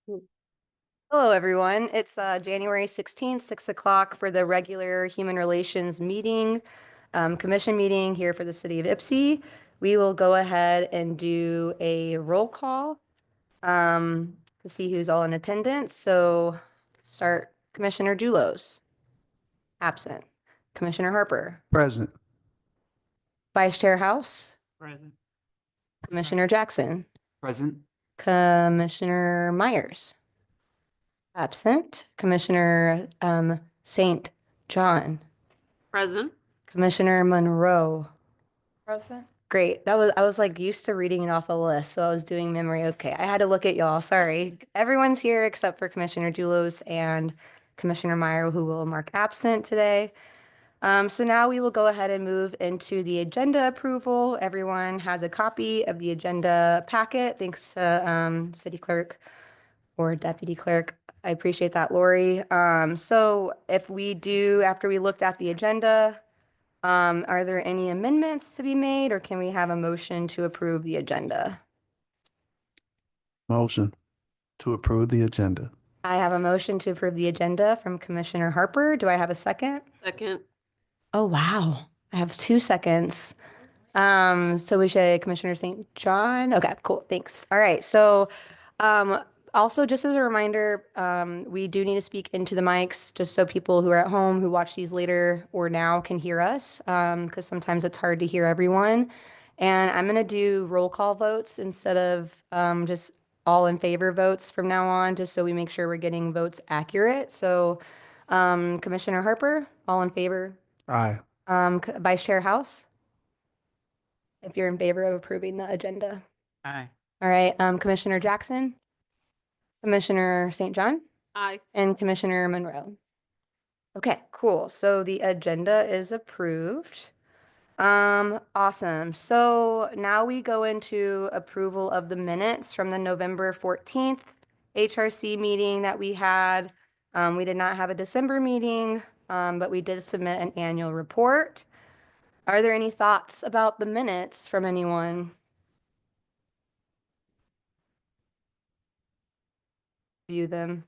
Hello, everyone. It's January 16th, 6 o'clock for the regular Human Relations meeting, commission meeting here for the city of Ypsi. We will go ahead and do a roll call to see who's all in attendance. So start Commissioner Dulos, absent. Commissioner Harper, Present. Vice Chair House, Present. Commissioner Jackson, Present. Commissioner Myers, absent. Commissioner St. John, Present. Commissioner Monroe. Present. Great. I was like used to reading it off a list, so I was doing memory. Okay, I had to look at y'all. Sorry. Everyone's here except for Commissioner Dulos and Commissioner Meyer, who will mark absent today. So now we will go ahead and move into the agenda approval. Everyone has a copy of the agenda packet. Thanks to City Clerk or Deputy Clerk. I appreciate that, Lori. So if we do, after we looked at the agenda, are there any amendments to be made, or can we have a motion to approve the agenda? Motion to approve the agenda. I have a motion to approve the agenda from Commissioner Harper. Do I have a second? Second. Oh, wow. I have 2 seconds. So we should Commissioner St. John. Okay, cool. Thanks. All right. So, also just as a reminder, we do need to speak into the mics just so people who are at home who watch these later or now can hear us, because sometimes it's hard to hear everyone. And I'm going to do roll call votes instead of just all in favor votes from now on, just so we make sure we're getting votes accurate. So, Commissioner Harper, all in favor? Aye. Vice Chair House, if you're in favor of approving the agenda. Aye. All right, Commissioner Jackson, Commissioner St. John, Aye. and Commissioner Monroe. Okay, cool. So the agenda is approved. Awesome. So now we go into approval of the minutes from the November 14th HRC meeting that we had. We did not have a December meeting, but we did submit an annual report. Are there any thoughts about the minutes from anyone? View them.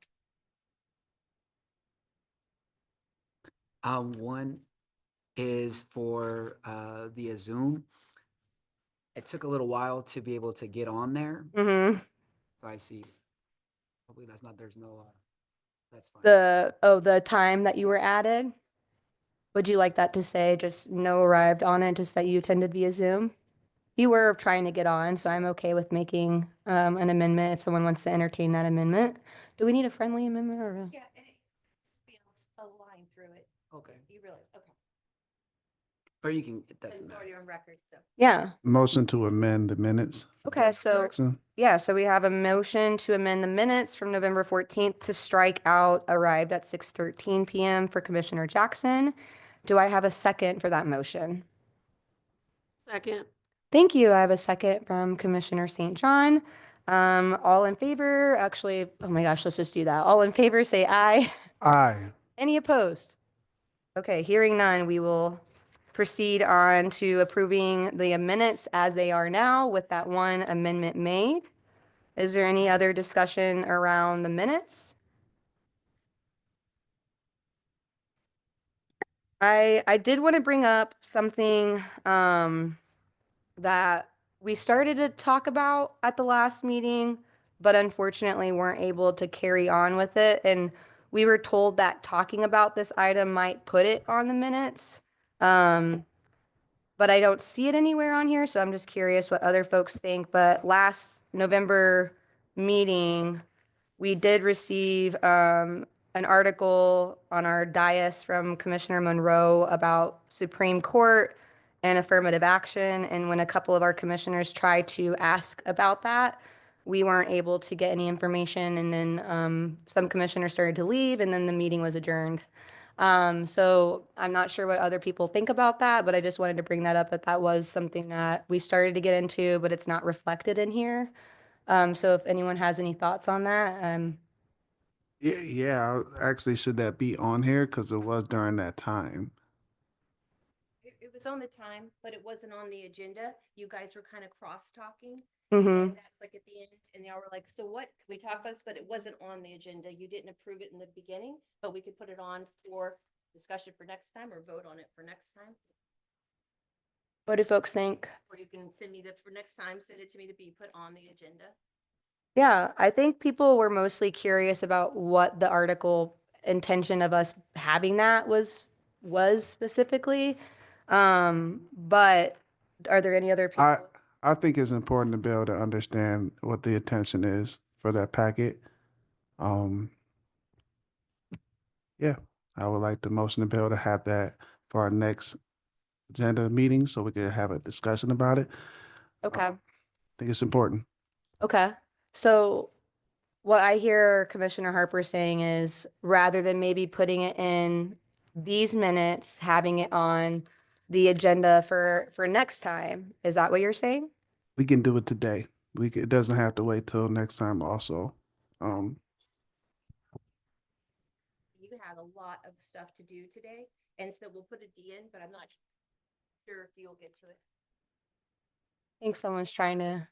One is for the Zoom. It took a little while to be able to get on there, Mm-hmm. so I see. Hopefully that's not, there's no, that's fine. The time that you were added? Would you like that to say just no arrived on it, just that you attended via Zoom? You were trying to get on, so I'm okay with making an amendment if someone wants to entertain that amendment. Do we need a friendly amendment or? Yeah, and it just be a line through it. Okay. You realize, okay. Or you can, it But doesn't it's matter. already on record, so. Yeah, Motion to amend the minutes. okay, so, Jackson. yeah, so we have a motion to amend the minutes from November 14th to strike out arrived at 6:13 PM for Commissioner Jackson. Do I have a second for that motion? Second. Thank you. I have a second from Commissioner St. John. All in favor, actually, oh my gosh, let's just do that. All in favor, say aye. Aye. Any opposed? Okay, hearing none, we will proceed on to approving the minutes as they are now with that one amendment made. Is there any other discussion around the minutes? I did want to bring up something that we started to talk about at the last meeting, but unfortunately weren't able to carry on with it. And we were told that talking about this item might put it on the minutes. But I don't see it anywhere on here, so I'm just curious what other folks think. But last November meeting, we did receive an article on our dais from Commissioner Monroe about Supreme Court and affirmative action. And when a couple of our commissioners tried to ask about that, we weren't able to get any information. And then some commissioners started to leave, and then the meeting was adjourned. So I'm not sure what other people think about that, but I just wanted to bring that up, that was something that we started to get into, but it's not reflected in here. So if anyone has any thoughts on that, Yeah, actually, should that be on here? Because it was during that time. It was on the time, but it wasn't on the agenda. You guys were kind of cross-talking. Mm-hmm. And that was like at the end, and y'all were like, so what, can we talk about this? But it wasn't on the agenda. You didn't approve it in the beginning, but we could put it on for discussion for next time or vote on it for next time. What do folks think? Or you can send me the, for next time, send it to me to be put on the agenda. Yeah, I think people were mostly curious about what the article intention of us having that was specifically. But are there any other I people? I think it's important to be able to understand what the intention is for that packet. Um, yeah, I would like the motion to be able to have that for our next agenda meeting so we can have a discussion about it. Okay, I think it's important. okay. So what I hear Commissioner Harper saying is rather than maybe putting it in these minutes, having it on the agenda for next time. Is that what you're saying? We can do it today. It doesn't have to wait till next time also. You have a lot of stuff to do today, and so we'll put it at the end, but I'm not sure if you'll get to it. I think someone's trying to.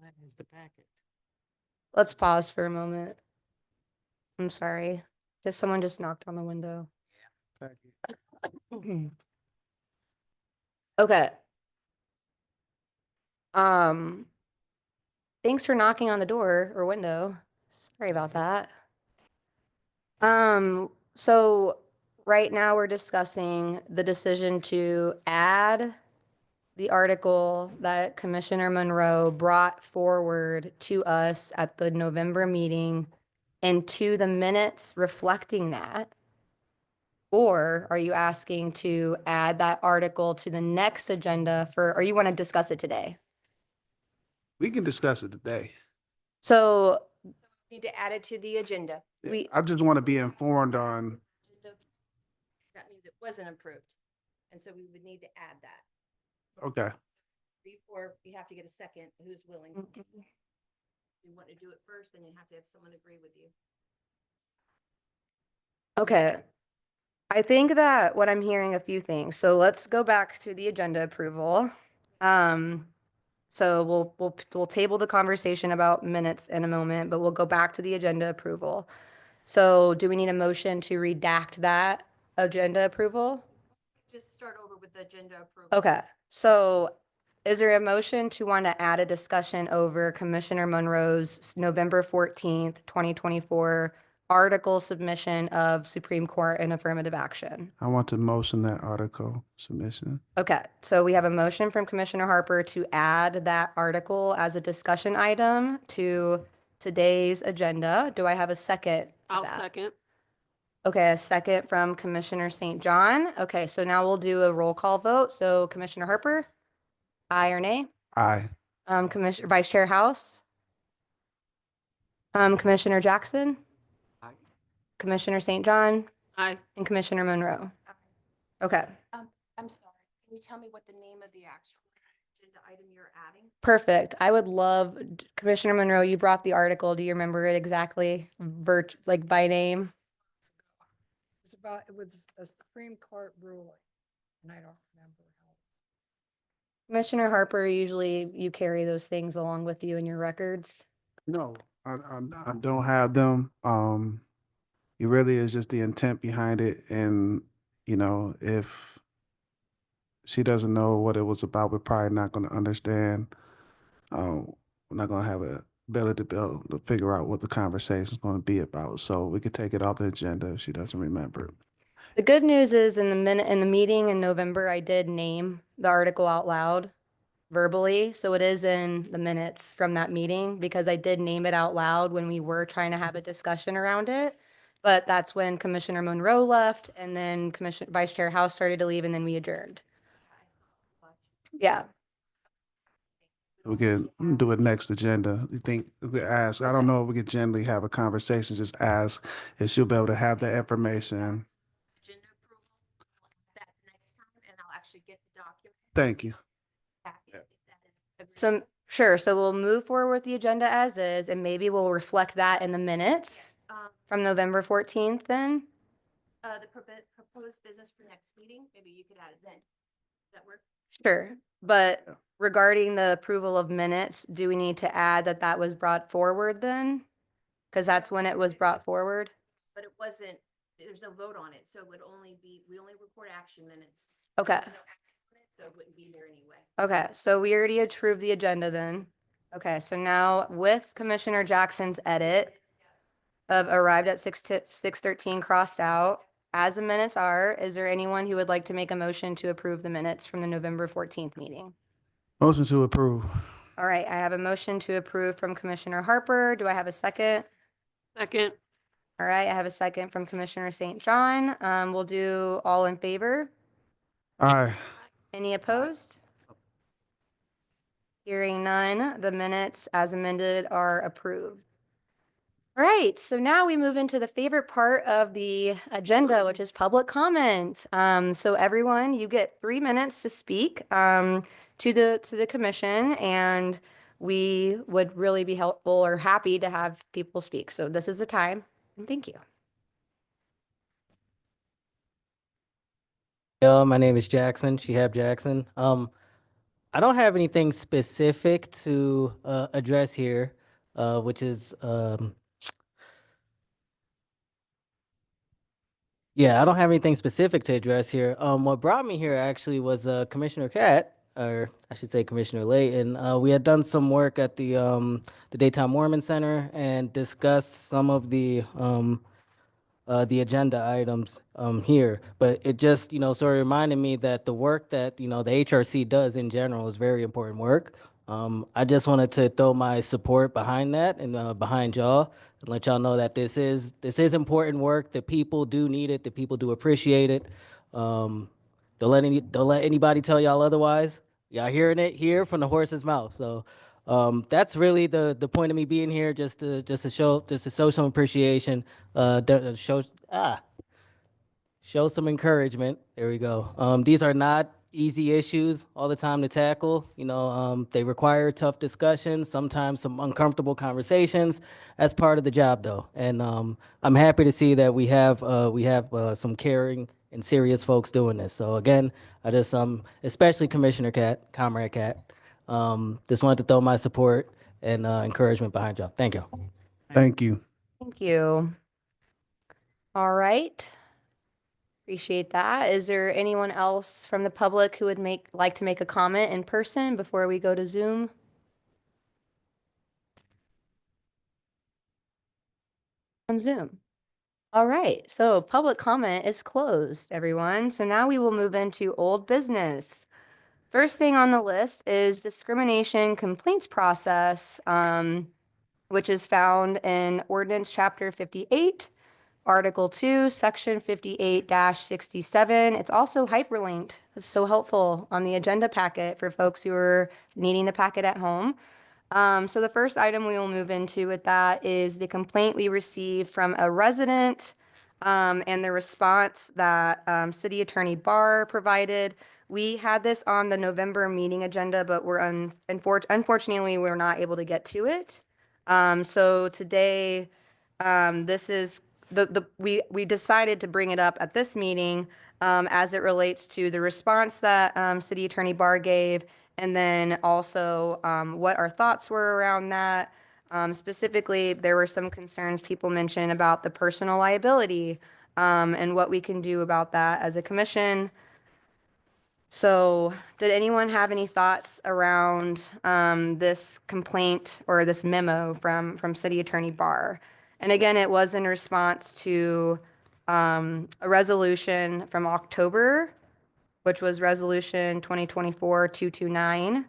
That is the packet. Let's pause for a moment. I'm sorry. Someone just knocked on the window. Okay. Thanks for knocking on the door or window. Sorry about that. So right now we're discussing the decision to add the article that Commissioner Monroe brought forward to us at the November meeting and to the minutes reflecting that. Or are you asking to add that article to the next agenda or you want to discuss it today? We can discuss it today. So Need to add it to the agenda. I just want to be informed on, That means it wasn't approved, and so we would need to add that. okay. Before we have to get a second, who's willing? If you want to do it first, then you have to have someone agree with you. Okay. I think that what I'm hearing a few things. So let's go back to the agenda approval. So we'll table the conversation about minutes in a moment, but we'll go back to the agenda approval. So do we need a motion to redact that agenda approval? Just start over with the agenda approval. Okay, so is there a motion to want to add a discussion over Commissioner Monroe's November 14th, 2024 article submission of Supreme Court and affirmative action? I want to motion that article submission. Okay, so we have a motion from Commissioner Harper to add that article as a discussion item to today's agenda. Do I have a second to I'll that? second. Okay, a second from Commissioner St. John. Okay, so now we'll do a roll call vote. So Commissioner Harper, aye or nay? Aye. Commissioner Vice Chair House, Commissioner Jackson, Aye. Commissioner St. John, Aye. and Commissioner Monroe. Okay, I'm sorry, can you tell me what the name of the actual agenda item you're adding? perfect. I would love, Commissioner Monroe, you brought the article. Do you remember it exactly, like by name? It was a Supreme Court ruling, and I don't remember how. Commissioner Harper, usually you carry those things along with you in your records. No, I don't have them. It really is just the intent behind it. And, if she doesn't know what it was about, we're probably not going to understand. We're not going to have a ability to be able to figure out what the conversation is going to be about. So we could take it off the agenda if she doesn't remember. The good news is in the meeting in November, I did name the article out loud verbally. So it is in the minutes from that meeting because I did name it out loud when we were trying to have a discussion around it. But that's when Commissioner Monroe left and then Vice Chair House started to leave and then we adjourned. Yeah. We could do it next agenda. You think, we could ask, I don't know if we could generally have a conversation, just ask if she'll be able to have that information. Agenda approval, that next time, and I'll actually get the document. Thank you. back if that is So sure. So we'll move forward with the agenda as is and maybe we'll reflect that in the minutes from November 14th then. The proposed business for next meeting, maybe you could add it then. Does that work? Sure, but Yeah. regarding the approval of minutes, do we need to add that that was brought forward then? Because that's when it was brought forward. But it wasn't, there's no vote on it, so it would only be, we only record action minutes. Okay. There's no action on it, so it wouldn't be there anyway. Okay, so we already approved the agenda then. Okay, so now with Commissioner Jackson's edit of arrived at 6:13 crossed out, as the minutes are, is there anyone who would like to make a motion to approve the minutes from the November 14th meeting? Motion to approve. All right, I have a motion to approve from Commissioner Harper. Do I have a second? Second. All right, I have a second from Commissioner St. John. We'll do all in favor. Aye. Any opposed? Hearing none, the minutes as amended are approved. All right, so now we move into the favorite part of the agenda, which is public comment. So everyone, you get 3 minutes to speak to the commission, and we would really be helpful or happy to have people speak. So this is the time, and thank you. Yo, my name is Jackson, Shihab Jackson. I don't have anything specific to address here, which is yeah, I don't have anything specific to address here. What brought me here actually was Commissioner Cat, or I should say Commissioner Layton. We had done some work at the Daytime Mormon Center and discussed some of the agenda items here. But it just, sort of reminded me that the work that, the HRC does in general is very important work. I just wanted to throw my support behind that and behind y'all and let y'all know that this is important work. The people do need it. The people do appreciate it. Don't let anybody tell y'all otherwise. Y'all hearing it here from the horse's mouth. So that's really the point of me being here, just to show some appreciation, show some encouragement. There we go. These are not easy issues all the time to tackle. They require tough discussions, sometimes some uncomfortable conversations. That's part of the job, though. And I'm happy to see that we have some caring and serious folks doing this. So again, I just especially Commissioner Cat, Comrade Cat. Just wanted to throw my support and encouragement behind y'all. Thank you. Thank you. Thank you. All right. Appreciate that. Is there anyone else from the public who would like to make a comment in person before we go to Zoom? On Zoom. All right, so public comment is closed, everyone. So now we will move into old business. First thing on the list is discrimination complaints process, which is found in Ordinance Chapter 58, Article 2, Section 58-67. It's also hyperlinked. It's so helpful on the agenda packet for folks who are needing the packet at home. So the first item we will move into with that is the complaint we received from a resident and the response that City Attorney Barr provided. We had this on the November meeting agenda, but unfortunately, we're not able to get to it. So today, this is we decided to bring it up at this meeting as it relates to the response that City Attorney Barr gave, and then also what our thoughts were around that. Specifically, there were some concerns people mentioned about the personal liability and what we can do about that as a commission. So did anyone have any thoughts around this complaint or this memo from City Attorney Barr? And again, it was in response to a resolution from October, which was Resolution 2024-229.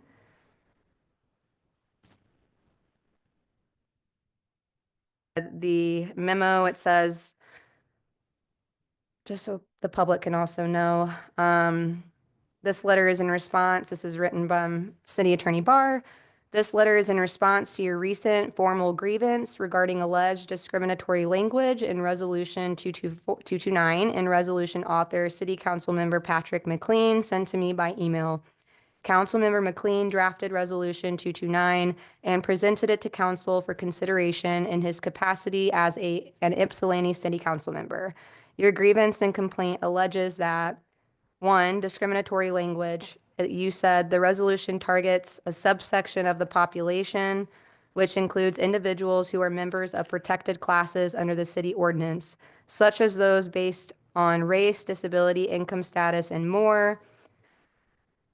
The memo, it says, just so the public can also know, this letter is in response. This is written by City Attorney Barr. This letter is in response to your recent formal grievance regarding alleged discriminatory language in Resolution 229 and resolution author City Council Member Patrick McLean sent to me by email. Councilmember McLean drafted Resolution 229 and presented it to council for consideration in his capacity as an Ypsilanti City Council member. Your grievance and complaint alleges that 1, discriminatory language you said the resolution targets a subsection of the population, which includes individuals who are members of protected classes under the city ordinance, such as those based on race, disability, income status, and more.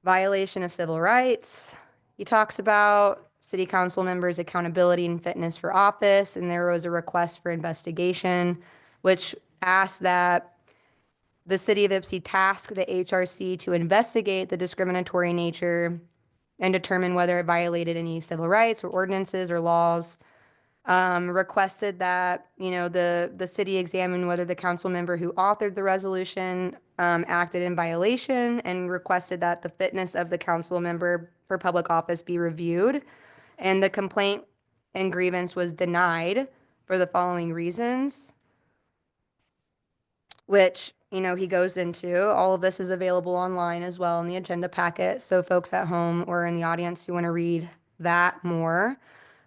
Violation of civil rights. He talks about city council members' accountability and fitness for office, and there was a request for investigation, which asked that the city of Ypsi task the HRC to investigate the discriminatory nature and determine whether it violated any civil rights or ordinances or laws. Requested that, the city examine whether the council member who authored the resolution acted in violation, and requested that the fitness of the council member for public office be reviewed. And the complaint and grievance was denied for the following reasons, which, he goes into. All of this is available online as well in the agenda packet. So folks at home or in the audience who want to read that more.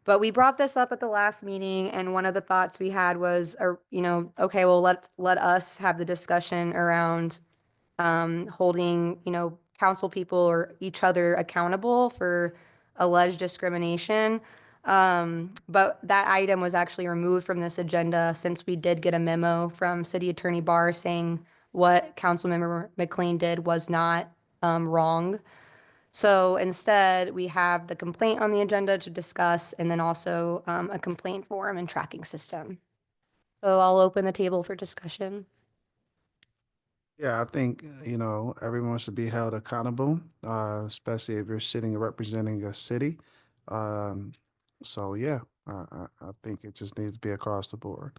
But we brought this up at the last meeting, and one of the thoughts we had was, okay, well, let us have the discussion around holding, council people or each other accountable for alleged discrimination. But that item was actually removed from this agenda since we did get a memo from City Attorney Barr saying what Councilmember McLean did was not wrong. So instead, we have the complaint on the agenda to discuss, and then also a complaint form and tracking system. So I'll open the table for discussion. Yeah, I think, everyone should be held accountable, especially if you're sitting and representing a city. So yeah, I think it just needs to be across the board.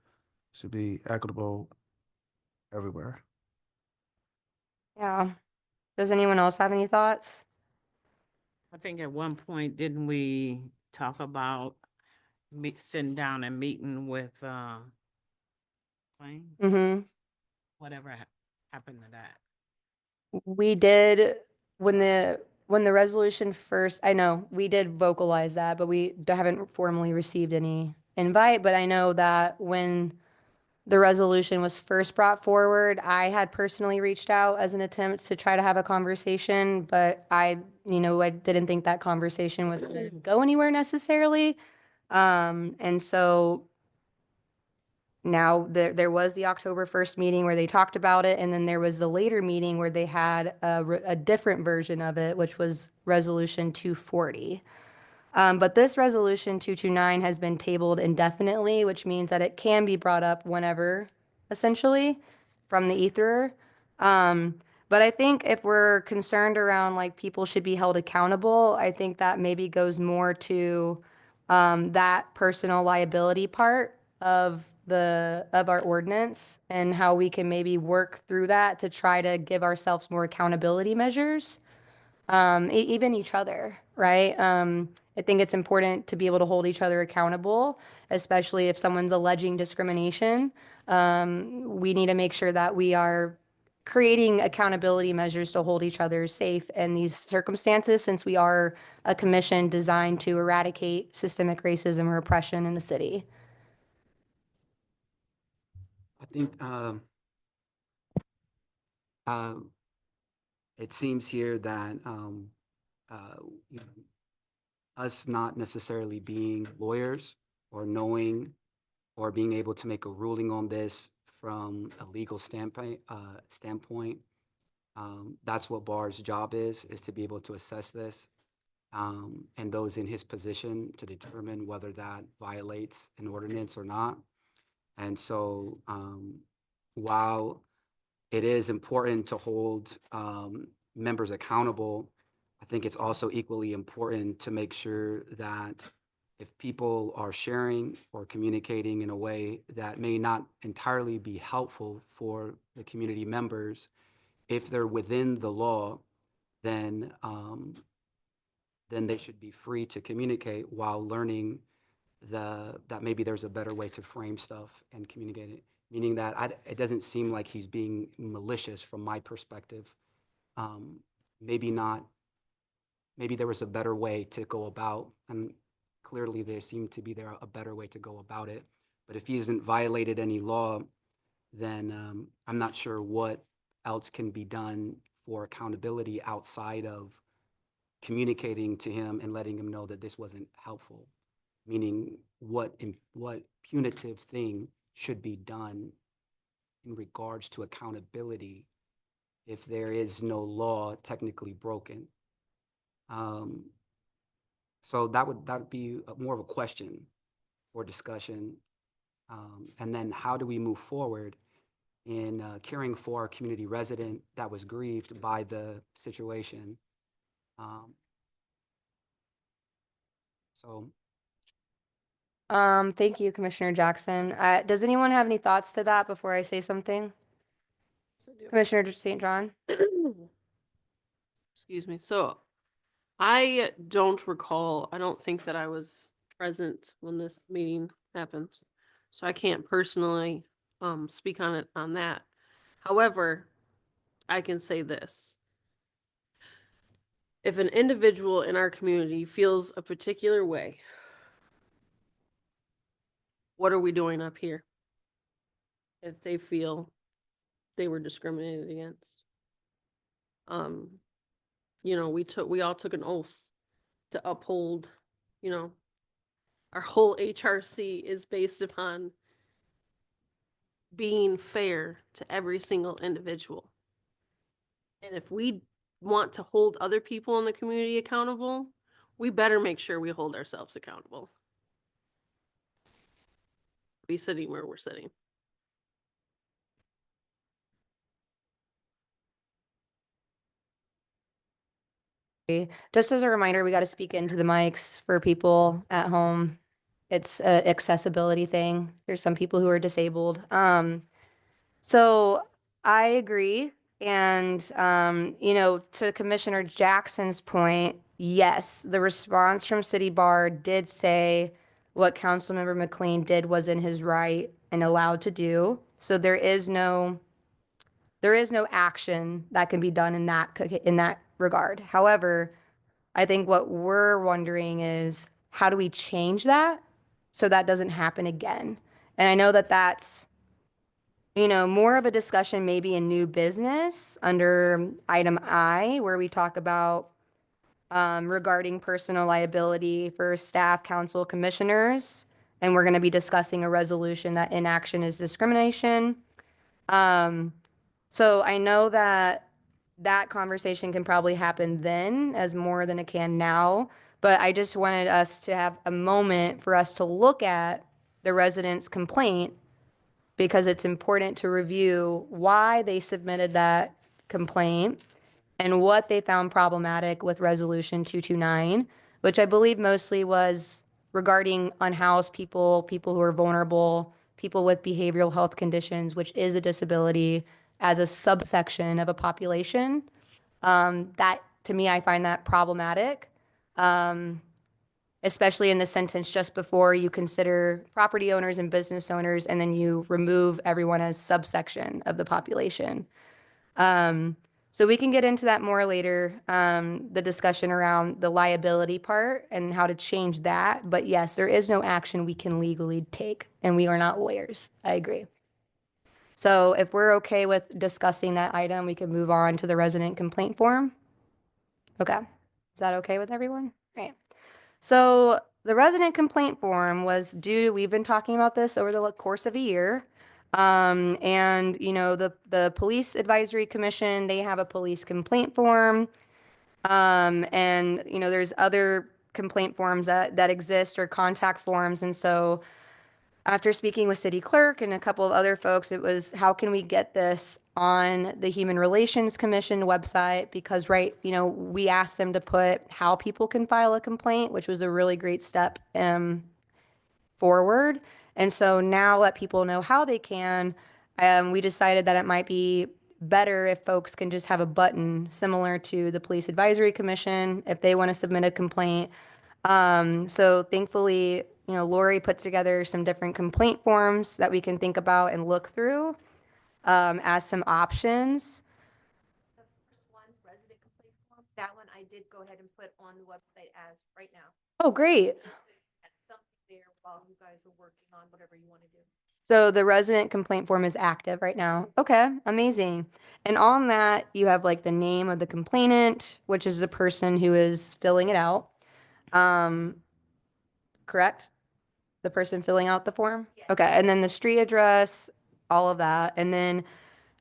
Should be equitable everywhere. Yeah. Does anyone else have any thoughts? I think at one point, didn't we talk about sitting down and meeting with, Wayne? Mm-hmm. Whatever happened to that? We did, when the resolution first, I know, we did vocalize that, but we haven't formally received any invite. But I know that when the resolution was first brought forward, I had personally reached out as an attempt to try to have a conversation, but I didn't think that conversation was going to go anywhere necessarily. And so now there was the October 1st meeting where they talked about it, and then there was the later meeting where they had a different version of it, which was Resolution 240. But this Resolution 229 has been tabled indefinitely, which means that it can be brought up whenever, essentially, from the ether. But I think if we're concerned around like people should be held accountable, I think that maybe goes more to that personal liability part of our ordinance, and how we can maybe work through that to try to give ourselves more accountability measures. Even each other, right? I think it's important to be able to hold each other accountable, especially if someone's alleging discrimination. We need to make sure that we are creating accountability measures to hold each other safe in these circumstances, since we are a commission designed to eradicate systemic racism and repression in the city. I think it seems here that you know, us not necessarily being lawyers or knowing or being able to make a ruling on this from a legal standpoint, that's what Barr's job is to be able to assess this, and those in his position to determine whether that violates an ordinance or not. And so while it is important to hold members accountable, I think it's also equally important to make sure that if people are sharing or communicating in a way that may not entirely be helpful for the community members, if they're within the law, then they should be free to communicate while learning that maybe there's a better way to frame stuff and communicate it. Meaning that it doesn't seem like he's being malicious from my perspective. Maybe not. Maybe there was a better way to go about, and clearly there seemed to be a better way to go about it. But if he hasn't violated any law, then I'm not sure what else can be done for accountability outside of communicating to him and letting him know that this wasn't helpful, meaning what punitive thing should be done in regards to accountability if there is no law technically broken. So that would be more of a question for discussion. And then how do we move forward in caring for our community resident that was grieved by the situation? So Thank you, Commissioner Jackson. Does anyone have any thoughts to that before I say something? Commissioner St. John? Excuse me. So I don't recall, I don't think that I was present when this meeting happened. So I can't personally speak on it on that. However, I can say this. If an individual in our community feels a particular way, what are we doing up here? If they feel they were discriminated against. You know, we all took an oath to uphold, you know, our whole HRC is based upon being fair to every single individual. And if we want to hold other people in the community accountable, we better make sure we hold ourselves accountable. Be sitting where we're sitting. Just as a reminder, we got to speak into the mics for people at home. It's a accessibility thing. There's some people who are disabled. So I agree. And, you know, to Commissioner Jackson's point, yes, the response from City Bar did say what Councilmember McLean did was in his right and allowed to do. So there is no action that can be done in that regard. However, I think what we're wondering is how do we change that so that doesn't happen again? And I know that that's, you know, more of a discussion maybe in new business under item I, where we talk about regarding personal liability for staff, council, commissioners. And we're going to be discussing a resolution that inaction is discrimination. So I know that that conversation can probably happen then as more than it can now. But I just wanted us to have a moment for us to look at the resident's complaint because it's important to review why they submitted that complaint and what they found problematic with Resolution 229, which I believe mostly was regarding unhoused people, people who are vulnerable, people with behavioral health conditions, which is a disability as a subsection of a population. That, to me, I find that problematic, especially in the sentence just before you consider property owners and business owners, and then you remove everyone as subsection of the population. So we can get into that more later, the discussion around the liability part and how to change that. But yes, there is no action we can legally take, and we are not lawyers. I agree. So if we're okay with discussing that item, we can move on to the resident complaint form. Okay. Is that okay with everyone? Right. So the resident complaint form was due, we've been talking about this over the course of a year. And you know, the Police Advisory Commission, they have a police complaint form. And you know, there's other complaint forms that exist or contact forms. And so after speaking with city clerk and a couple of other folks, it was how can we get this on the Human Relations Commission website? Because you know, we asked them to put how people can file a complaint, which was a really great step forward. And so now let people know how they can. We decided that it might be better if folks can just have a button similar to the Police Advisory Commission if they want to submit a complaint. So thankfully, you know, Lori put together some different complaint forms that we can think about and look through as some options. The first one, resident complaint form, that one I did go ahead and put on the website as right now. Oh, great. At something there while you guys were working on whatever you want to do. So the resident complaint form is active right now. Okay, amazing. And on that, you have like the name of the complainant, which is the person who is filling it out. Correct? The person filling out the form? Yes. Okay, and then the street address, all of that. And then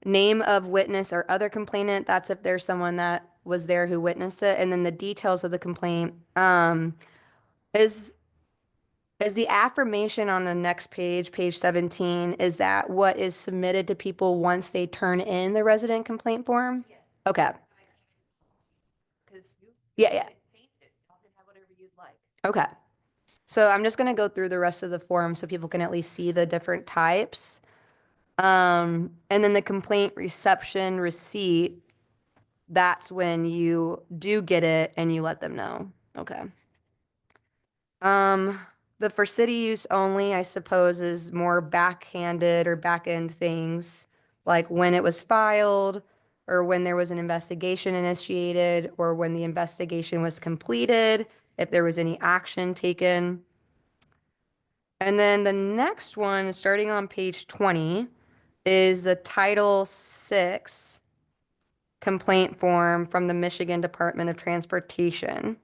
name of witness or other complainant, that's if there's someone that was there who witnessed it. And then the details of the complaint. Is the affirmation on the next page, page 17, is that what is submitted to people once they turn in the resident complaint form? Yes. Okay, Because you. Yeah, yeah. Paint it, y'all can have whatever you'd like. okay. So I'm just gonna go through the rest of the form so people can at least see the different types. And then the complaint reception receipt, that's when you do get it and you let them know. Okay. The for city use only, I suppose, is more backhanded or back end things, like when it was filed, or when there was an investigation initiated, or when the investigation was completed, if there was any action taken. And then the next one, starting on page 20, is the Title VI complaint form from the Michigan Department of Transportation.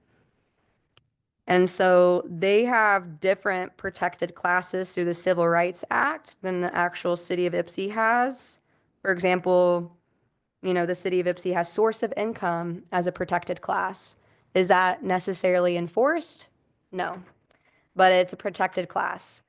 And so they have different protected classes through the Civil Rights Act than the actual city of Ypsi has. For example, the city of Ypsi has source of income as a protected class. Is that necessarily enforced? No, but it's a protected class.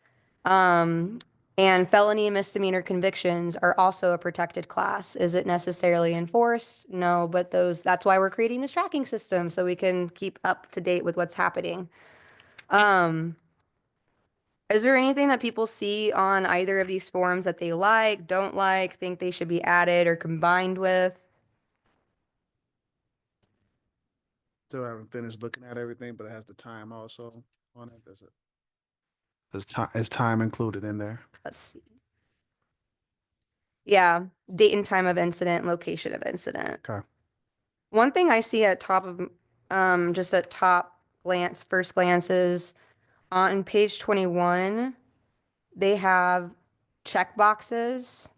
And felony and misdemeanor convictions are also a protected class. Is it necessarily enforced? No, but that's why we're creating this tracking system, so we can keep up to date with what's happening. Is there anything that people see on either of these forms that they like, don't like, think they should be added or combined with? Still haven't finished looking at everything, but it has the time also on it. Does it? Is time included in there? Let's see. Yeah, date and time of incident, location of incident. Okay. One thing I see at top of, just at top glance, first glances, on page 21, they have check boxes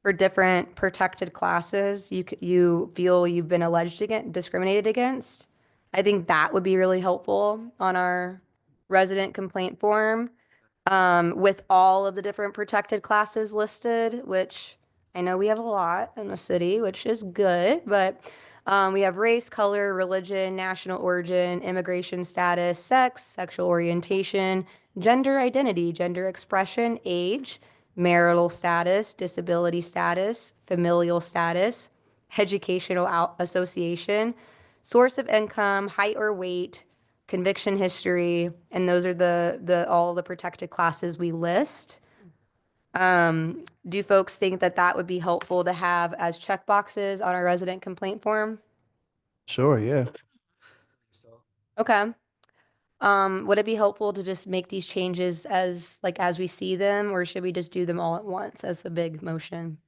for different protected classes you feel you've been alleged against, discriminated against. I think that would be really helpful on our resident complaint form, with all of the different protected classes listed, which I know we have a lot in the city, which is good, but we have race, color, religion, national origin, immigration status, sex, sexual orientation, gender identity, gender expression, age, marital status, disability status, familial status, educational association, source of income, height or weight, conviction history, and those are all the protected classes we list. Do folks think that that would be helpful to have as checkboxes on our resident complaint form? Sure. Yeah. So, Okay. Would it be helpful to just make these changes as we see them, or should we just do them all at once as a big motion?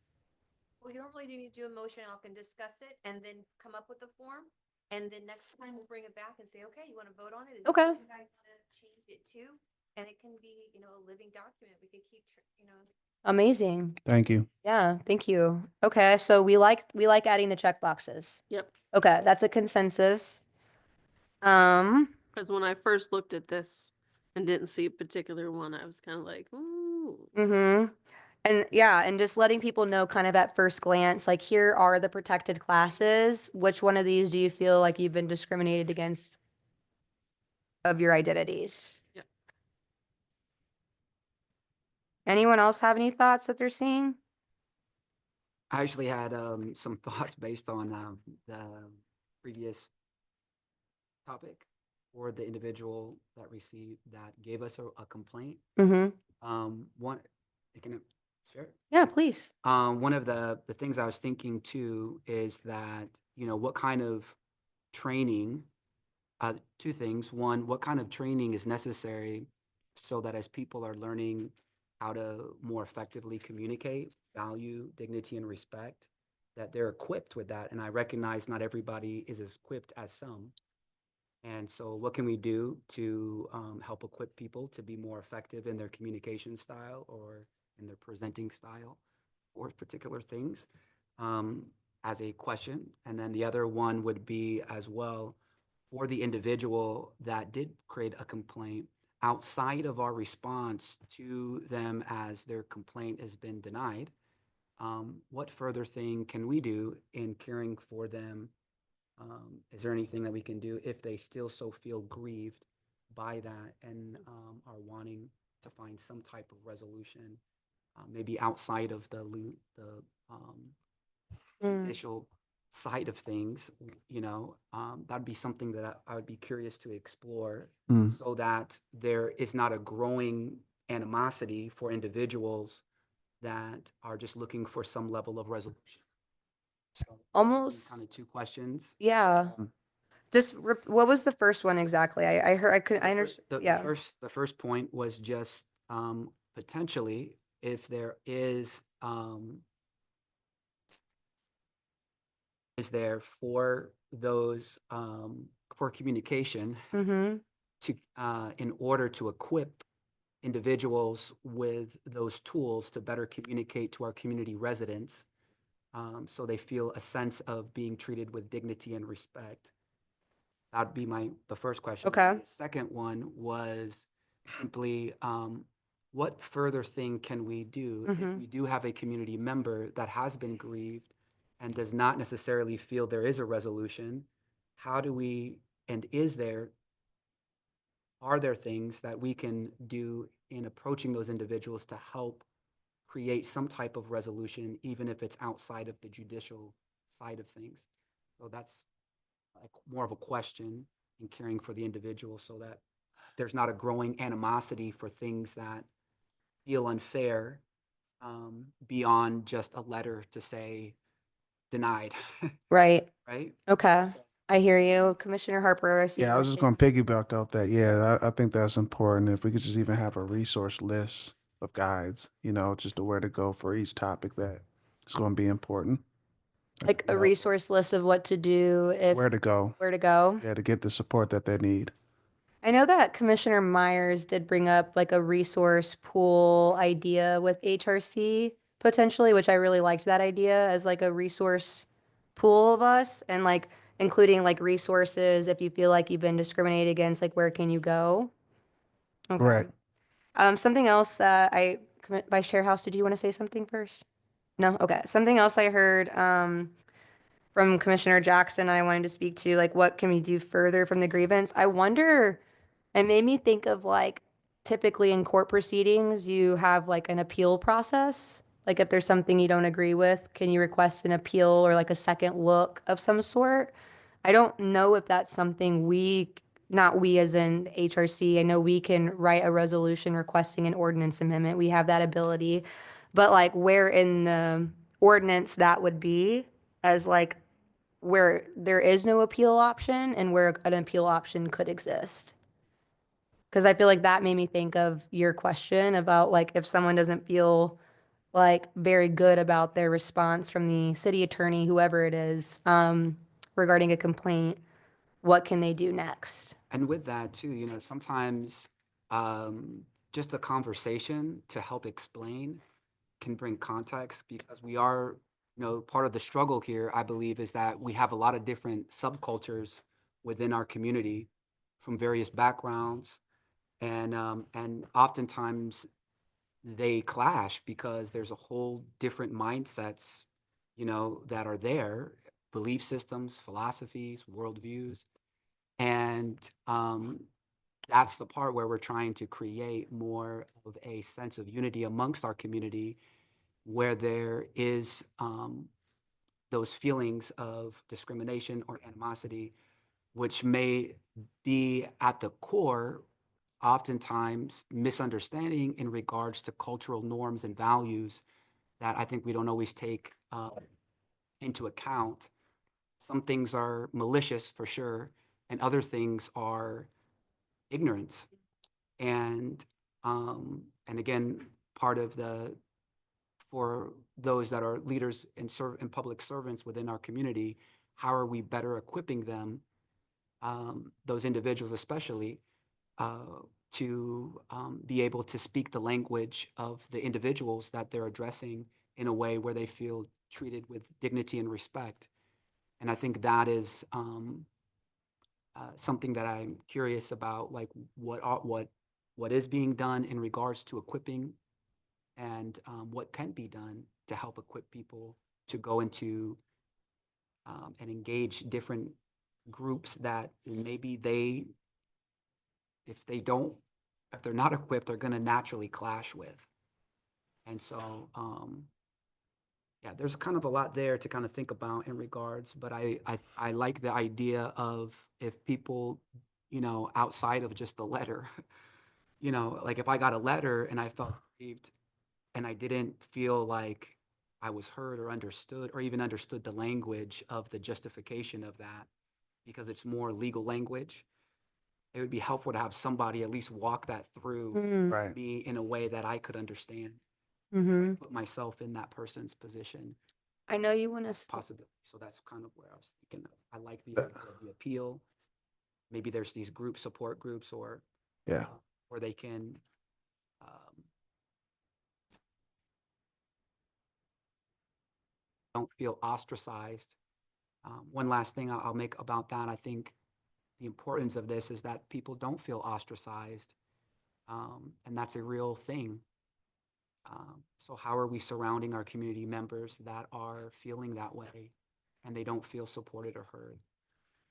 Well, you don't really need to do a motion, y'all can discuss it and then come up with a form. And then next time we'll bring it back and say, okay, you want to vote on it? Is this Okay. what you guys want to change it to? And it can be, a living document. We could keep, Amazing. Thank you. Yeah, thank you. Okay, so we like adding the checkboxes. Yep. Okay, that's a consensus. Um, Because when I first looked at this and didn't see a particular one, I was kind of like, ooh. mm-hmm. And yeah, and just letting people know kind of at first glance, like here are the protected classes. Which one of these do you feel like you've been discriminated against of your identities? Yep. Anyone else have any thoughts that they're seeing? I actually had some thoughts based on the previous topic or the individual that gave us a complaint. Mm-hmm. One, you can share. Yeah, please. One of the things I was thinking too is that, what kind of training, two things. One, what kind of training is necessary so that as people are learning how to more effectively communicate, value, dignity, and respect, that they're equipped with that. And I recognize not everybody is as equipped as some. And so what can we do to help equip people to be more effective in their communication style or in their presenting style for particular things as a question. And then the other one would be as well for the individual that did create a complaint outside of our response to them as their complaint has been denied. What further thing can we do in caring for them? Is there anything that we can do if they still so feel grieved by that and are wanting to find some type of resolution, maybe outside of the Mm. judicial side of things, that'd be something that I would be curious to explore Mm. so that there is not a growing animosity for individuals that are just looking for some level of resolution. So kind Almost, of two questions. yeah. Mm. Just what was the first one exactly? I heard, I could, I understand, yeah. The first point was just potentially if there is there for those for communication Mm-hmm. to in order to equip individuals with those tools to better communicate to our community residents, so they feel a sense of being treated with dignity and respect. That'd be the first question. Okay. The second one was simply, what further thing can we do if Mhm. we do have a community member that has been grieved and does not necessarily feel there is a resolution? How do we, and are there things that we can do in approaching those individuals to help create some type of resolution, even if it's outside of the judicial side of things? So that's like more of a question in caring for the individual so that there's not a growing animosity for things that feel unfair, beyond just a letter to say denied, Right. right? Okay. I hear you. Commissioner Harper, I see. Yeah, you I was wanna just say going something. to piggyback off that. Yeah, I think that's important. If we could just even have a resource list of guides, just to where to go for each topic that is going to be important. That Like could be a helpful. resource list of what to do if, Where to go. where to go. Yeah, to get the support that they need. I know that Commissioner Myers did bring up like a resource pool idea with HRC potentially, which I really liked that idea as like a resource pool of us and like including like resources if you feel like you've been discriminated against, like where can you go? Okay. Correct. Something else that Vice Chair House, did you want to say something first? No? Okay. Something else I heard from Commissioner Jackson I wanted to speak to, like what can we do further from the grievance? I wonder, it made me think of like typically in court proceedings, you have like an appeal process. Like if there's something you don't agree with, can you request an appeal or like a second look of some sort? I don't know if that's something not we as in HRC, I know we can write a resolution requesting an ordinance amendment. We have that ability. But like where in the ordinance that would be as like where there is no appeal option and where an appeal option could exist. Because I feel like that made me think of your question about like if someone doesn't feel like very good about their response from the city attorney, whoever it is, regarding a complaint, what can they do next? And with that too, sometimes just a conversation to help explain can bring context because we are, part of the struggle here, I believe, is that we have a lot of different subcultures within our community from various backgrounds. And oftentimes they clash because there's a whole different mindsets, that are there, belief systems, philosophies, worldviews. And that's the part where we're trying to create more of a sense of unity amongst our community where there is those feelings of discrimination or animosity, which may be at the core, oftentimes misunderstanding in regards to cultural norms and values that I think we don't always take into account. Some things are malicious for sure, and other things are ignorance. And again, part of for those that are leaders and public servants within our community, how are we better equipping them, those individuals especially, to be able to speak the language of the individuals that they're addressing in a way where they feel treated with dignity and respect. And I think that is something that I'm curious about, like what is being done in regards to equipping, and what can be done to help equip people to go into and engage different groups that maybe if they're not equipped, they're going to naturally clash with. And so, yeah, there's kind of a lot there to kind of think about in regards, but I like the idea of if people, outside of just the letter, like if I got a letter and I felt grieved and I didn't feel like I was heard or understood, or even understood the language of the justification of that, because it's more legal language, it would be helpful to have somebody at least walk that through Right. me in a way that I could understand, Mm-hmm. put myself in that person's position, I know you want to. possibility. So that's kind of where I was thinking. I like the idea of the appeal. Maybe there's these support groups, or Yeah. where they can um, don't feel ostracized. One last thing I'll make about that, I think the importance of this is that people don't feel ostracized, and that's a real thing. So how are we surrounding our community members that are feeling that way and they don't feel supported or heard?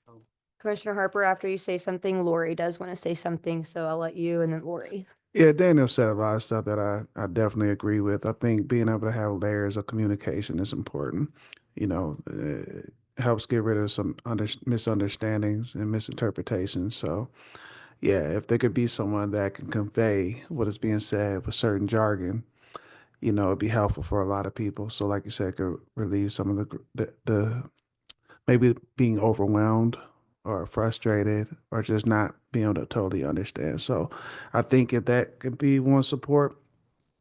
So, Commissioner Harper, after you say something, Lori does want to say something, so I'll let you and then Lori. Yeah, Daniel said a lot of stuff that I definitely agree with. I think being able to have layers of communication is important. It helps get rid of some misunderstandings and misinterpretations. So, yeah, if there could be someone that can convey what is being said with certain jargon, it'd be helpful for a lot of people. So, like you said, it could relieve some of the maybe being overwhelmed or frustrated or just not being able to totally understand. So I think if that could be one support,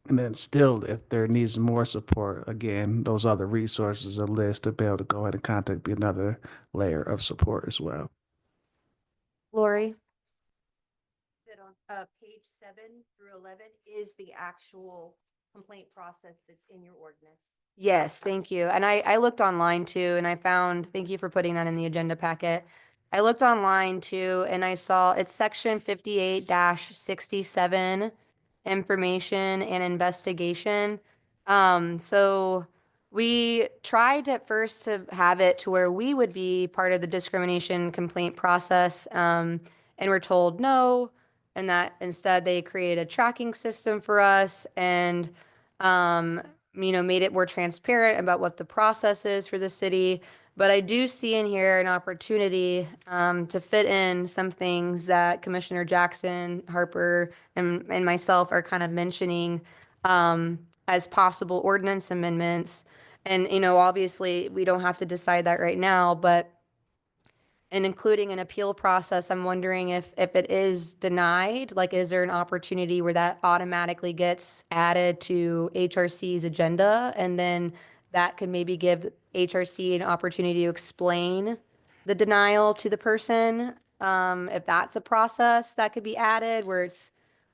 and then still if there needs more support, again, those other resources, a list to be able to go ahead and contact be another layer of support as well. Lori? That on, page 7 through 11 is the actual complaint process that's in your ordinance. Yes, thank you. And I looked online too, and I found, thank you for putting that in the agenda packet. I looked online too, and I saw it's section 58-67, information and investigation. So we tried at first to have it to where we would be part of the discrimination complaint process, and we're told no, and that instead they created a tracking system for us, and made it more transparent about what the process is for the city. But I do see in here an opportunity to fit in some things that Commissioner Jackson, Harper, and myself are kind of mentioning as possible ordinance amendments. And, obviously, we don't have to decide that right now, but and including an appeal process, I'm wondering if it is denied, like, is there an opportunity where that automatically gets added to HRC's agenda? And then that could maybe give HRC an opportunity to explain the denial to the person? If that's a process that could be added, where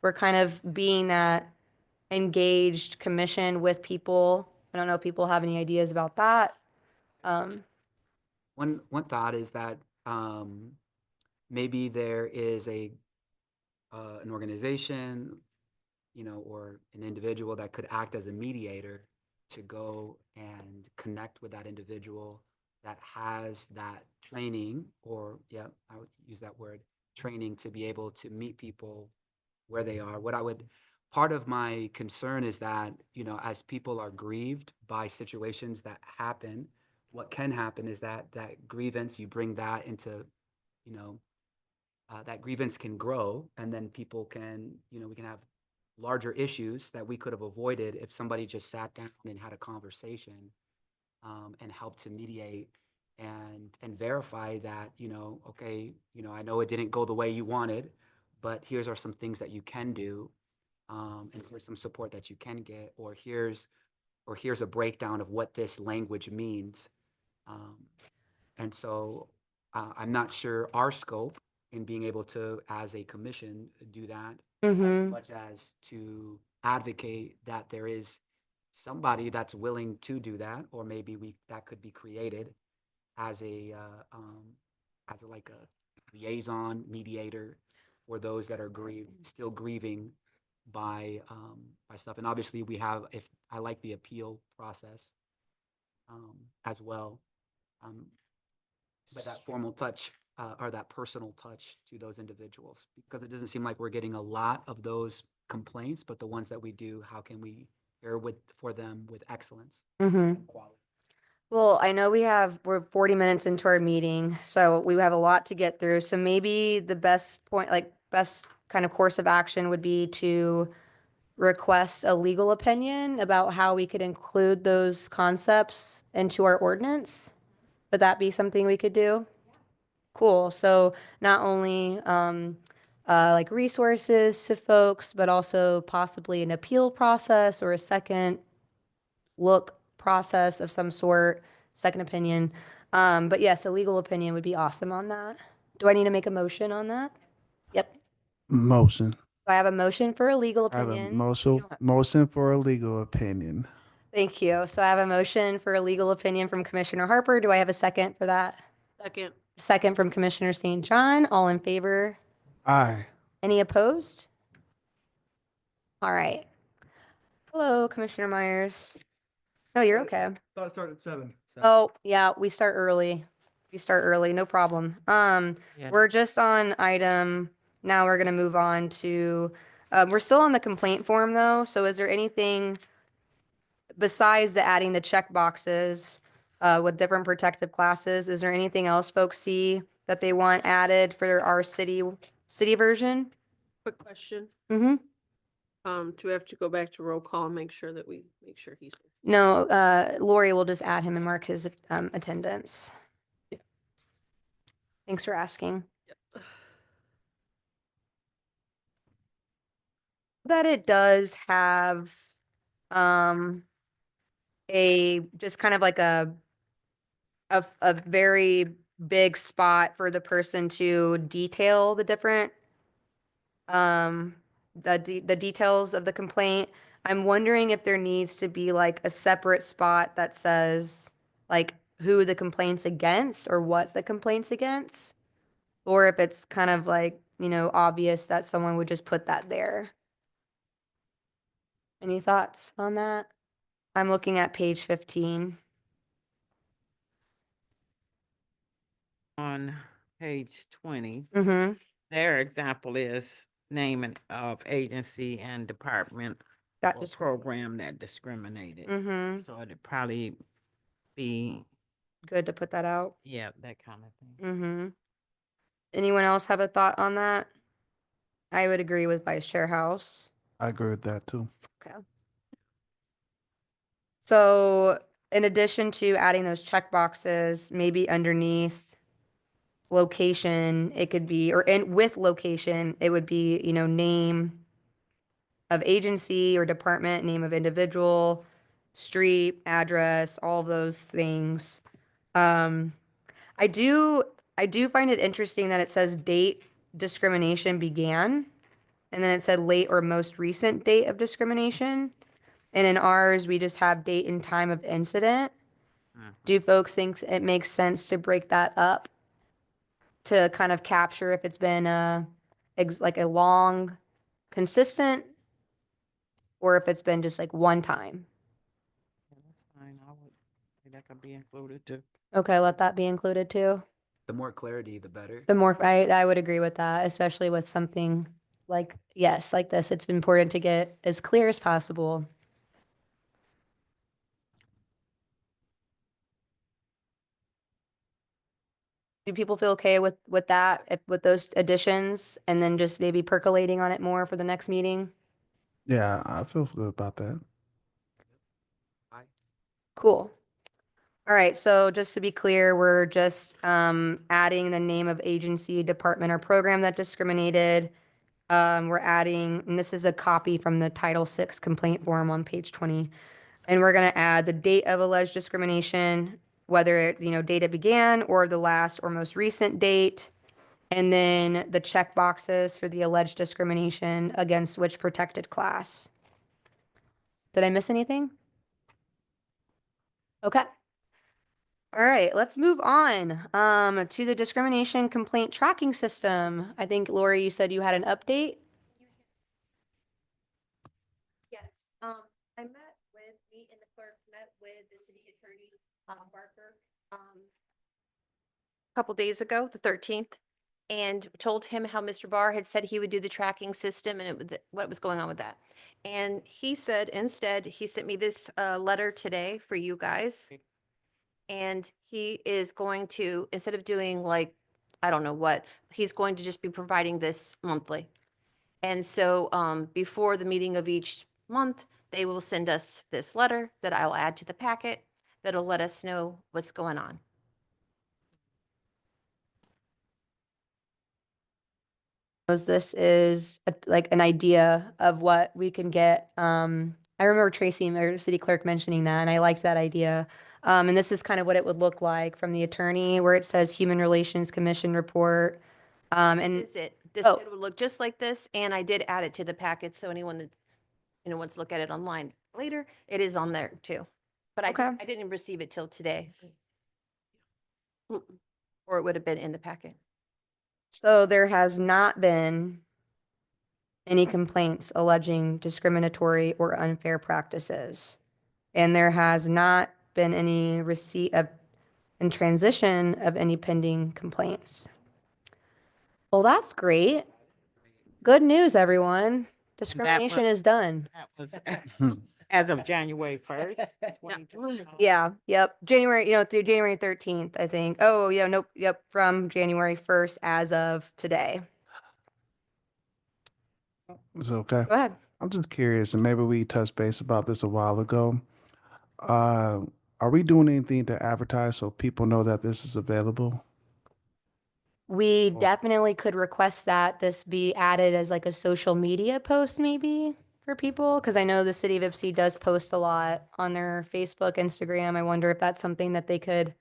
we're kind of being that engaged commission with people. I don't know if people have any ideas about that. one thought is that maybe there is an organization, or an individual that could act as a mediator to go and connect with that individual that has that training, or, yeah, I would use that word, training, to be able to meet people where they are. Part of my concern is that, as people are grieved by situations that happen, what can happen is that grievance, you bring that into, you know, that grievance can grow, and then people can, we can have larger issues that we could have avoided if somebody just sat down and had a conversation, and helped to mediate and verify that, okay, I know it didn't go the way you wanted, but here's are some things that you can do, and here's some support that you can get, or here's a breakdown of what this language means. And so I'm not sure our scope in being able to, as a commission, do that. as Mm-hmm. much as to advocate that there is somebody that's willing to do that, or maybe that could be created as like a liaison mediator for those that are still grieving by stuff. And obviously if I like the appeal process as well. But that formal touch or that personal touch to those individuals, because it doesn't seem like we're getting a lot of those complaints, but the ones that we do, how can we care for them with excellence Mm-hmm. and quality? Well, I know we're 40 minutes into our meeting, so we have a lot to get through. So maybe the best kind of course of action would be to request a legal opinion about how we could include those concepts into our ordinance. Would that be something we could do? Cool. So not only like resources to folks, but also possibly an appeal process or a second look process of some sort, second opinion. But yes, a legal opinion would be awesome on that. Do I need to make a motion on that? Yep. Motion. Do I have a motion for a legal I have a opinion? motion for a legal opinion. Thank you. So I have a motion for a legal opinion from Commissioner Harper. Do I have a second for that? Second. Second from Commissioner St. John. All in favor? Aye. Any opposed? All right. Hello, Commissioner Myers. No, you're okay. Thought it started at 7. So. Oh, yeah, we start early. No problem. Yeah. We're just on now we're gonna move on to, we're still on the complaint form though, so is there anything besides adding the check boxes, with different protective classes, is there anything else folks see that they want added for our city version? Quick question. Mm-hmm. Do we have to go back to roll call and make sure that we make sure he's here? No, Lori will just add him and mark his, attendance. Thanks for asking. That it does have a just kind of like a very big spot for the person to detail the different the details of the complaint. I'm wondering if there needs to be like a separate spot that says like who the complaint's against or what the complaint's against, or if it's kind of like, obvious that someone would just put that there. Any thoughts on that? I'm looking at page 15. On page 20, Mm-hmm. their example is naming of agency and department That or just, program that discriminated. mm-hmm. So it'd probably be, Good to put that out. yeah, that kind of thing. Mm-hmm. Anyone else have a thought on that? I would agree with Vice Chair House. I agree with that too. Okay. So in addition to adding those check boxes, maybe underneath location, it could be, with location, it would be, name of agency or department, name of individual, street, address, all of those things. I do find it interesting that it says date discrimination began, and then it said late or most recent date of discrimination. And in ours, we just have date and time of incident. Do folks think it makes sense to break that up to kind of capture if it's been like a long, consistent, or if it's been just like one time? Yeah, that's fine. I would say that could be included too. Okay, let that be included too. The more clarity, the better. The more, I would agree with that, especially with something like, yes, like this. It's important to get as clear as possible. Do people feel okay with that, with those additions, and then just maybe percolating on it more for the next meeting? Yeah, I feel good about that. Cool. All right, so just to be clear, we're just adding the name of agency, department, or program that discriminated. We're adding, and this is a copy from the Title VI complaint form on page 20. And we're gonna add the date of alleged discrimination, whether it, date it began or the last or most recent date. And then the check boxes for the alleged discrimination against which protected class. Did I miss anything? Okay. All right, let's move on to the discrimination complaint tracking system. I think Lori, you said you had an update. Yes, I met with, me and the clerk met with the city attorney, Barker, a couple days ago, the 13th, and told him how Mr. Barr had said he would do the tracking system and what was going on with that. And he said instead, he sent me this letter today for you guys. And he is going to, instead of doing like, I don't know what, he's going to just be providing this monthly. And so before the meeting of each month, they will send us this letter that I'll add to the packet that'll let us know what's going on. This is like an idea of what we can get. I remember Tracy, our city clerk, mentioning that, and I liked that idea. And this is kind of what it would look like from the attorney, where it says Human Relations Commission report. And This is it. This oh. bid would look just like this, and I did add it to the packet, so anyone that, wants to look at it online later, it is on there too. But Okay. I didn't receive it till today. Or it would have been in the packet. So there has not been any complaints alleging discriminatory or unfair practices. And there has not been any receipt of and transition of any pending complaints. Well, that's great. Good news, everyone. Discrimination is done. That was as of January 1st, 2020. Yeah, yep. January, through January 13th, I think. Oh, yeah, nope, yep, from January 1st as of today. It's okay. Go ahead. I'm just curious, and maybe we touched base about this a while ago. Are we doing anything to advertise so people know that this is available? We Cool. definitely could request that this be added as like a social media post maybe for people, because I know the city of Ypsi does post a lot on their Facebook, Instagram. I wonder if that's something that they could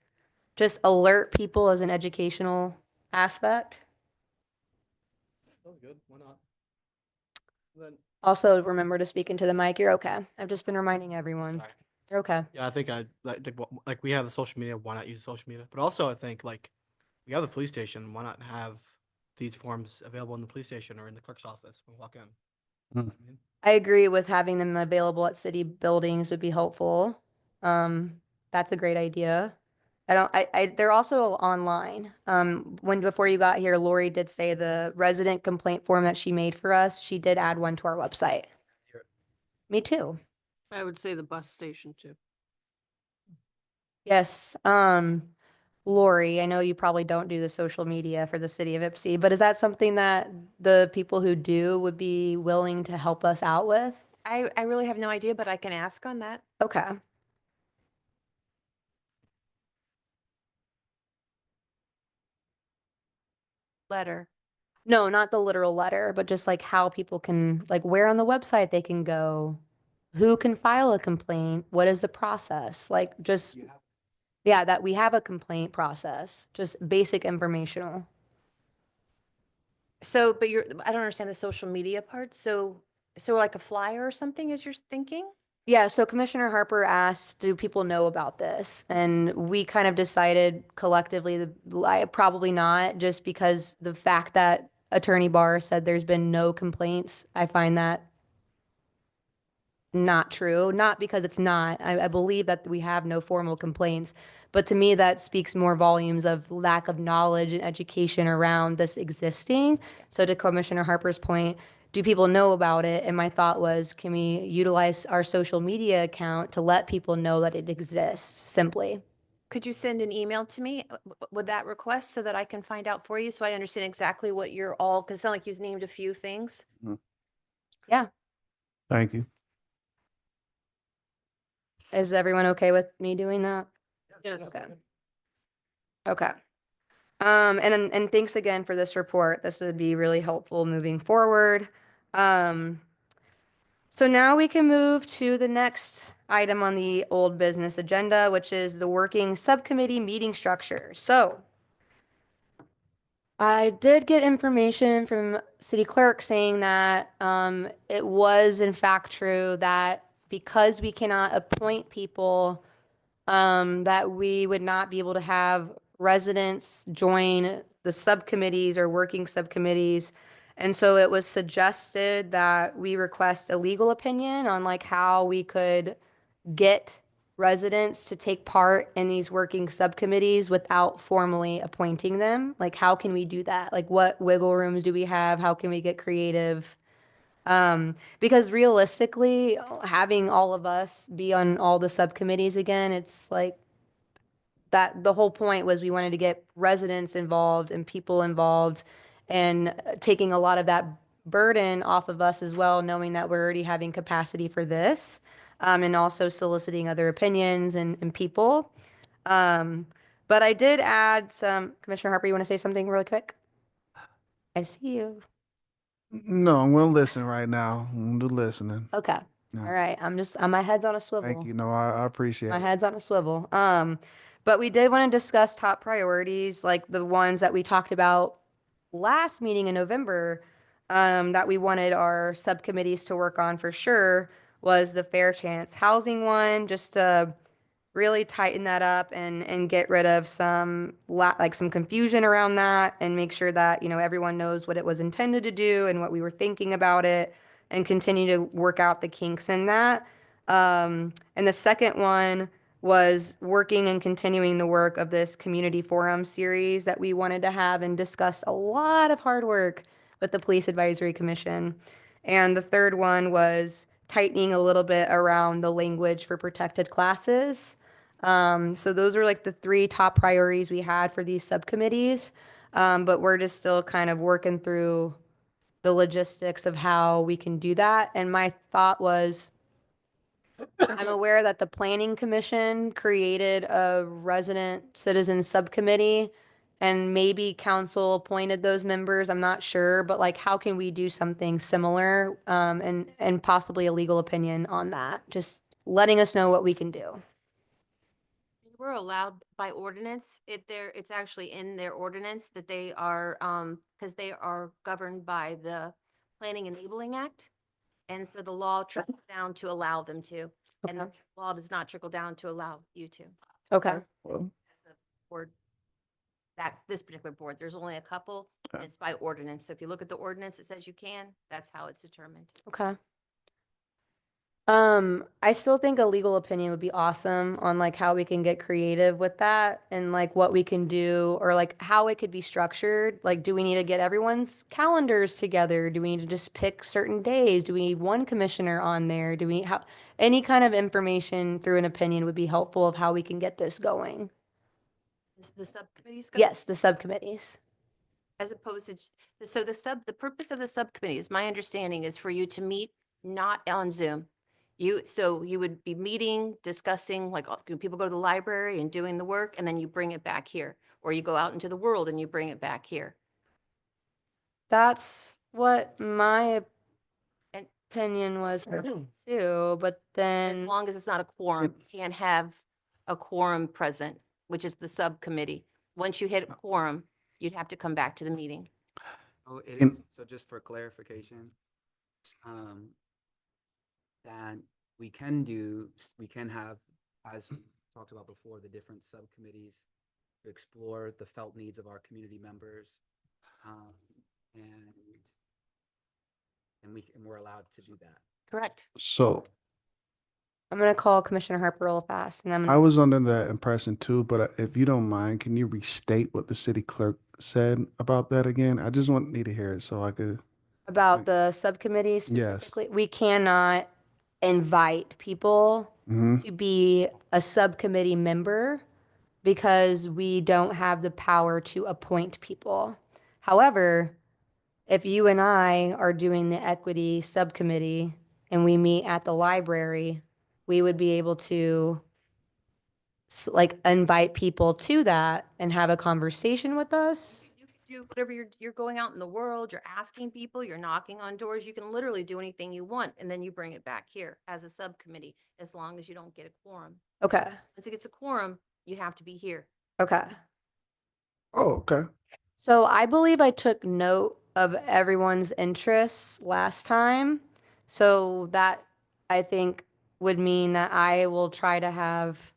just alert people as an educational aspect. Sounds good. Why not? Then, Also, remember to speak into the mic. You're okay. I've just been reminding everyone. sorry. You're okay. Yeah, I think I like we have the social media. Why not use social media? But also, I think like we have the police station. Why not have these forms available in the police station or in the clerk's office when we walk in? Hmm. I mean, I agree with having them available at city buildings would be helpful. That's a great idea. They're also online. Before you got here, Lori did say the resident complaint form that she made for us, she did add one to our website. Me too. I would say the bus station too. Yes. Lori, I know you probably don't do the social media for the city of Ypsi, but is that something that the people who do would be willing to help us out with? I really have no idea, but I can ask on that. Okay. Letter. No, not the literal letter, but just like how people can, like where on the website they can go, who can file a complaint, what is the process? Like just, yeah, that we have a complaint process, just basic informational. So, but I don't understand the social media part. So like a flyer or something is you're thinking? Yeah, so Commissioner Harper asked, do people know about this? And we kind of decided collectively, probably not, just because the fact that Attorney Barr said there's been no complaints, I find that not true. Not because it's not. I believe that we have no formal complaints, but to me, that speaks more volumes of lack of knowledge and education around this existing. So to Commissioner Harper's point, do people know about it? And my thought was, can we utilize our social media account to let people know that it exists simply? Could you send an email to me with that request so that I can find out for you so I understand exactly what you're all, because it sounded like you've named a few things. Yeah. Thank you. Is everyone okay with me doing that? Yes. Okay. Okay. And thanks again for this report. This would be really helpful moving forward. So now we can move to the next item on the old business agenda, which is the working subcommittee meeting structure. So I did get information from city clerk saying that it was in fact true that because we cannot appoint people, that we would not be able to have residents join the subcommittees or working subcommittees. And so it was suggested that we request a legal opinion on like how we could get residents to take part in these working subcommittees without formally appointing them? Like, how can we do that? Like, what wiggle rooms do we have? How can we get creative? Because realistically, having all of us be on all the subcommittees again, it's like that the whole point was we wanted to get residents involved and people involved and taking a lot of that burden off of us as well, knowing that we're already having capacity for this, and also soliciting other opinions and people. But I did add some, Commissioner Harper, you want to say something really quick? I see you. No, I'm gonna listen right now. I'm gonna do listening. Okay. No. All right. my head's on a swivel. Thank you. No, I appreciate My it. head's on a swivel. But we did want to discuss top priorities, like the ones that we talked about last meeting in November, that we wanted our subcommittees to work on for sure was the fair chance housing one, just to really tighten that up and get rid of some like some confusion around that and make sure that, everyone knows what it was intended to do and what we were thinking about it and continue to work out the kinks in that. And the second one was working and continuing the work of this community forum series that we wanted to have and discuss a lot of hard work with the Police Advisory Commission. And the third one was tightening a little bit around the language for protected classes. So those are like the three top priorities we had for these subcommittees. But we're just still kind of working through the logistics of how we can do that. And my thought was, I'm aware that the Planning Commission created a resident citizen subcommittee and maybe council appointed those members. I'm not sure, but like, how can we do something similar, and possibly a legal opinion on that? Just letting us know what we can do. We're allowed by ordinance, it's actually in their ordinance that they are, because they are governed by the Planning Enabling Act. And so the law trickles down to allow them to, and the Okay. law does not trickle down to allow you to. Okay. Well, As a board, this particular board, there's only a couple, and Okay. it's by ordinance. So if you look at the ordinance, it says you can, that's how it's determined. Okay. I still think a legal opinion would be awesome on like how we can get creative with that and like what we can do or like how it could be structured. Like, do we need to get everyone's calendars together? Do we need to just pick certain days? Do we need one commissioner on there? Do we how any kind of information through an opinion would be helpful of how we can get this going? Is the subcommittees go? Yes, the subcommittees. As opposed to, so the purpose of the subcommittees, my understanding is for you to meet not on Zoom. So you would be meeting, discussing, like people go to the library and doing the work, and then you bring it back here. Or you go out into the world and you bring it back here. That's what my And- opinion was too, but As then. long as it's not a quorum, you can't have a quorum present, which is the subcommittee. Once you hit a quorum, you'd have to come back to the meeting. Oh, it And- is, so just for clarification, that we can have, as we talked about before, the different subcommittees to explore the felt needs of our community members. And we're allowed to do that. Correct. So I'm gonna call Commissioner Harper real fast and I'm I gonna, was under that impression too, but if you don't mind, can you restate what the city clerk said about that again? I just need to hear it so I could. about the subcommittee Yes. specifically, we cannot invite people Hmm. to be a subcommittee member because we don't have the power to appoint people. However, if you and I are doing the equity subcommittee and we meet at the library, we would be able to like invite people to that and have a conversation with us. You can do whatever you're going out in the world, you're asking people, you're knocking on doors, you can literally do anything you want, and then you bring it back here as a subcommittee, as long as you don't get a quorum. Okay, Once it gets a quorum, you have to be here. okay. Oh, okay. So I believe I took note of everyone's interests last time. So that I think would mean that I will try to have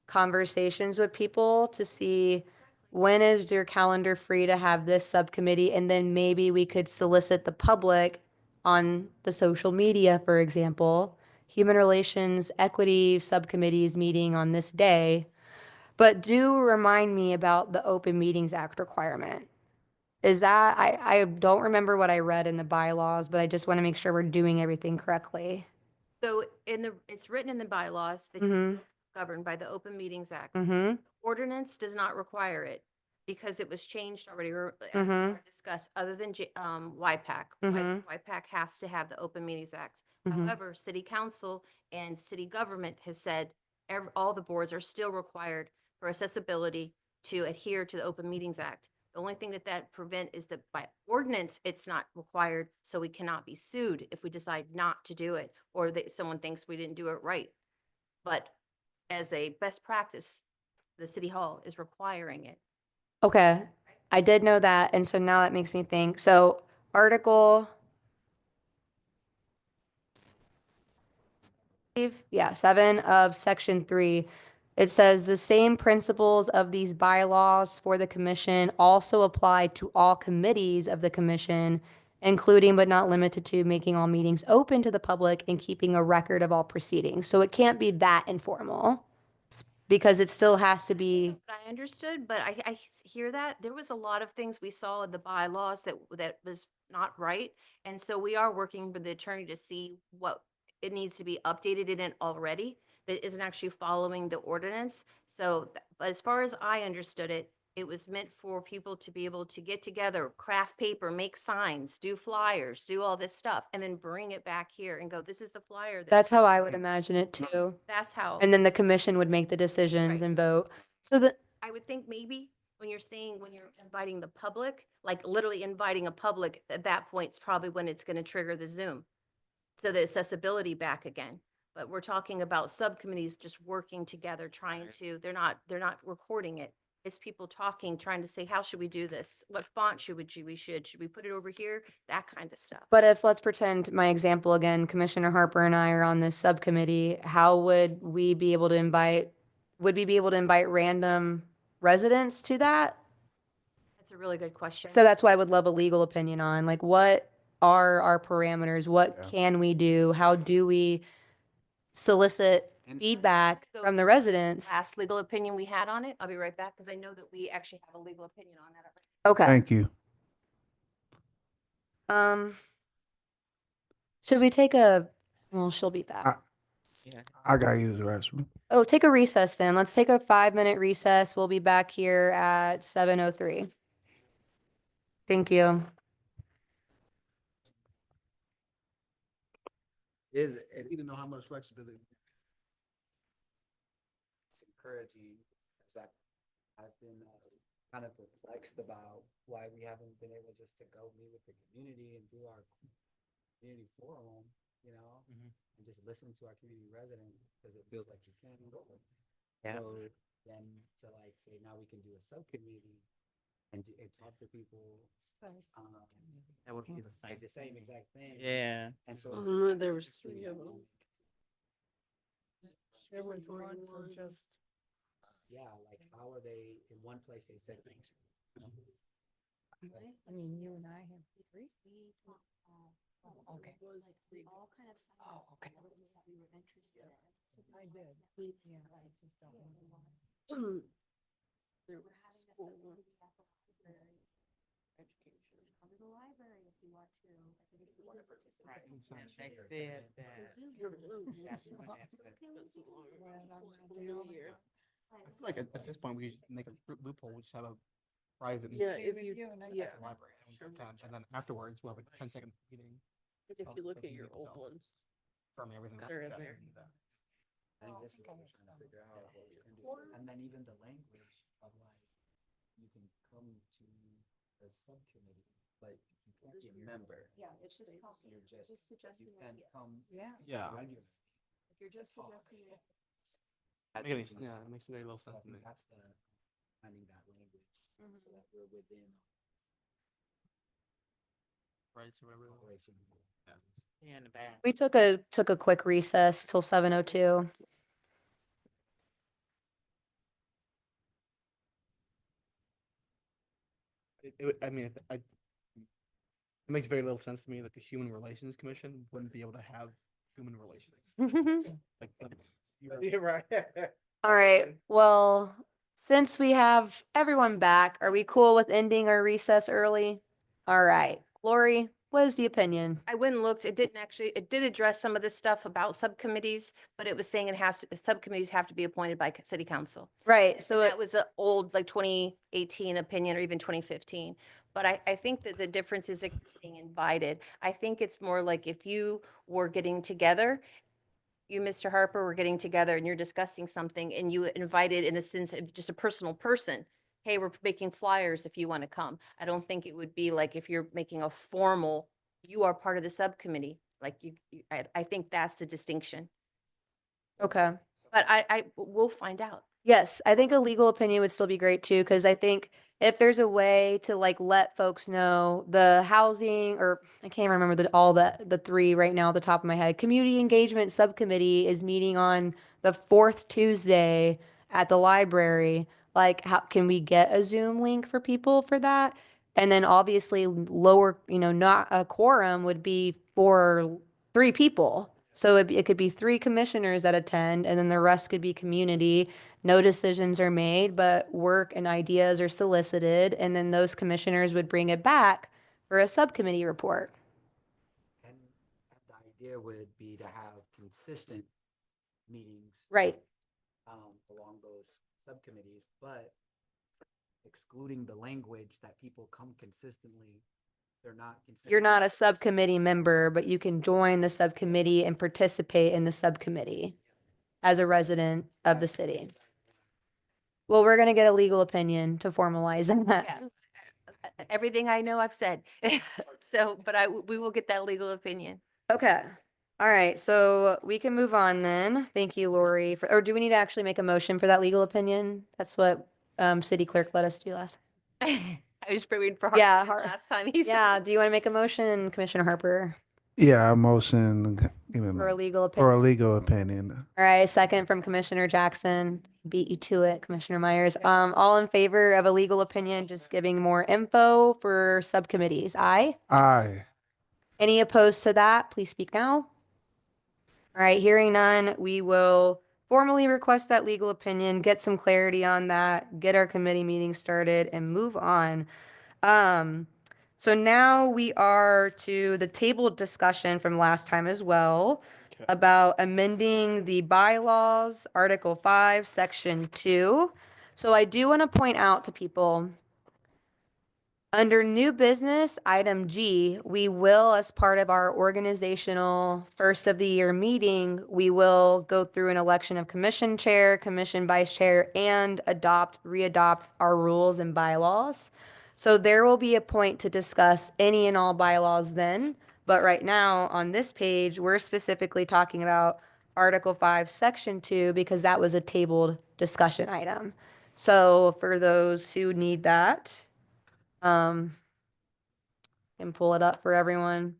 conversations with people to see when is your calendar free to have this subcommittee, and then maybe we could solicit the public on the social media, for example, Human Relations Equity Subcommittees meeting on this day. But do remind me about the Open Meetings Act requirement. Is that, I don't remember what I read in the bylaws, but I just want to make sure we're doing everything correctly. So it's written in the bylaws that Mm-hmm, it's governed by the Open Meetings Act. mm-hmm, Ordinance does not require it because it was changed already, or as we Mhm. already discussed, other than YPAC. Mhm. YPAC has to have the Open Meetings Act. Mhm. However, city council and city government has said all the boards are still required for accessibility to adhere to the Open Meetings Act. The only thing that prevent is that by ordinance, it's not required, so we cannot be sued if we decide not to do it, or that someone thinks we didn't do it right. But as a best practice, the city hall is requiring it. Okay, I did know that, and so now that makes me think. So Article, yeah, 7 of Section 3, it says the same principles of these bylaws for the commission also apply to all committees of the commission, including but not limited to making all meetings open to the public and keeping a record of all proceedings. So it can't be that informal because it still has to be. But I understood, but I hear that. There was a lot of things we saw in the bylaws that was not right. And so we are working with the attorney to see what it needs to be updated in it already that isn't actually following the ordinance. So, but as far as I understood it, it was meant for people to be able to get together, craft paper, make signs, do flyers, do all this stuff, and then bring it back here and go, this is the flyer. That's how I would imagine it too. That's how. And then the commission would make the decisions Right. and vote. So that, I would think maybe when you're saying, when you're inviting the public, like literally inviting a public, at that point is probably when it's going to trigger the Zoom. So the accessibility back again. But we're talking about subcommittees just working together, trying to, they're not recording it. It's people talking, trying to say, how should we do this? What font should should we put it over here? That kind of stuff. but if, let's pretend my example again, Commissioner Harper and I are on this subcommittee, how would we be able to invite random residents to that? That's a really good question. So that's why I would love a legal opinion on, like, what are our parameters? What Yeah. can we do? How do we solicit And- feedback Go from the through residents? Last legal opinion we had on it. I'll be right back because I know that we actually have a legal opinion on that already. Okay. Thank you. Should we take a, well, she'll be back. I gotta use the restroom. Oh, take a recess then. Let's take a 5-minute recess. We'll be back here at 7:03. Thank you. Is, I need to know how much flexibility. it's encouraging, as I've been kind of perplexed about why we haven't been able just to go meet with the community and do our community forum, you know, and just listen to our community residents, because it feels like you can't go. Yeah. So then to like say, now we can do a subcommittee and talk to people. That would be the It's the same exact thing. Yeah. And so. it's There was interesting 3 of that, them. There was one for just, Yeah, like how are they, in one place they said things. I mean, you and I have 3. Oh, okay. Oh, okay. I did. Yeah, I just don't know. There was school, education. Come to the library if you want to. Right. They said that. That's what happened. New year. I feel like at this point, we should make a loophole, we just have a private. Yeah, Meet if with you, and I yeah, got the library, and we can attend, and then afterwards, we'll have a 10-second meeting. if you look at your old ones. Confirming everything. that They're we in said there. and that. I think this is what we're trying to figure out what we can do. And then even the language of like, you can come to the subcommittee, but you can't be a member. Yeah, it's just, You're just, suggesting. you can come Yeah, Yeah. regularly. if you're just suggesting it. Yeah, it makes very little sense to me. That's the, finding that language. so that we're within Right, so whatever. operation. Yeah, in the back. We took a quick recess till 7:02. I mean, it makes very little sense to me that the Human Relations Commission wouldn't be able to have human relations. Like, yeah, right. All right, well, since we have everyone back, are we cool with ending our recess early? All right, Lori, what is the opinion? I went and looked, it didn't actually, it did address some of this stuff about subcommittees, but it was saying subcommittees have to be appointed by city council. Right, so And it, that was an old, like 2018 opinion or even 2015. But I think that the difference is being invited. I think it's more like if you were getting together, you, Mr. Harper, were getting together and you're discussing something and you invited in a sense of just a personal person. Hey, we're making flyers if you want to come. I don't think it would be like if you're making a formal, you are part of the subcommittee. Like I think that's the distinction. okay. But we'll find out. Yes, I think a legal opinion would still be great too, because I think if there's a way to like let folks know the housing, or I can't remember all the three right now at the top of my head. Community engagement subcommittee is meeting on the fourth Tuesday at the library. Like, how can we get a Zoom link for people for that? And then obviously lower, not a quorum would be for 3 people. So it could be 3 commissioners that attend, and then the rest could be community. No decisions are made, but work and ideas are solicited, and then those commissioners would bring it back for a subcommittee report. And the idea would be to have consistent meetings. Right. Along those subcommittees, but excluding the language that people come consistently, they're not. You're not a consistent. subcommittee member, but you can join the subcommittee and participate in the subcommittee as a resident of the city. Well, we're gonna get a legal opinion to formalize that. Yeah. Everything I know, I've said. So, but we will get that legal opinion. Okay. All right, so we can move on then. Thank you, Lori. Or do we need to actually make a motion for that legal opinion? That's what city clerk let us do last. I was waiting for Yeah, Harper last time. He said. Yeah, do you want to make a motion, Commissioner Harper, Yeah, I motion even for a legal for a opinion? legal opinion. All right, second from Commissioner Jackson. Beat you to it, Commissioner Myers. All in favor of a legal opinion, just giving more info for subcommittees? Aye. Aye. Any opposed to that? Please speak now. All right, hearing none, we will formally request that legal opinion, get some clarity on that, get our committee meeting started, and move on. So now we are to the table discussion from last time as well about amending the bylaws, Article 5, Section 2. So I do want to point out to people, under new business, item G, we will, as part of our organizational first of the year meeting, we will go through an election of commission chair, commission vice chair, and readopt our rules and bylaws. So there will be a point to discuss any and all bylaws then. But right now, on this page, we're specifically talking about Article 5, Section 2, because that was a tabled discussion item. So for those who need that, and pull it up for everyone.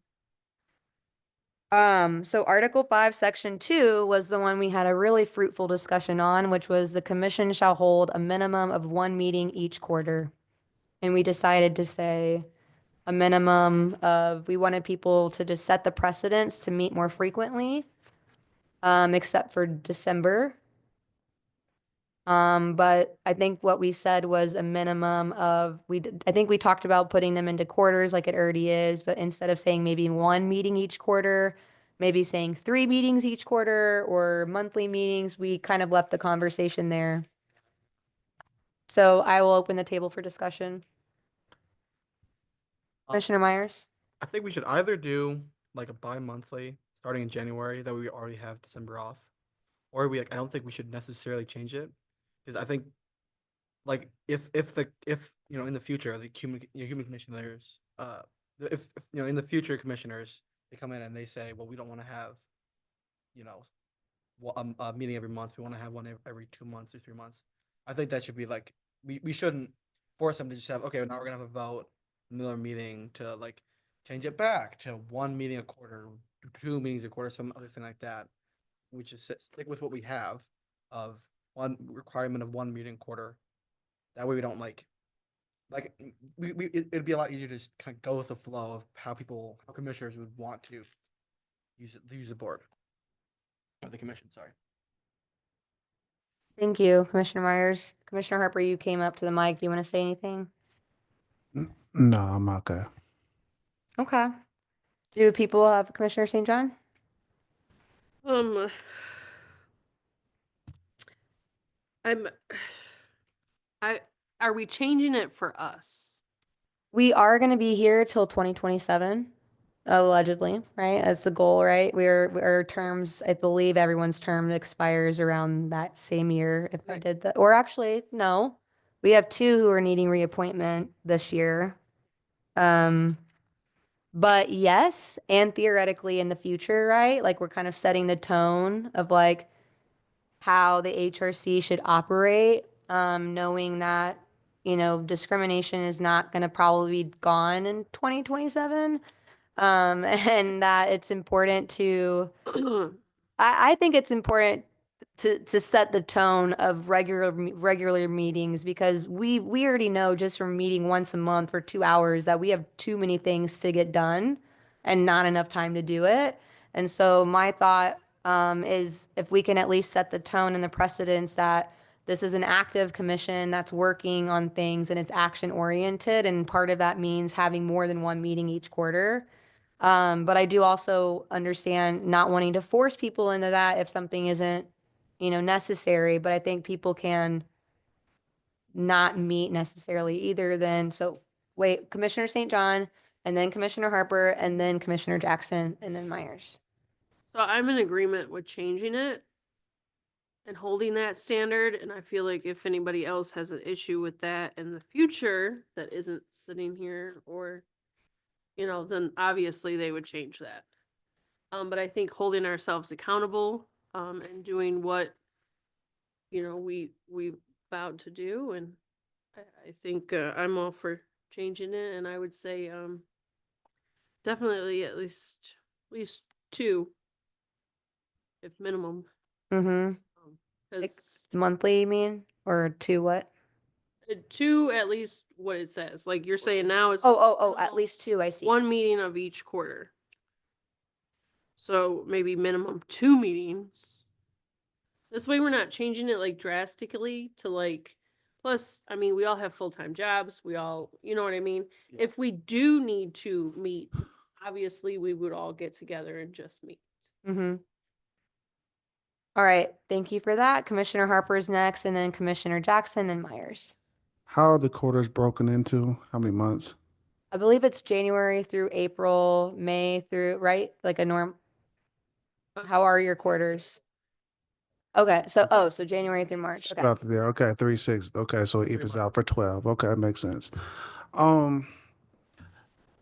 So Article 5, Section 2 was the one we had a really fruitful discussion on, which was the commission shall hold a minimum of 1 meeting each quarter. And we decided to say a minimum of, we wanted people to just set the precedence to meet more frequently, except for December. But I think what we said was a minimum of, I think we talked about putting them into quarters like it already is, but instead of saying maybe 1 meeting each quarter, maybe saying 3 meetings each quarter or monthly meetings, we kind of left the conversation there. So I will open the table for discussion. Commissioner Myers? I think we should either do like a bi-monthly starting in January that we already have December off, or I don't think we should necessarily change it because I think like if in the future the human commissioners if in the future commissioners they come in and they say, well, we don't want to have a meeting every month, we want to have one every 2 months or 3 months. I think that should be like we shouldn't force them to just have, okay, now we're gonna have a vote, another meeting to like change it back to one meeting a quarter, 2 meetings a quarter, some other thing like that. We just stick with what we have of one requirement of 1 meeting a quarter. That way we don't like it'd be a lot easier to just kind of go with the flow of how commissioners would want to use the board. Or the commission, sorry. Thank you, Commissioner Myers. Commissioner Harper, you came up to the mic. Do you want to say anything? No, I'm okay. Okay. Do people have Commissioner St. John? Um, I'm, are we changing it for us? We are going to be here till 2027, allegedly, right? That's the goal, right? Our terms, I believe everyone's term expires around that same year if I did that. Or actually, no. We have 2 who are needing reappointment this year. But yes, and theoretically in the future, right? Like we're kind of setting the tone of like how the HRC should operate, knowing that, discrimination is not going to probably be gone in 2027. And that it's important to, I think it's important to set the tone of regular meetings because we already know just from meeting once a month for 2 hours that we have too many things to get done and not enough time to do it. And so my thought is if we can at least set the tone and the precedence that this is an active commission that's working on things and it's action oriented, and part of that means having more than one meeting each quarter. But I do also understand not wanting to force people into that if something isn't, necessary. But I think people can not meet necessarily either then. So wait, Commissioner St. John, and then Commissioner Harper, and then Commissioner Jackson, and then Myers. So I'm in agreement with changing it and holding that standard. And I feel like if anybody else has an issue with that in the future that isn't sitting here or, then obviously they would change that. But I think holding ourselves accountable, and doing what, we vowed to do. And I think, I'm all for changing it. And I would say, definitely at least 2, if minimum. Mm-hmm. Like 'Cause monthly, you mean? Or 2 what? 2 at least what it says. Like you're saying now it's Oh, at minimum least 2, I see. 1 meeting of each quarter. So maybe minimum 2 meetings. This way we're not changing it like drastically to like, plus, I mean, we all have full-time jobs. We all, you know what I mean? Yeah. If we do need to meet, obviously we would all get together and just meet. Mm-hmm. All right, thank you for that. Commissioner Harper's next, and then Commissioner Jackson and Myers. How are the quarters broken into? How many months? I believe it's January through April, May through, right? Like a norm. How are your quarters? Okay, so January through March. Okay. About there. Okay, 3, 6. Okay, so it evens out for 12. Okay, that makes sense. Um,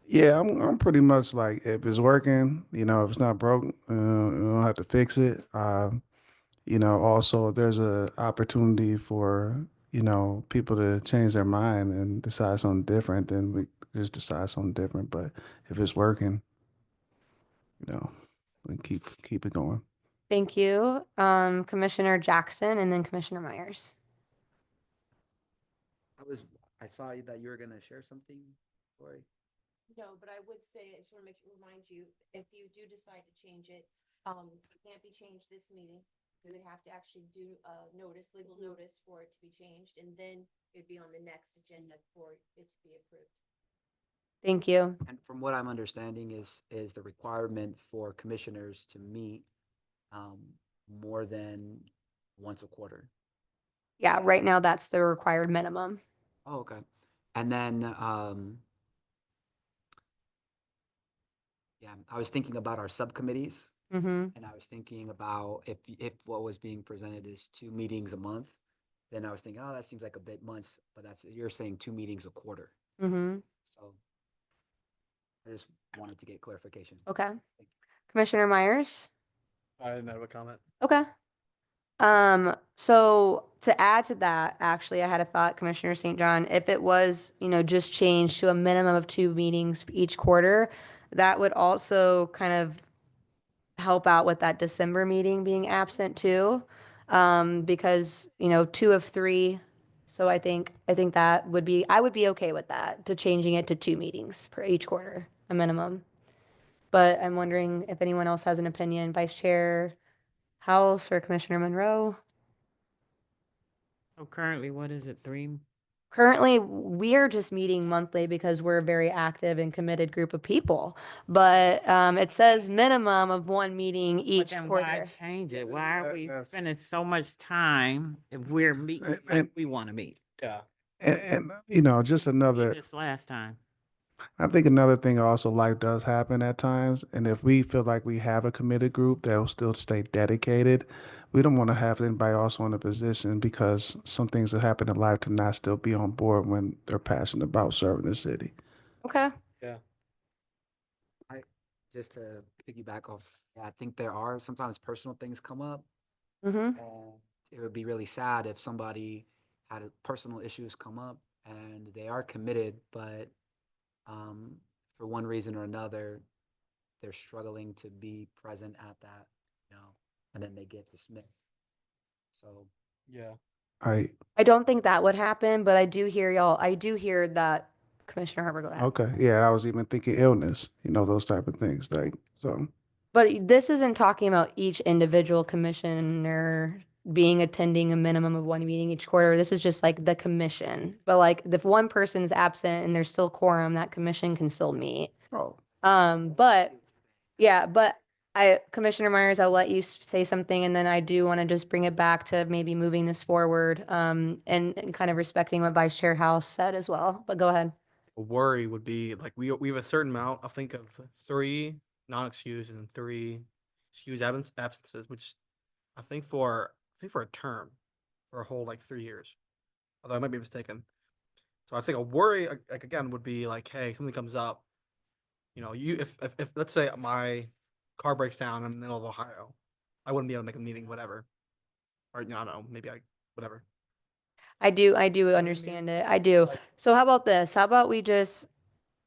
yeah, I'm pretty much like if it's working, if it's not broke, you don't have to fix it. Also if there's a opportunity for, people to change their mind and decide something different, then we just decide something different. But if it's working, we keep it going. Thank you. Commissioner Jackson and then Commissioner Myers. I saw that you were gonna share something, Lori. No, but I would say, I just want to remind you, if you do decide to change it, it can't be changed this meeting. We would have to actually do a legal notice for it to be changed, and then it'd be on the next agenda for it to be approved. Thank you. And from what I'm understanding is the requirement for commissioners to meet more than once a quarter. Yeah, right now that's the required minimum. Oh, okay. And then yeah, I was thinking about our subcommittees, Mm-hmm. and I was thinking about if what was being presented is 2 meetings a month, then I was thinking, oh, that seems like a bit months, but you're saying 2 meetings a quarter. Mm-hmm. So I just wanted to get clarification. Okay. Commissioner Myers? I didn't have a comment. Okay. So to add to that, actually, I had a thought, Commissioner St. John, if it was, just changed to a minimum of 2 meetings each quarter, that would also kind of help out with that December meeting being absent too. Because, 2 of 3. So I think that would be, I would be okay with that, to changing it to 2 meetings per each quarter, a minimum. But I'm wondering if anyone else has an opinion, Vice Chair House or Commissioner Monroe? So currently, what is it, 3? Currently, we are just meeting monthly because we're a very active and committed group of people. But it says minimum of 1 meeting But each then why quarter. change it? Why are That- we that's- spending so much time if we're meeting And- like and- we want to meet? Yeah. And just We did another, this last time. I think another thing also life does happen at times. And if we feel like we have a committed group that will still stay dedicated, we don't want to have anybody also in a position because some things that happen in life to not still be on board when they're passionate about serving the city. Okay. Yeah. Just to piggyback off, I think there are sometimes personal things come up. Mm-hmm. And it would be really sad if somebody had personal issues come up and they are committed, but for one reason or another, they're struggling to be present at that, and then they get dismissed. So, Yeah. I don't think that would happen, but I do hear y'all. I do hear that. Commissioner Harper, go ahead. Okay. Yeah, I was even thinking illness, those type of things. Like, so. But this isn't talking about each individual commissioner attending a minimum of 1 meeting each quarter. This is just like the commission. But like if one person's absent and there's still quorum, that commission can still meet. Oh, But yeah, but Commissioner Myers, I'll let you say something, and then I do want to just bring it back to maybe moving this forward, and kind of respecting what Vice Chair House said as well. But go ahead. A worry would be like we have a certain amount. I think of 3 non-excused and 3 excused absences, which I think for a term, for a whole like 3 years. Although I might be mistaken. So I think a worry like again would be like, hey, something comes up. You if let's say my car breaks down in the middle of Ohio, I wouldn't be able to make a meeting, whatever. Or I don't know, maybe whatever. I do understand it. I do. So how about this? How about we just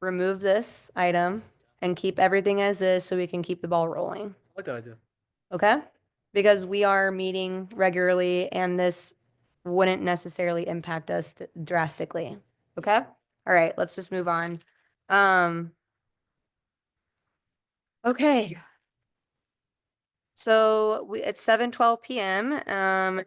remove this item and keep everything as is so we can keep the ball rolling? I like that idea. Okay? Because we are meeting regularly and this wouldn't necessarily impact us drastically. Okay? All right, let's just move on. Okay. So it's 7:12 p.m.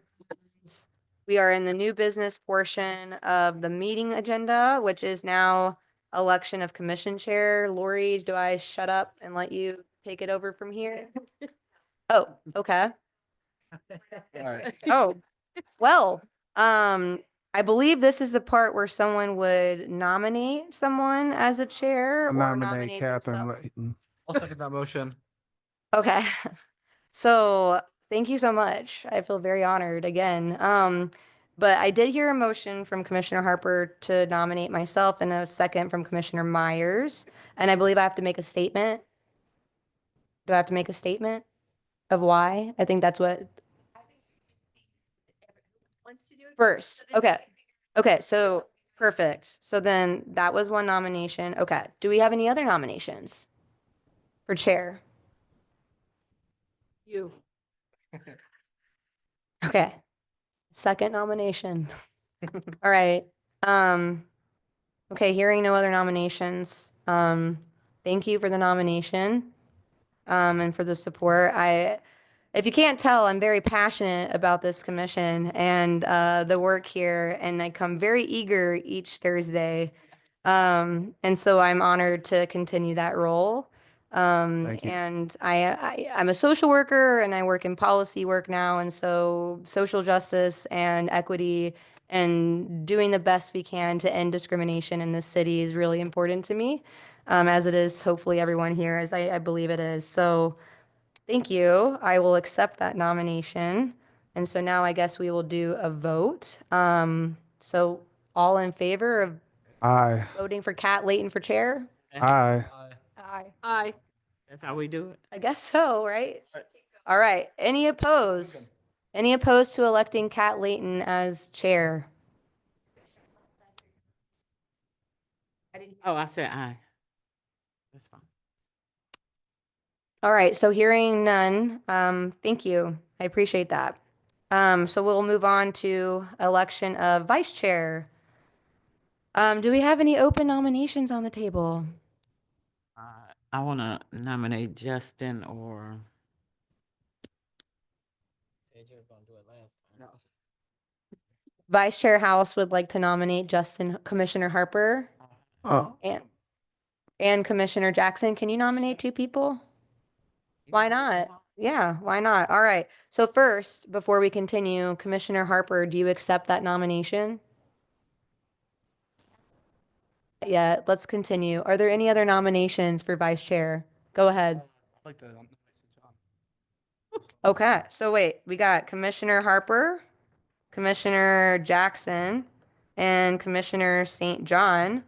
We are in the new business portion of the meeting agenda, which is now election of commission chair. Lori, do I shut up and let you take it over from here? Oh, okay. All right. Oh, well, I believe this is the part where someone would nominate someone as a chair I or nominate nominate Catherine themselves. Layton. I'll second that motion. Okay. So thank you so much. I feel very honored again. But I did hear a motion from Commissioner Harper to nominate myself and a second from Commissioner Myers. And I believe I have to make a statement. Do I have to make a statement of why? I think that's what first. Okay. Okay. So perfect. So then that was one nomination. Okay. Do we have any other nominations for chair? You. Okay. Second nomination. All right. Okay, hearing no other nominations. Thank you for the nomination. And for the support. If you can't tell, I'm very passionate about this commission and the work here, and I come very eager each Thursday. And so I'm honored to continue that role. Thank you. And I'm a social worker and I work in policy work now. And so social justice and equity and doing the best we can to end discrimination in this city is really important to me, as it is hopefully everyone here, as I believe it is. So thank you. I will accept that nomination. And so now I guess we will do a vote. So all in favor of Aye. voting for Kat Layton for chair? Aye. Aye. That's how we do it. I guess so, right? All right. Any opposed? Any opposed to electing Kat Layton as chair? Oh, I said aye. That's fine. All right, so hearing none, thank you. I appreciate that. So we'll move on to election of vice chair. Do we have any open nominations on the table? I want to nominate Justin or. Vice Chair House would like to nominate Justin, Commissioner Harper, Oh, and Commissioner Jackson. Can you nominate two people? Why not? Yeah, why not? All right. So first, before we continue, Commissioner Harper, do you accept that nomination? Yeah, let's continue. Are there any other nominations for vice chair? Go ahead. I'd like to nominate John. Okay, so wait, we got Commissioner Harper, Commissioner Jackson, and Commissioner St. John.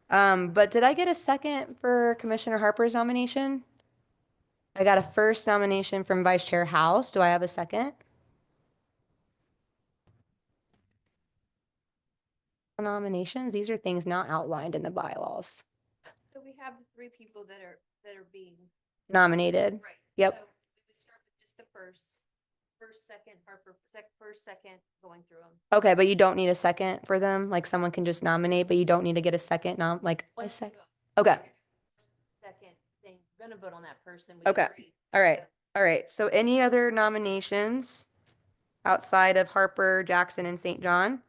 But did I get a second for Commissioner Harper's nomination? I got a first nomination from Vice Chair House. Do I have a second? Nominations, these are things not outlined in the bylaws. So we have the three people that are being. Nominated. Right. Yep. So we would start with just the first, second, Harper, first, second, going through them. Okay, but you don't need a second for them? Like someone can just nominate, but you don't need to get a second like a Once we second? go Okay, Second thing, we're gonna vote on that person. we Okay. agree. all right, all right. So any other nominations outside of Harper, Jackson, and St. John?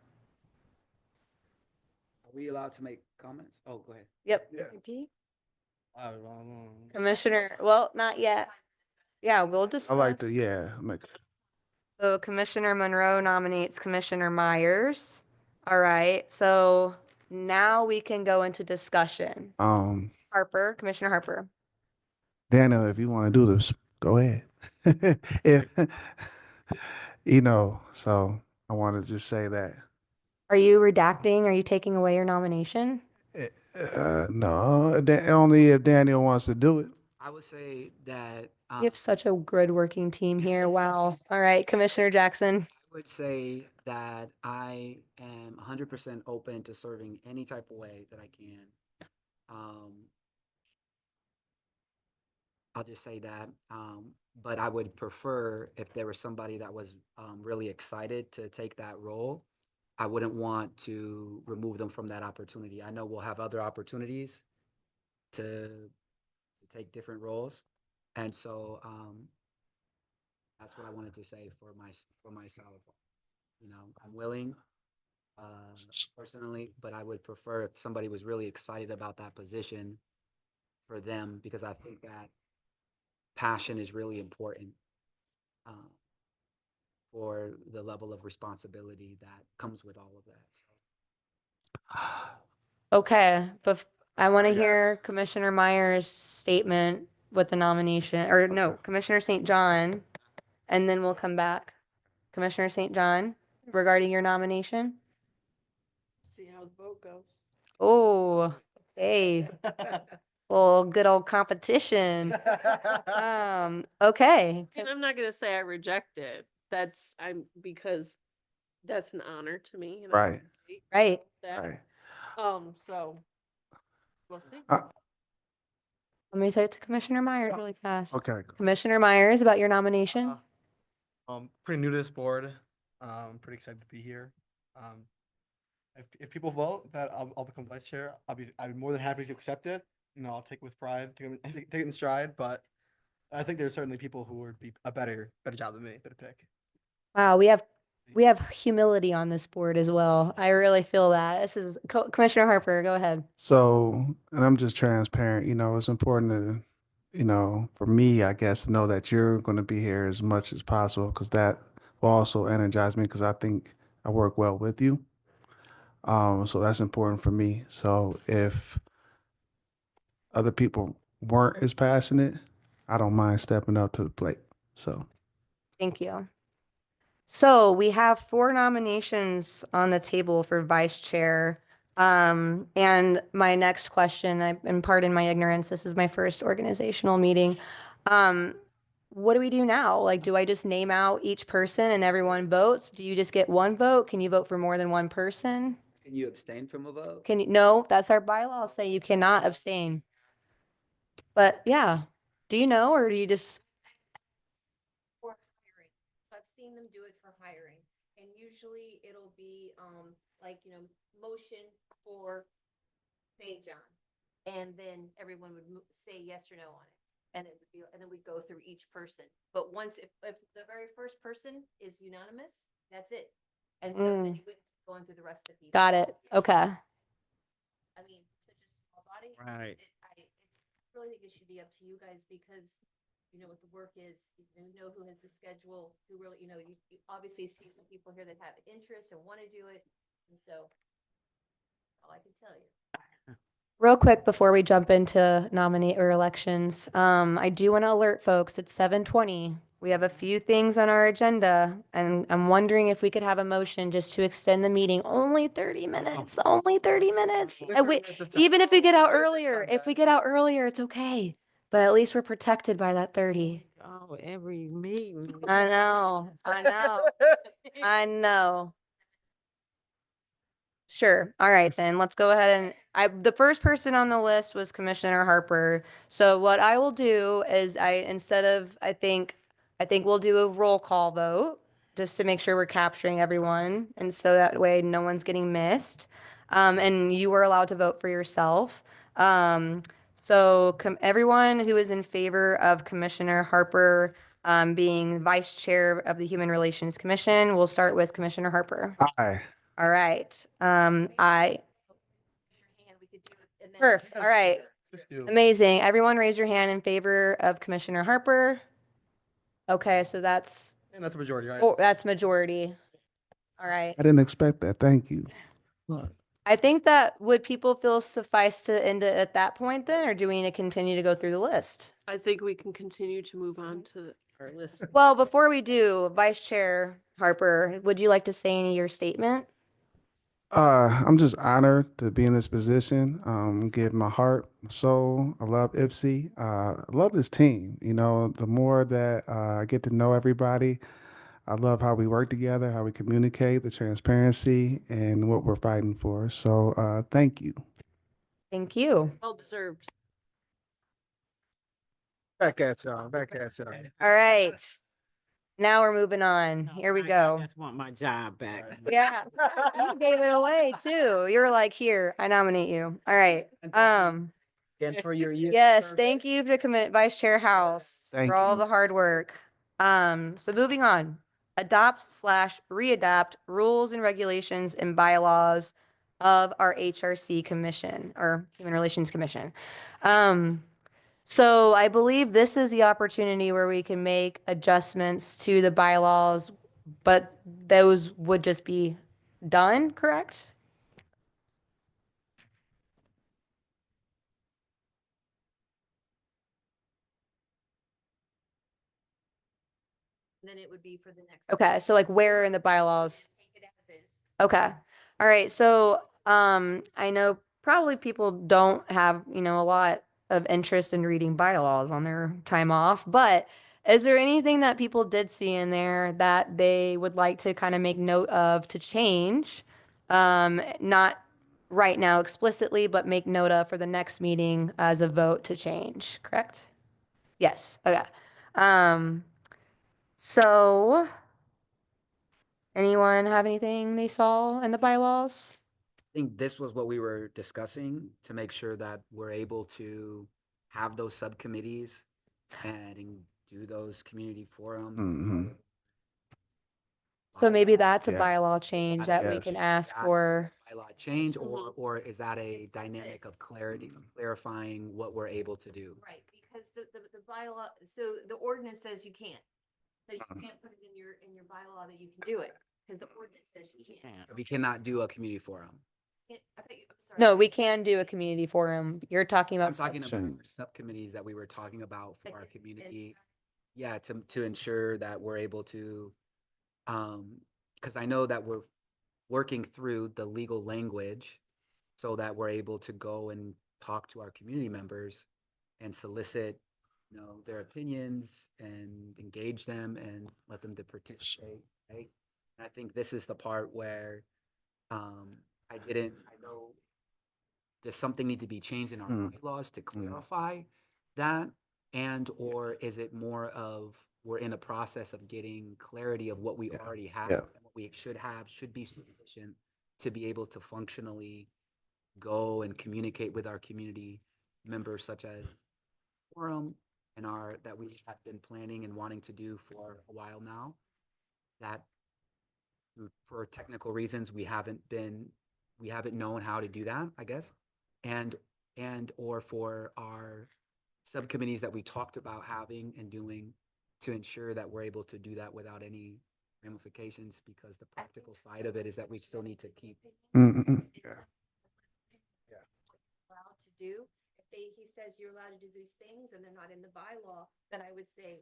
Are we allowed to make comments? Oh, go ahead. Yep. Yeah. Commissioner, well, not yet. Yeah, we'll I discuss. like to, yeah, make, So Commissioner Monroe nominates Commissioner Myers. All right, so now we can go into discussion. Harper, Commissioner Harper. Daniel, if you want to do this, go ahead. If, so I want to just say that. Are you redacting? Are you taking away your nomination? No, only if Daniel wants to do it. I would say that, You have such a good working team here. Wow. All right, Commissioner Jackson. I would say that I am 100% open to serving any type of way that I can. I'll just say that. But I would prefer if there was somebody that was really excited to take that role. I wouldn't want to remove them from that opportunity. I know we'll have other opportunities to take different roles, and so that's what I wanted to say for myself. I'm willing personally, but I would prefer if somebody was really excited about that position for them, because I think that passion is really important for the level of responsibility that comes with all of that. Okay, but I want to hear Commissioner Myers' statement with the nomination, or no, Commissioner St. John, and then we'll come back. Commissioner St. John, regarding your nomination? See how the vote goes. Oh, okay. Well, good old competition. Okay. And I'm not gonna say I reject it. Because that's an honor to me. and I Right. appreciate Right. that. Right. So we'll see. Let me say it to Commissioner Myers really fast. Okay. Commissioner Myers, about your nomination? Pretty new to this board. Pretty excited to be here. If people vote that I'll become vice chair, I'd be more than happy to accept it. I'll take it with pride, take it in stride. But I think there's certainly people who would be a better job than me, better pick. Wow, we have humility on this board as well. I really feel that. This is Commissioner Harper, go ahead. So, and I'm just transparent, it's important to, for me, I guess, to know that you're going to be here as much as possible, because that will also energize me, because I think I work well with you. So that's important for me. So if other people weren't as passionate, I don't mind stepping up to the plate. So. Thank you. So we have 4 nominations on the table for vice chair. And my next question, and pardon my ignorance, this is my first organizational meeting. what do we do now? Like, do I just name out each person and everyone votes? Do you just get one vote? Can you vote for more than one person? Can you abstain from a vote? Can you, no, that's our bylaws say you cannot abstain. But yeah, do you know, or do you just, For hiring. So I've seen them do it for hiring. And usually it'll be, like, motion for St. John. And then everyone would say yes or no on it. And it would be, and then we'd go through each person. But once, if the very first person is unanimous, that's it. And so then you wouldn't be going through the rest of the people. got it, okay. I mean, such a small body. Right. I really think it should be up to you guys because, what the work is, you know who has the schedule, who really, you obviously see some people here that have interest and want to do it. And so, all I can tell you. Real quick before we jump into nominate or elections, I do want to alert folks, it's 7:20. We have a few things on our agenda, and I'm wondering if we could have a motion just to extend the meeting only 30 minutes, only 30 minutes. And even if we get out earlier, if we get out earlier, it's okay. But at least we're protected by that 30. Oh, every meeting. I know, I know, I know. Sure. All right, then let's go ahead and the first person on the list was Commissioner Harper. So what I will do is I think we'll do a roll call vote just to make sure we're capturing everyone. And so that way no one's getting missed. And you were allowed to vote for yourself. So everyone who is in favor of Commissioner Harper being vice chair of the Human Relations Commission, we'll start with Commissioner Harper. Aye. All right. I, Your hand, we could do it. And then perfect. All right. Just do. Amazing. Everyone raise your hand in favor of Commissioner Harper. Okay, so that's, And that's a majority, right? that's majority. All right. I didn't expect that. Thank you. I think that, would people feel suffice to end it at that point then, or do we need to continue to go through the list? I think we can continue to move on to our list. Well, before we do, Vice Chair Harper, would you like to say any of your statement? I'm just honored to be in this position. Give my heart, my soul. I love Ipsy. I love this team. The more that I get to know everybody, I love how we work together, how we communicate, the transparency, and what we're fighting for. So thank you. Thank you. Well deserved. Back at y'all. Back at y'all. All right. Now we're moving on. Here we I go. just want my job back. Yeah, you gave it away too. You were like, here, I nominate you. All right. And for your years. of Yes, thank service. you to commit Vice Chair House Thank for all you. the hard work. So moving on, adopt/readopt rules and regulations and bylaws of our HRC Commission or Human Relations Commission. So I believe this is the opportunity where we can make adjustments to the bylaws, but those would just be done, correct? then it would be for the next. Okay, so like where in the bylaws? Take it as is. Okay. All right. So, I know probably people don't have, a lot of interest in reading bylaws on their time off, but is there anything that people did see in there that they would like to kind of make note of to change? Not right now explicitly, but make note of for the next meeting as a vote to change, correct? Yes. Okay. So anyone have anything they saw in the bylaws? I think this was what we were discussing to make sure that we're able to have those subcommittees and do those community forums. Mhm. So maybe that's a Yeah. bylaw change that we can Yes. ask That for. Bylaw change, or is that a It's dynamic of this. clarity, clarifying what we're able to do? Right, because the bylaw, so the ordinance says you can't. So you can't put it in your bylaw that you can do it, because the ordinance says you can't. We cannot do a community forum. I thought I'm sorry. No, we can do a community forum. You're talking I'm about. talking section. about subcommittees that we were talking about for our Like, community. Yeah, to ensure that we're able to, because I know that we're working through the legal language so that we're able to go and talk to our community members and solicit their opinions and engage them and let them to participate, right? And I think this is the part where I know does something need to be changed in our bylaws to clarify that? And or is it more of we're in a process of getting clarity of what we already have and what we should have should be sufficient to be able to functionally go and communicate with our community members such as forum and that we have been planning and wanting to do for a while now, that for technical reasons we haven't known how to do that, I guess. And or for our subcommittees that we talked about having and doing to ensure that we're able to do that without any ramifications, because the practical side of it is that we still need to keep. Yeah. Allowed to do. If he says you're allowed to do these things and they're not in the bylaw, then I would say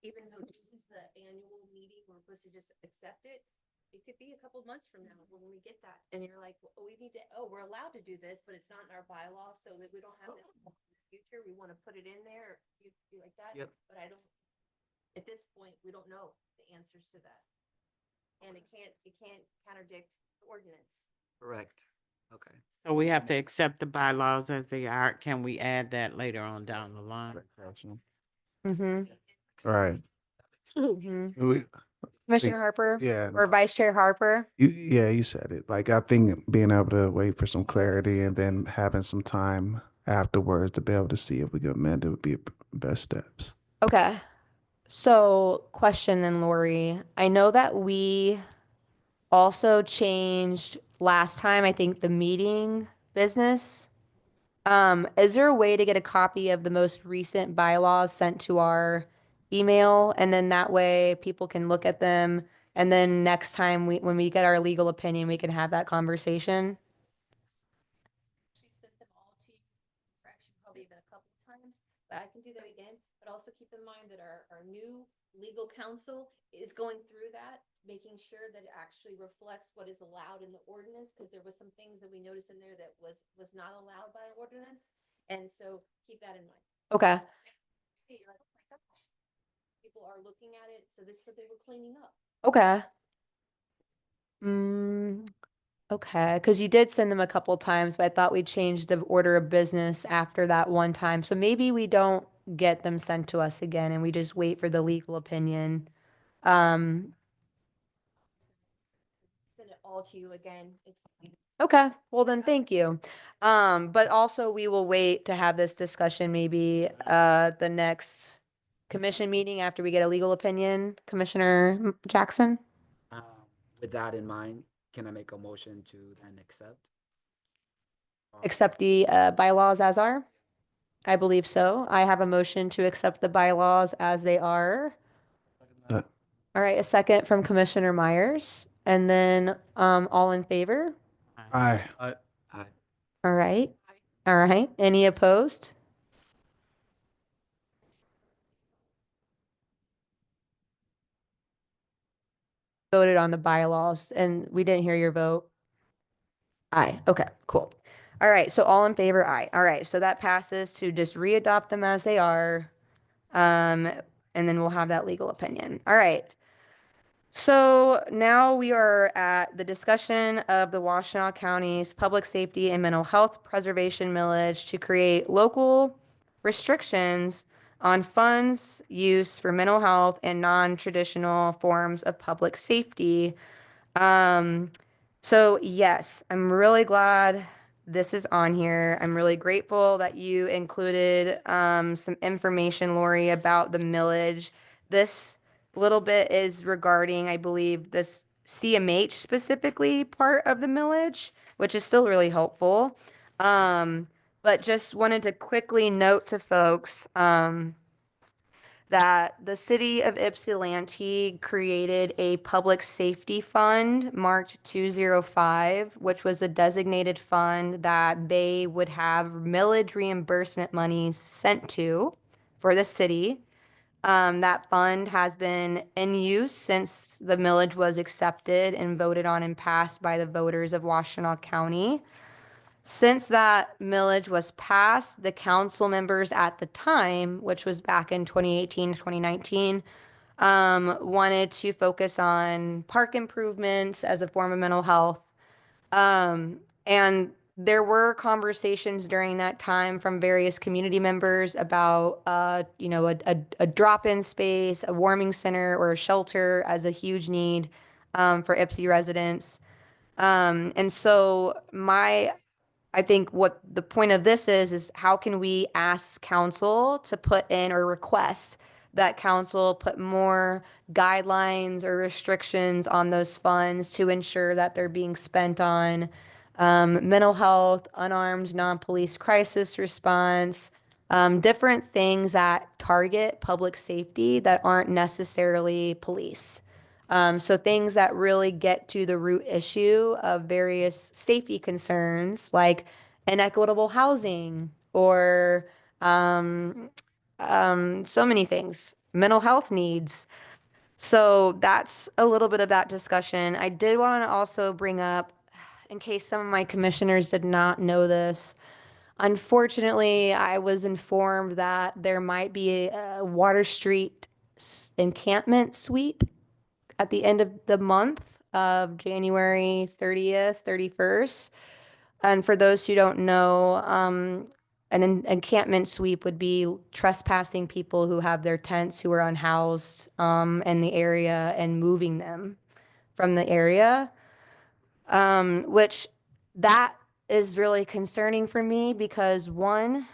even though this is the annual meeting, we're supposed to just accept it. It could be a couple of months from now when we get that and you're like, well, we're allowed to do this, but it's not in our bylaw, so that we don't have this in the future. We want to put it in there. You like that? Yep. But at this point, we don't know the answers to that. And it can't contradict the ordinance. Correct. Okay. So we have to accept the bylaws as they are. Can we add that later on down the line? Mm-hmm. Right. Mm-hmm. We- Commissioner Harper? Yeah. Or Vice Chair Harper? You said it. Like, I think being able to wait for some clarity and then having some time afterwards to be able to see if we can amend it would be best steps. Okay. So, question then, Lori. I know that we also changed last time, I think, the meeting business. Is there a way to get a copy of the most recent bylaws sent to our email? And then that way people can look at them. And then next time when we get our legal opinion, we can have that conversation. She sent them all to you, or actually probably even a couple of times, but I can do that again. But also keep in mind that our new legal counsel is going through that, making sure that it actually reflects what is allowed in the ordinance, because there was some things that we noticed in there that was not allowed by ordinance. And so keep that in mind. Okay. See, you're like, oh my gosh, people are looking at it, so this is what they were cleaning up. Okay. Okay, because you did send them a couple times, but I thought we changed the order of business after that one time. So maybe we don't get them sent to us again and we just wait for the legal opinion. Send it all to you again. Okay, well then, thank you. But also we will wait to have this discussion maybe the next commission meeting after we get a legal opinion. Commissioner Jackson? With that in mind, can I make a motion to then accept? Accept the bylaws as are? I believe so. I have a motion to accept the bylaws as they are. Uh, All right, a second from Commissioner Myers. And then all in favor? Aye. Aye. All right. All right. Any opposed? Voted on the bylaws and we didn't hear your vote. Aye. Okay, cool. All right. So all in favor? Aye. All right. So that passes to just readopt them as they are. And then we'll have that legal opinion. All right. So now we are at the discussion of the Washtenaw County's public safety and mental health preservation millage to create local restrictions on funds used for mental health and non-traditional forms of public safety. So yes, I'm really glad this is on here. I'm really grateful that you included some information, Lori, about the millage. This little bit is regarding, I believe, this CMH specifically part of the millage, which is still really helpful. But just wanted to quickly note to folks that the city of Ypsilanti created a public safety fund marked 205, which was a designated fund that they would have millage reimbursement monies sent to for the city. That fund has been in use since the millage was accepted and voted on and passed by the voters of Washtenaw County. Since that millage was passed, the council members at the time, which was back in 2018, 2019, wanted to focus on park improvements as a form of mental health. And there were conversations during that time from various community members about, a drop-in space, a warming center, or a shelter as a huge need for Ypsi residents. And so I think what the point of this is how can we ask council to put in or request that council put more guidelines or restrictions on those funds to ensure that they're being spent on mental health, unarmed, non-police crisis response, different things that target public safety that aren't necessarily police. So things that really get to the root issue of various safety concerns like inequitable housing or so many things, mental health needs. So that's a little bit of that discussion. I did want to also bring up, in case some of my commissioners did not know this, unfortunately, I was informed that there might be a Water Street encampment sweep at the end of the month of January 30th, 31st. And for those who don't know, encampment sweep would be trespassing people who have their tents who are unhoused in the area and moving them from the area, which that is really concerning for me because one,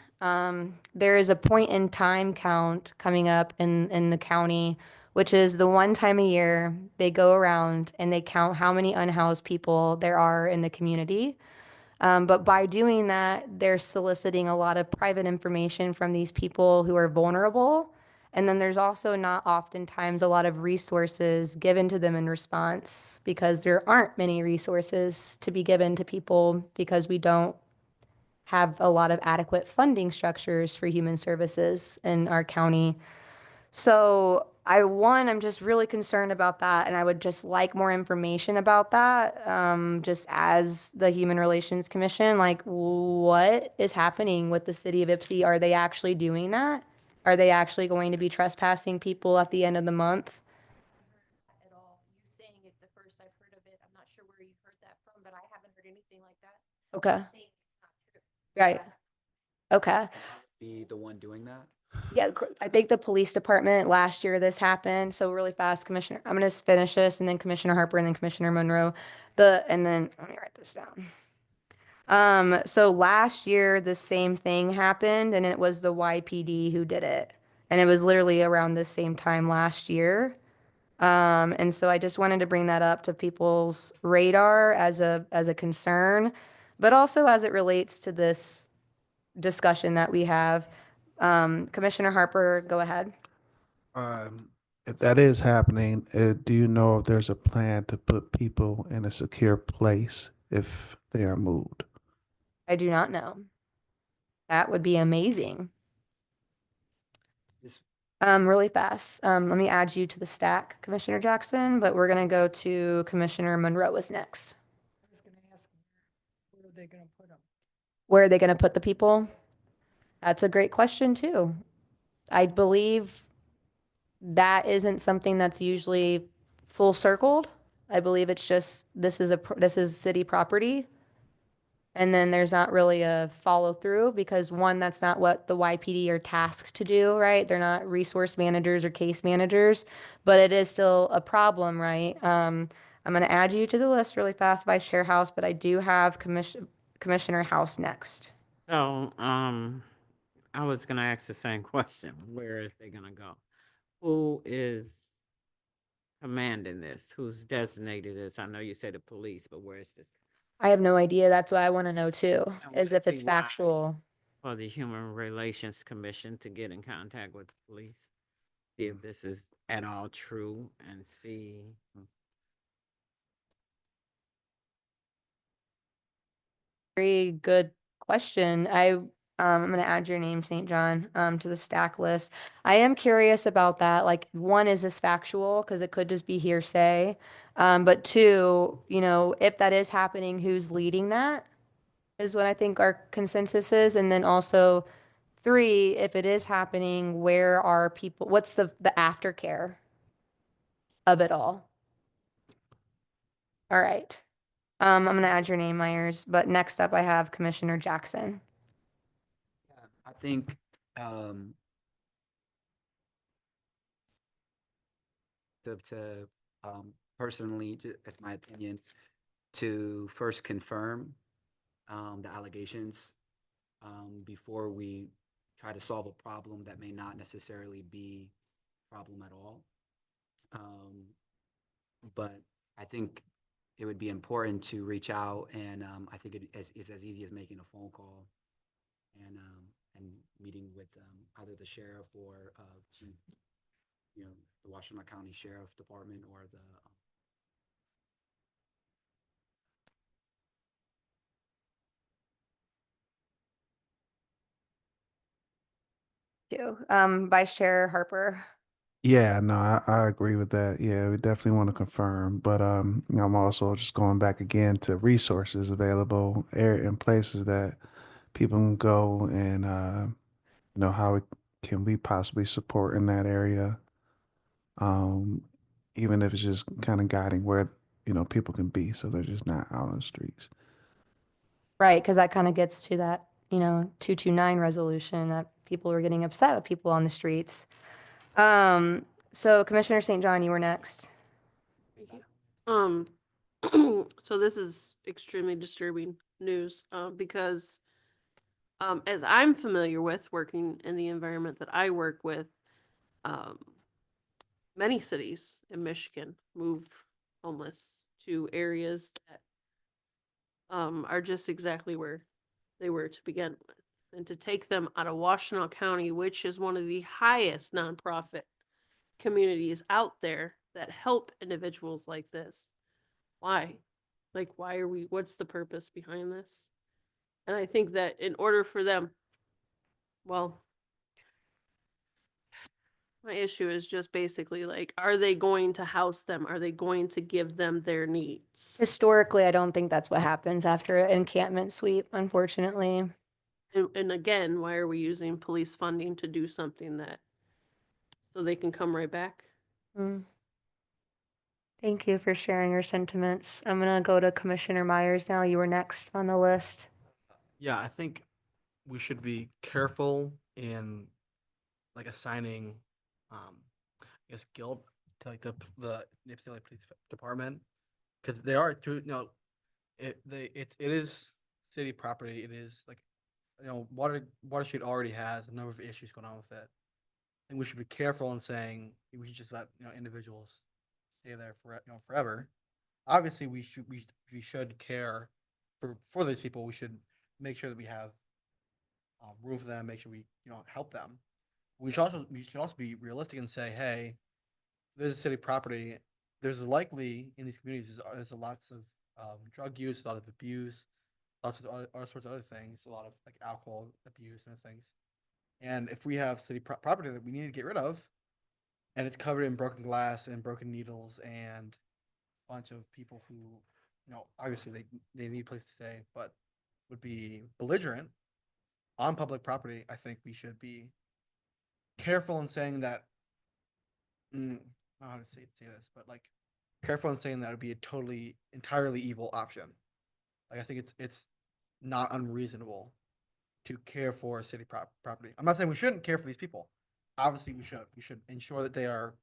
there is a point in time count coming up in the county, which is the one time a year they go around and they count how many unhoused people there are in the community. But by doing that, they're soliciting a lot of private information from these people who are vulnerable. And then there's also not oftentimes a lot of resources given to them in response because there aren't many resources to be given to people because we don't have a lot of adequate funding structures for human services in our county. So I'm just really concerned about that, and I would just like more information about that. Just as the Human Relations Commission, like what is happening with the city of Ypsi? Are they actually doing that? Are they actually going to be trespassing people at the end of the month? At all. You saying it's the first I've heard of it. I'm not sure where you heard that from, but I haven't heard anything like that. Okay, Saying it's not true. right. Okay. Be the one doing that? Yeah, I think the police department last year this happened. So really fast, Commissioner, I'm gonna finish this and then Commissioner Harper and then Commissioner Monroe. And then let me write this down. So last year the same thing happened and it was the YPD who did it. And it was literally around the same time last year. And so I just wanted to bring that up to people's radar as a concern, but also as it relates to this discussion that we have. Commissioner Harper, go ahead. If that is happening, do you know if there's a plan to put people in a secure place if they are moved? I do not know. That would be amazing. This, Really fast. Let me add you to the stack, Commissioner Jackson, but we're gonna go to Commissioner Monroe is next. I was gonna ask, where are they gonna put them? Where are they gonna put the people? That's a great question too. I believe that isn't something that's usually full circled. I believe it's just, this is city property. And then there's not really a follow through because one, that's not what the YPD are tasked to do, right? They're not resource managers or case managers, but it is still a problem, right? I'm going to add you to the list really fast, Vice Chair House, but I do have Commissioner House next. So, I was gonna ask the same question. Where is they gonna go? Who is commanding this? Who's designated this? I know you said the police, but where is this? I have no idea. That's what I want to know too, And is would if it it's be wise factual. For the Human Relations Commission to get in contact with the police, see if this is at all true and see. Very good question. I'm gonna add your name, St. John, to the stack list. I am curious about that. Like, one, is this factual? Because it could just be hearsay. But two, if that is happening, who's leading that? is what I think our consensus is. And then also 3, if it is happening, where are people, what's the aftercare of it all? All right. I'm gonna add your name, Myers, but next up I have Commissioner Jackson. I think, personally, it's my opinion, to first confirm, the allegations, before we try to solve a problem that may not necessarily be a problem at all. But I think it would be important to reach out, and I think it's as easy as making a phone call and meeting with either the sheriff or chief, the Washington County Sheriff Department or the Vice Chair Harper. Yeah, no, I agree with that. Yeah, we definitely want to confirm, but I'm also just going back again to resources available in places that people can go and how can we possibly support in that area, um, even if it's just kind of guiding where people can be, so they're just not out on the streets. Right, because that kind of gets to that, 229 resolution that people were getting upset with people on the streets. So Commissioner St. John, you were next. Thank you. So this is extremely disturbing news, because, as I'm familiar with working in the environment that I work with, um, many cities in Michigan move homeless to areas that, are just exactly where they were to begin with. And to take them out of Washtenaw County, which is one of the highest nonprofit communities out there that help individuals like this. Why? Like, what's the purpose behind this? And I think that in order for them, well, my issue is just basically like, are they going to house them? Are they going to give them their needs? Historically, I don't think that's what happens after an encampment sweep, unfortunately. And again, why are we using police funding to do something so they can come right back? Mm. Thank you for sharing your sentiments. I'm gonna go to Commissioner Myers now. You were next on the list. Yeah, I think we should be careful in like assigning, I guess, guilt to like the Nipissing Valley Police Department, because they are too. It is city property. It is like, Water Street already has a number of issues going on with it. I think we should be careful in saying we should just let individuals stay there forever. Obviously, we should care for those people. We should make sure that we have room for them. Make sure we help them. We should also be realistic and say, hey, there's a city property. There's likely in these communities there's lots of drug use, a lot of abuse, lots of all sorts of other things, a lot of like alcohol abuse and other things. And if we have city property that we need to get rid of, and it's covered in broken glass and broken needles and a bunch of people who, obviously they need a place to stay, but would be belligerent on public property, I think we should be careful in saying that. I don't know how to say this, but like careful in saying that it would be a entirely evil option. Like I think it's not unreasonable to care for city property. I'm not saying we shouldn't care for these people. Obviously, we should. We should ensure that they are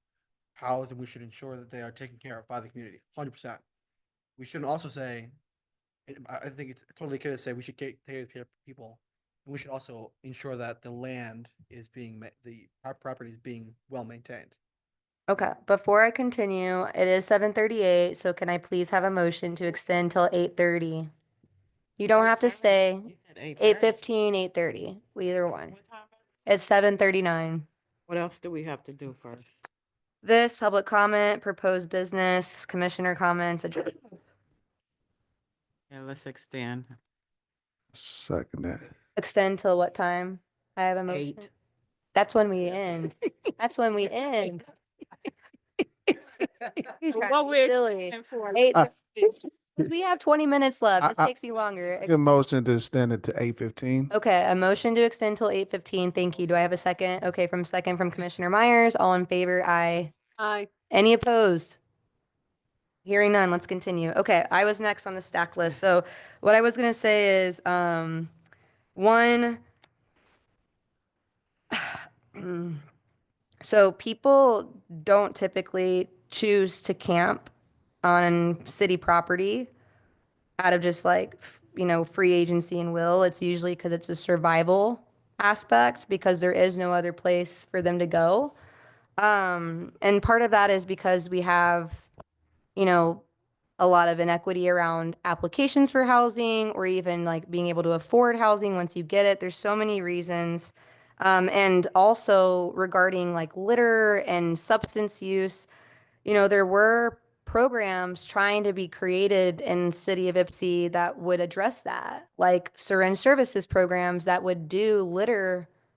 housed, and we should ensure that they are taken care of by the community. 100%. We shouldn't also say. I think it's totally okay to say we should take care of people, and we should also ensure that the land is the property is being well maintained. Okay, before I continue, it is 7:38, so can I please have a motion to extend till 8:30? You don't have to stay. You said 8:30. 8:15, 8:30, either one. What time is it? It's 7:39. What else do we have to do first? This public comment, proposed business, commissioner comments, adjourn. Yeah, let's extend. Second that. Extend till what time? I have a motion. 8. That's when we end. That's when we end. You're trying to What be we silly. extend for? 8:30. 'Cause we have 20 minutes left. This I- takes me longer. Good motion to extend it to 8:15. Okay, a motion to extend till 8:15. Thank you. Do I have a second? Okay, second from Commissioner Myers. All in favor? Aye. I, Any opposed? Hearing none, let's continue. Okay, I was next on the stack list. So what I was gonna say is, one, so people don't typically choose to camp on city property out of just like, free agency and will. It's usually because it's a survival aspect because there is no other place for them to go. And part of that is because we have, a lot of inequity around applications for housing or even like being able to afford housing once you get it. There's so many reasons. And also regarding like litter and substance use, there were programs trying to be created in city of Ypsi that would address that, like syringe services programs that would do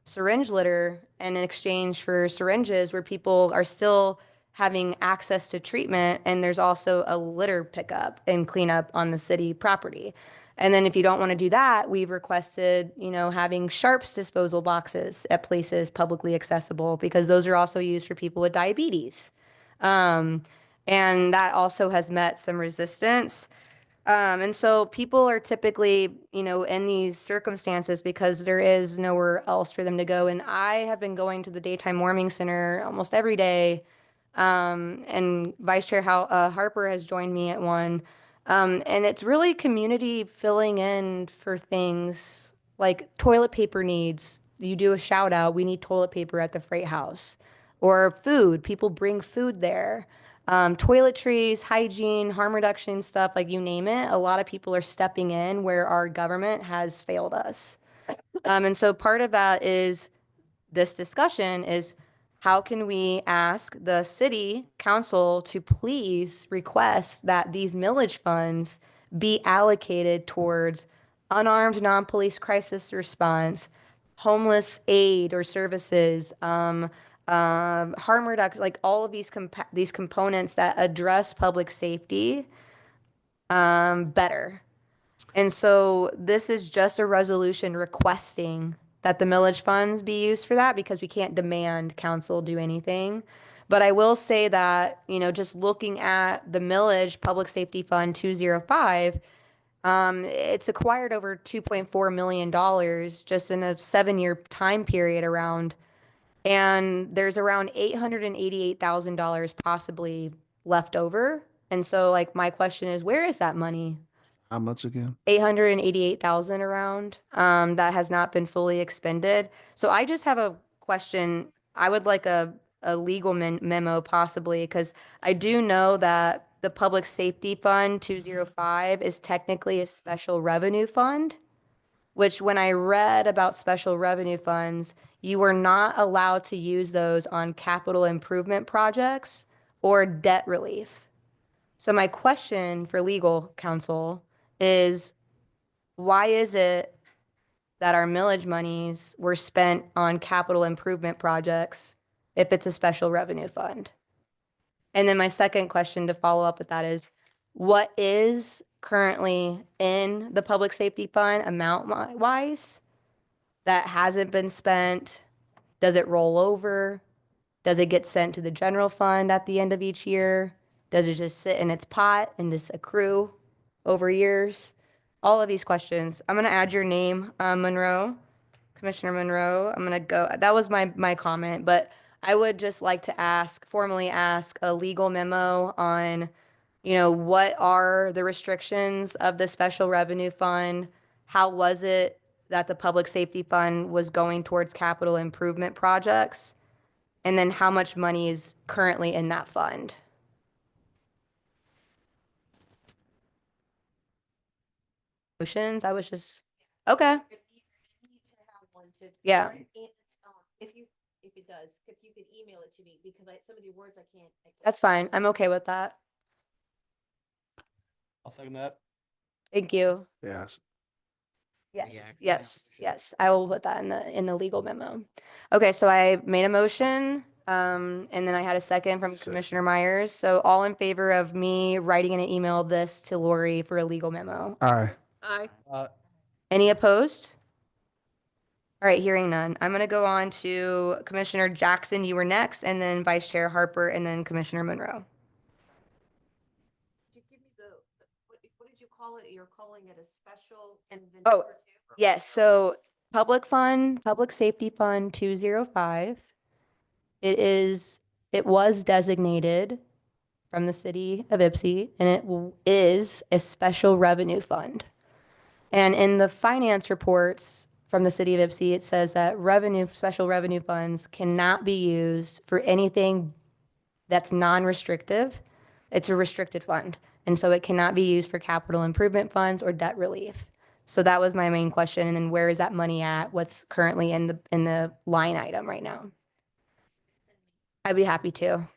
syringe litter in exchange for syringes where people are still having access to treatment. And there's also a litter pickup and cleanup on the city property. And then if you don't want to do that, we've requested, having Sharps disposal boxes at places publicly accessible because those are also used for people with diabetes. And that also has met some resistance. And so people are typically, in these circumstances because there is nowhere else for them to go. And I have been going to the daytime warming center almost every day. And Vice Chair Harper has joined me at one. And it's really community filling in for things like toilet paper needs. You do a shout out, we need toilet paper at the Freight House. Or food, people bring food there. Toiletries, hygiene, harm reduction stuff, like you name it. A lot of people are stepping in where our government has failed us. And so part of that is this discussion is how can we ask the city council to please request that these millage funds be allocated towards unarmed non-police crisis response, homeless aid or services, harm reduction, like all of these components that address public safety better. And so this is just a resolution requesting that the millage funds be used for that because we can't demand council do anything. But I will say that, just looking at the millage Public Safety Fund 205, it's acquired over $2.4 million just in a 7-year time period around. And there's around $888,000 possibly left over. And so like my question is, where is that money? How much again? 888,000 around, that has not been fully expended. So I just have a question. I would like a legal memo possibly, because I do know that the Public Safety Fund 205 is technically a special revenue fund, which when I read about special revenue funds, you were not allowed to use those on capital improvement projects or debt relief. So my question for legal counsel is, why is it that our millage monies were spent on capital improvement projects if it's a special revenue fund? And then my second question to follow up with that is, what is currently in the public safety fund amount wise that hasn't been spent? Does it roll over? Does it get sent to the general fund at the end of each year? Does it just sit in its pot and just accrue over years? All of these questions. I'm going to add your name, Monroe, Commissioner Monroe. I'm going to go. That was my comment, but I would just like to formally ask a legal memo on, what are the restrictions of the special revenue fund? How was it that the public safety fund was going towards capital improvement projects? And then how much money is currently in that fund? Motions, I was just, okay. Yeah. If it does, if you could email it to me, because some of the words I can't. That's fine. I'm okay with that. I'll second that. Thank you. Yes. Yes, Yeah, yes, yes. I will put that in the legal memo. Okay, so I made a motion. And then I had a second from Second. Commissioner Myers. So all in favor of me writing in an email this to Lori for a legal memo? Aye. I, Any opposed? All right, hearing none. I'm going to go on to Commissioner Jackson. You were next, and then Vice Chair Harper, and then Commissioner Monroe. Did you give me what did you call it? You're calling it a special and then Oh, number two? yes. So Public Fund, Public Safety Fund 205. It was designated from the city of Ypsi, and it is a special revenue fund. And in the finance reports from the city of Ypsi, it says that special revenue funds cannot be used for anything that's non-restrictive. It's a restricted fund. And so it cannot be used for capital improvement funds or debt relief. So that was my main question. And then where is that money at? What's currently in the line item right now? I'd be happy to.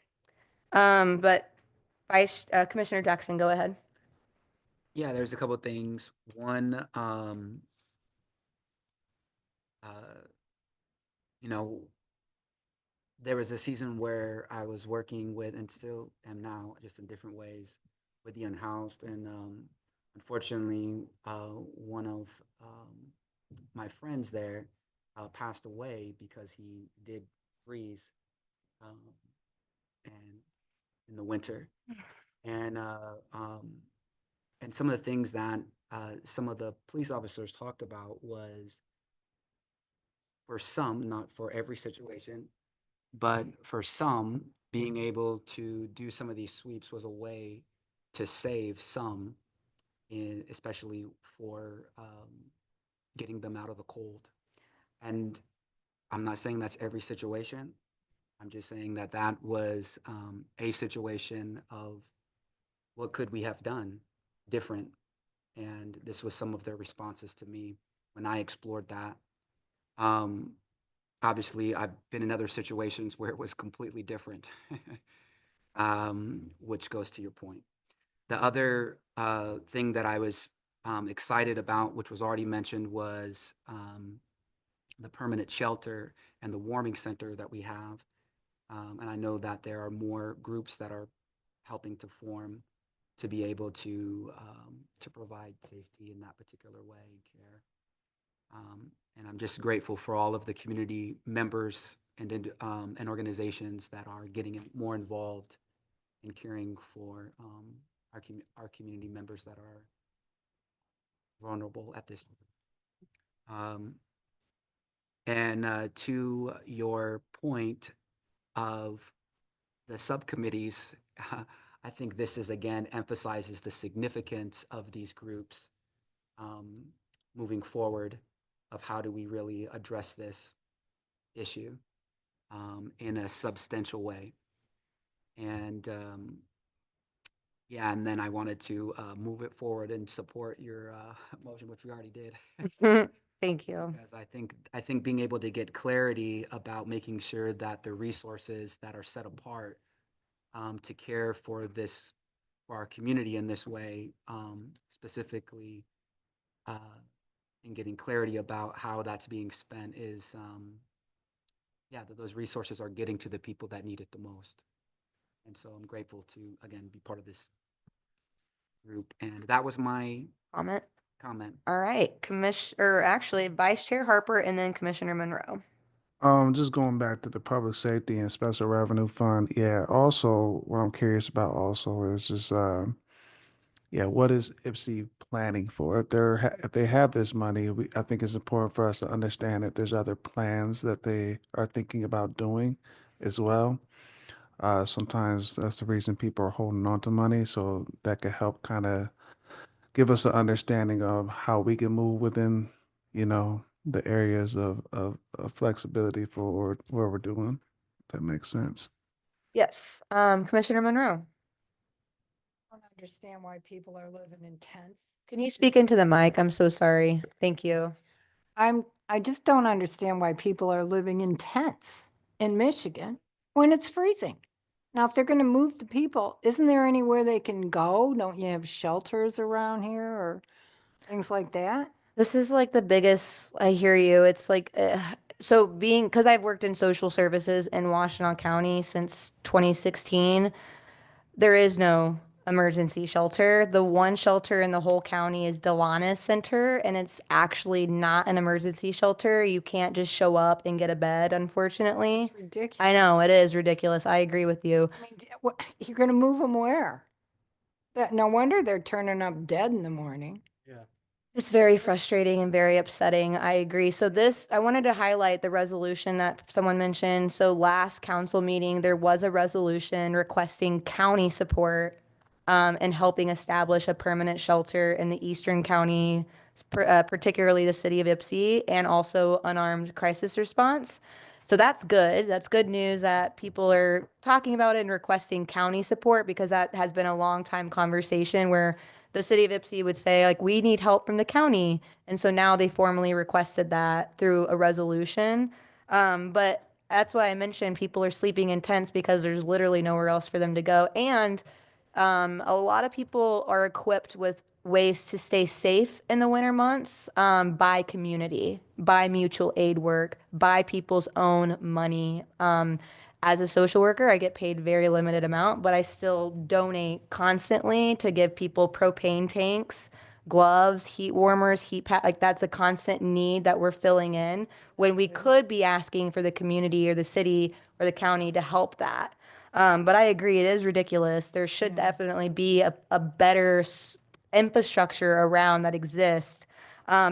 But Commissioner Jackson, go ahead. Yeah, there's a couple of things. One, you know, there was a season where I was working with, and still am now, just in different ways, with the unhoused. And unfortunately, one of my friends there passed away because he did freeze and in the winter. And some of the things that some of the police officers talked about was, for some, not for every situation, but for some, being able to do some of these sweeps was a way to save some, especially for getting them out of the cold. And I'm not saying that's every situation. I'm just saying that that was a situation of what could we have done different. And this was some of their responses to me when I explored that. Obviously, I've been in other situations where it was completely different, which goes to your point. The other thing that I was excited about, which was already mentioned, was the permanent shelter and the warming center that we have. And I know that there are more groups that are helping to form to be able to provide safety in that particular way and care. And I'm just grateful for all of the community members and organizations that are getting more involved in caring for our community members that are vulnerable at this time. And to your point of the subcommittees, I think this is, again, emphasizes the significance of these groups moving forward, of how do we really address this issue in a substantial way. And yeah, and then I wanted to move it forward and support your motion, which we already did. Thank you. Because I think being able to get clarity about making sure that the resources that are set apart to care for our community in this way, specifically, and getting clarity about how that's being spent is, that those resources are getting to the people that need it the most. And so I'm grateful to, again, be part of this group. And that was my Comment. comment. All right, actually, Vice Chair Harper and then Commissioner Monroe. Just going back to the public safety and special revenue fund. Yeah. Also, what I'm curious about also is just, what is Ipsy planning for? If they have this money, I think it's important for us to understand that there's other plans that they are thinking about doing as well. Sometimes that's the reason people are holding on to money, so that could help kind of give us an understanding of how we can move within, the areas of flexibility for where we're doing. That makes sense. Yes, Commissioner Monroe. I don't understand why people are living in tents. Can you speak into the mic? I'm so sorry. Thank you. I just don't understand why people are living in tents in Michigan when it's freezing. Now, if they're gonna move the people, isn't there anywhere they can go? Don't you have shelters around here or things like that? This is like the biggest, I hear you. It's like, so being, because I've worked in social services in Washtenaw County since 2016, there is no emergency shelter. The one shelter in the whole county is Delanus Center, and it's actually not an emergency shelter. You can't just show up and get a bed, unfortunately. It's ridiculous. I know, it is ridiculous. I agree with you. I mean, you're gonna move them where? That, no wonder they're turning up dead in the morning. Yeah. It's very frustrating and very upsetting. I agree. So this, I wanted to highlight the resolution that someone mentioned. So last council meeting, there was a resolution requesting county support in helping establish a permanent shelter in the Eastern County, particularly the city of Ypsi, and also unarmed crisis response. So that's good. That's good news that people are talking about it and requesting county support, because that has been a long time conversation where the city of Ypsi would say, like, we need help from the county. And so now they formally requested that through a resolution. But that's why I mentioned people are sleeping in tents, because there's literally nowhere else for them to go. And a lot of people are equipped with ways to stay safe in the winter months, by community, by mutual aid work, by people's own money. As a social worker, I get paid very limited amount, but I still donate constantly to give people propane tanks, gloves, heat warmers, heat pad. Like, that's a constant need that we're filling in when we could be asking for the community or the city or the county to help that. But I agree, it is ridiculous. There should definitely be a better infrastructure around that exists,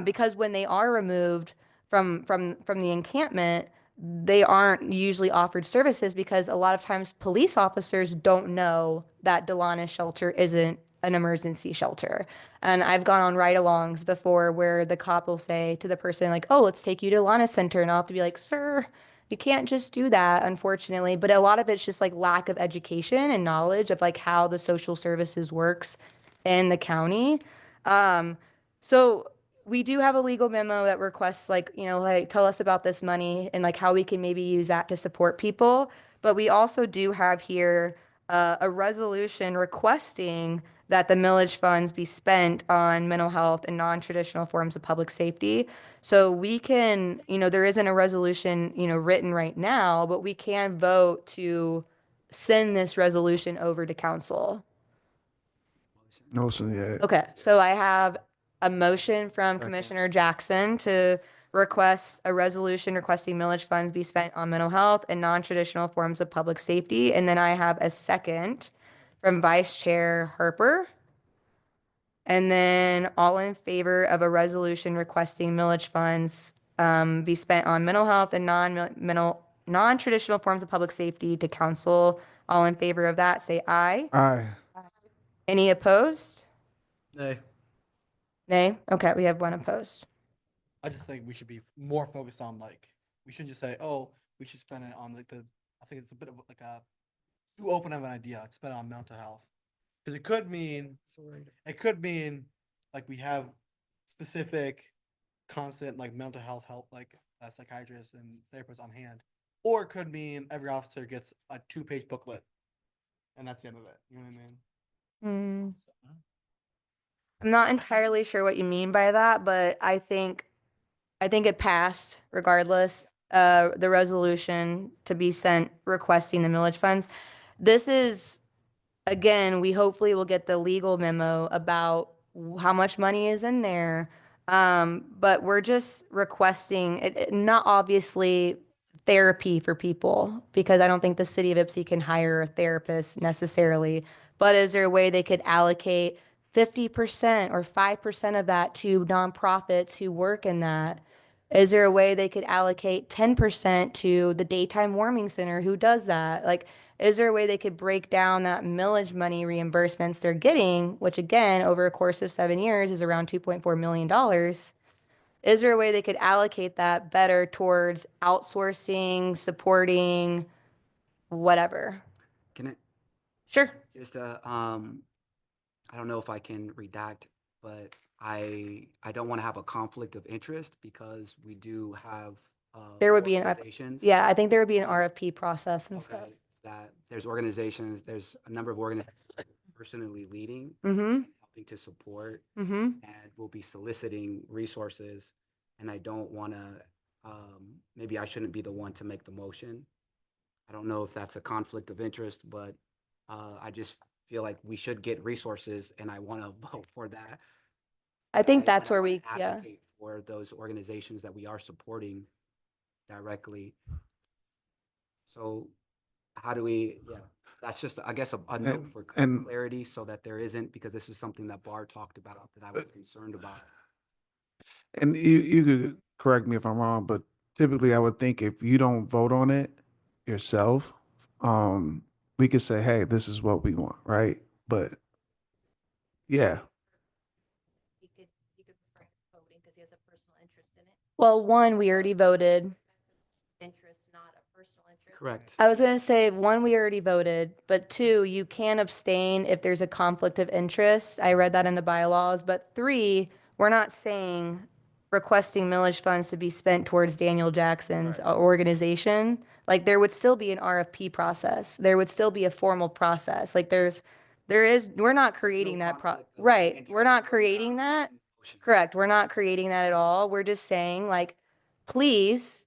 because when they are removed from the encampment, they aren't usually offered services, because a lot of times police officers don't know that Delanus shelter isn't an emergency shelter. And I've gone on ride-alongs before where the cop will say to the person, like, oh, let's take you to Delanus Center. And I'll have to be like, sir, you can't just do that, unfortunately. But a lot of it's just like lack of education and knowledge of like how the social services works in the county. So we do have a legal memo that requests, like, like, tell us about this money and like how we can maybe use that to support people. But we also do have here a resolution requesting that the millage funds be spent on mental health and non-traditional forms of public safety. So we can, there isn't a resolution, written right now, but we can vote to send this resolution over to council. Motion, yeah. Okay, so I have a motion from Second. Commissioner Jackson to request a resolution requesting millage funds be spent on mental health and non-traditional forms of public safety. And then I have a second from Vice Chair Harper. And then all in favor of a resolution requesting millage funds be spent on mental health and non-traditional forms of public safety to council. All in favor of that, say aye. Aye. Any opposed? Nay. Nay? Okay, we have one opposed. I just think we should be more focused on, like, we shouldn't just say, oh, we should spend it on, like, I think it's a bit of like a too open of an idea, like, spend it on mental health. Because it could mean like we have specific constant like mental health help, like psychiatrists and therapists on hand. Or it could mean every officer gets a 2-page booklet. And that's the end of it. You know what I mean? I'm not entirely sure what you mean by that, but I think it passed regardless. The resolution to be sent requesting the millage funds. This is, again, we hopefully will get the legal memo about how much money is in there. But we're just requesting not obviously therapy for people, because I don't think the city of Ypsi can hire a therapist necessarily. But is there a way they could allocate 50% or 5% of that to nonprofits who work in that? Is there a way they could allocate 10% to the daytime warming center who does that? Like, is there a way they could break down that millage money reimbursements they're getting, which again, over a course of 7 years is around $2.4 million? Is there a way they could allocate that better towards outsourcing, supporting, whatever? Can it, Sure. just, I don't know if I can redact, but I don't want to have a conflict of interest because we do have There would be an, organizations. yeah, I think there would be an RFP process and stuff. Okay, that there's organizations, there's a number of organizations personally leading, Mm-hmm, helping to support, mm-hmm. and we'll be soliciting resources. And I don't want to maybe I shouldn't be the one to make the motion. I don't know if that's a conflict of interest, but I just feel like we should get resources, and I want to vote for that. I think And that's I where wanna we, yeah. advocate for those organizations that we are supporting directly. So how do we, yeah, that's just, I guess, a note And- for and- clarity so that there isn't, because this is something that Bar talked about that I was concerned about. And you could correct me if I'm wrong, but typically I would think if you don't vote on it yourself, we could say, hey, this is what we want, right? But yeah, He could refrain from voting because he has a personal interest in it. Well, one, we already voted. Interest, not a personal interest. Correct. I was gonna say, one, we already voted, but two, you can abstain if there's a conflict of interest. I read that in the bylaws, but three, we're not saying requesting millage funds to be spent towards Daniel Jackson's organization. Like, there would still be an RFP process. There would still be a formal process. Like, we're not creating that right. We're not creating that. Correct. We're not creating that at all. We're just saying, like, please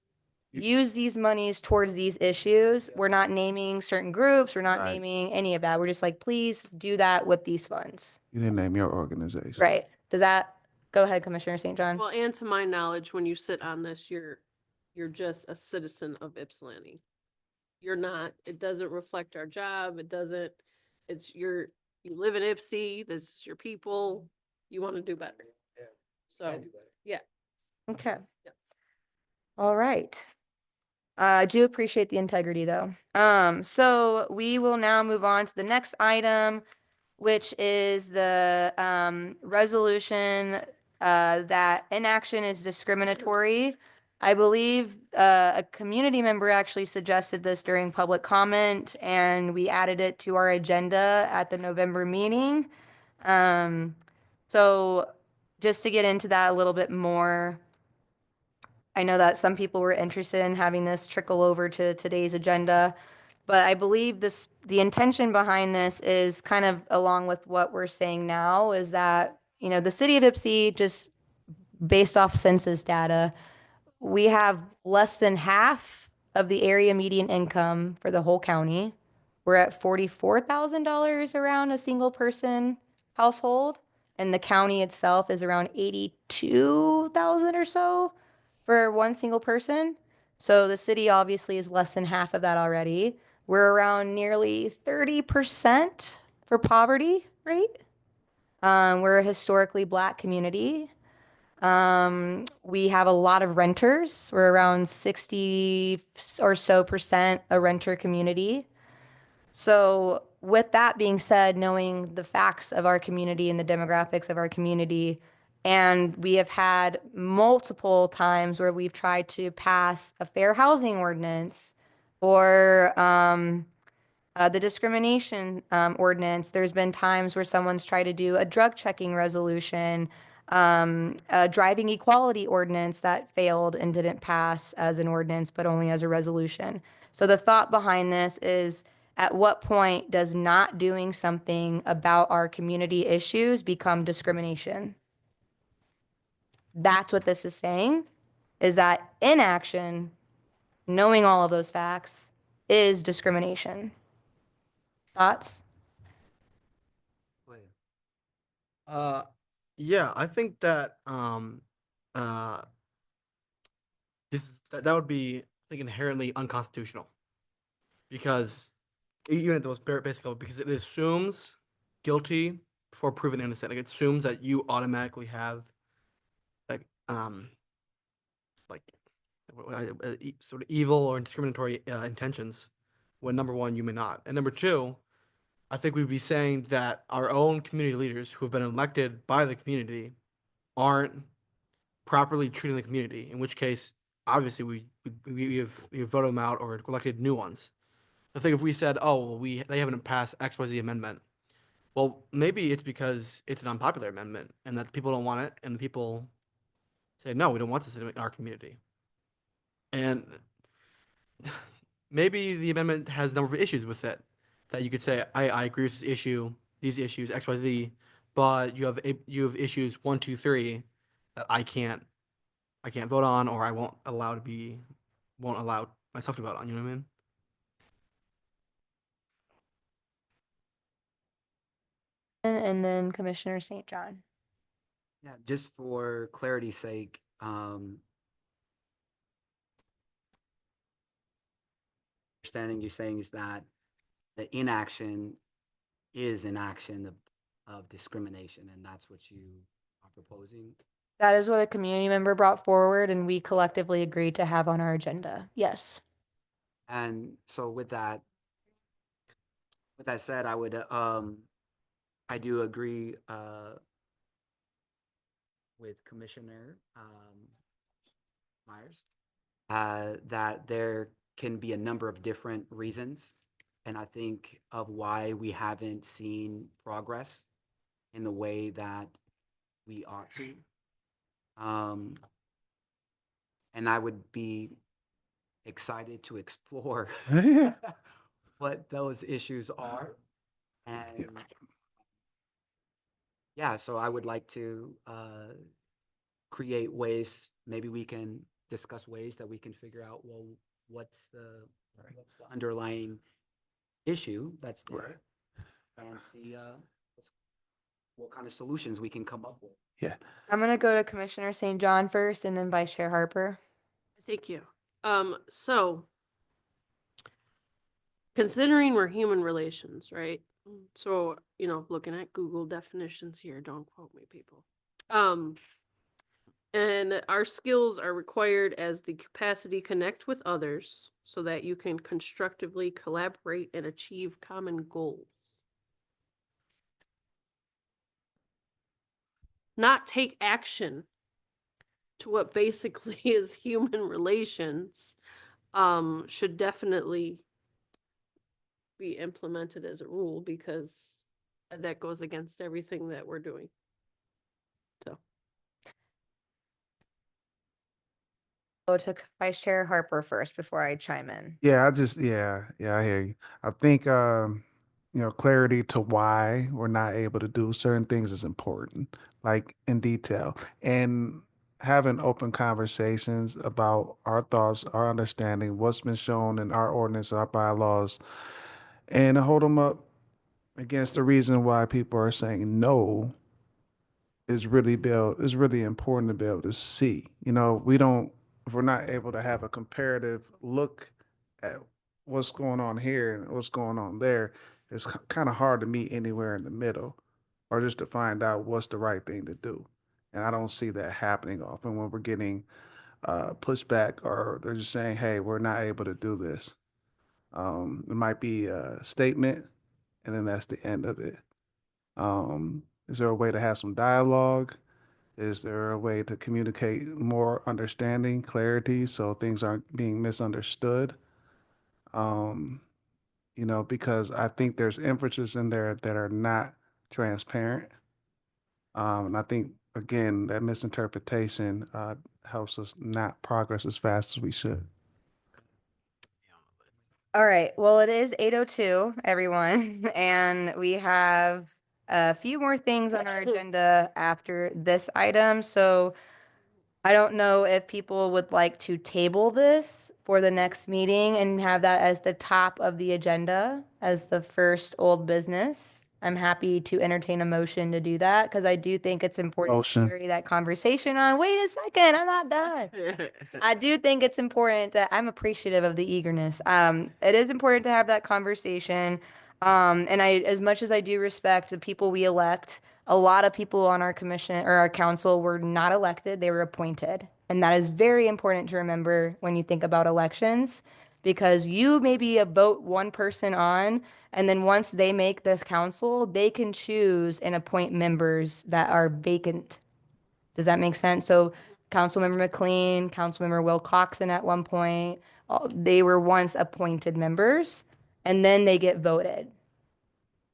use these monies towards these issues. We're not naming certain groups. We're not Right. naming any of that. We're just like, please do that with these funds. you didn't name your organization. Right. Does that, go ahead, Commissioner St. John. Well, and to my knowledge, when you sit on this, you're just a citizen of Ypsilanti. You're not, it doesn't reflect our job. It doesn't, you live in Ypsi, this is your people, you want to do better. Yeah. So, yeah. Okay. Yeah. All right. I do appreciate the integrity though. So we will now move on to the next item, which is the resolution that inaction is discriminatory. I believe a community member actually suggested this during public comment, and we added it to our agenda at the November meeting. So just to get into that a little bit more, I know that some people were interested in having this trickle over to today's agenda, but I believe the intention behind this is kind of along with what we're saying now, is that, the city of Ypsi, just based off census data, we have less than half of the area median income for the whole county. We're at $44,000 around a single person household, and the county itself is around 82,000 or so for one single person. So the city obviously is less than half of that already. We're around nearly 30% for poverty rate. We're a historically Black community. We have a lot of renters. We're around 60 or so percent a renter community. So with that being said, knowing the facts of our community and the demographics of our community, and we have had multiple times where we've tried to pass a fair housing ordinance or the discrimination ordinance. There's been times where someone's tried to do a drug checking resolution, a driving equality ordinance that failed and didn't pass as an ordinance, but only as a resolution. So the thought behind this is, at what point does not doing something about our community issues become discrimination? That's what this is saying, is that inaction, knowing all of those facts, is discrimination. Thoughts? Yeah, I think that that would be, I think, inherently unconstitutional, because even at the most basic level, because it assumes guilty before proven innocent. Like, it assumes that you automatically have like sort of evil or discriminatory intentions, when number one, you may not, and number two, I think we'd be saying that our own community leaders who have been elected by the community aren't properly treating the community, in which case, obviously, we have voted them out or elected new ones. I think if we said, oh, well, they haven't passed XYZ amendment, well, maybe it's because it's an unpopular amendment and that people don't want it, and the people say, no, we don't want this in our community. And maybe the amendment has a number of issues with it that you could say, I agree with this issue, these issues, XYZ, but you have issues 1, 2, 3 that I can't I can't vote on, or I won't allow myself to vote on. You know what I mean? And then Commissioner St. John. Yeah, just for clarity's sake, understanding you're saying is that the inaction is an action of discrimination, and that's what you are proposing? That is what a community member brought forward and we collectively agreed to have on our agenda. Yes. And so with that said, I would, I do agree, with Commissioner, Myers, that there can be a number of different reasons. And I think of why we haven't seen progress in the way that we ought to. And I would be excited to explore Yeah. what those issues are. And yeah, so I would like to create ways, maybe we can discuss ways that we can figure out, well, what's the underlying issue that's there, and see what kind of solutions we can come up with. Yeah. I'm going to go to Commissioner St. John first and then Vice Chair Harper. Thank you. So considering we're human relations, right? So, looking at Google definitions here, don't quote me, people. And our skills are required as the capacity to connect with others so that you can constructively collaborate and achieve common goals. Not take action to what basically is human relations, should definitely be implemented as a rule, because that goes against everything that we're doing. So. Go to Vice Chair Harper first before I chime in. Yeah, I hear you. I think clarity to why we're not able to do certain things is important, like in detail, and having open conversations about our thoughts, our understanding, what's been shown in our ordinance, our bylaws, and hold them up against the reason why people are saying no is really important to be able to see. If we're not able to have a comparative look at what's going on here and what's going on there, it's kind of hard to meet anywhere in the middle or just to find out what's the right thing to do. And I don't see that happening often when we're getting pushback or they're just saying, hey, we're not able to do this. It might be a statement and then that's the end of it. Is there a way to have some dialogue? Is there a way to communicate more understanding, clarity, so things aren't being misunderstood? Because I think there's emphasis in there that are not transparent. And I think, again, that misinterpretation helps us not progress as fast as we should. All right. Well, it is 8:02, everyone, and we have a few more things on our agenda after this item. So I don't know if people would like to table this for the next meeting and have that as the top of the agenda as the first old business. I'm happy to entertain a motion to do that because I do think it's important Motion. to carry that conversation on. Wait a second, I'm not done. I do think it's important that I'm appreciative of the eagerness. It is important to have that conversation. And as much as I do respect the people we elect, a lot of people on our commission or our council were not elected, they were appointed. And that is very important to remember when you think about elections, because you maybe vote one person on, and then once they make this council, they can choose and appoint members that are vacant. Does that make sense? So Councilmember McLean, Councilmember Will Coxon at one point, they were once appointed members, and then they get voted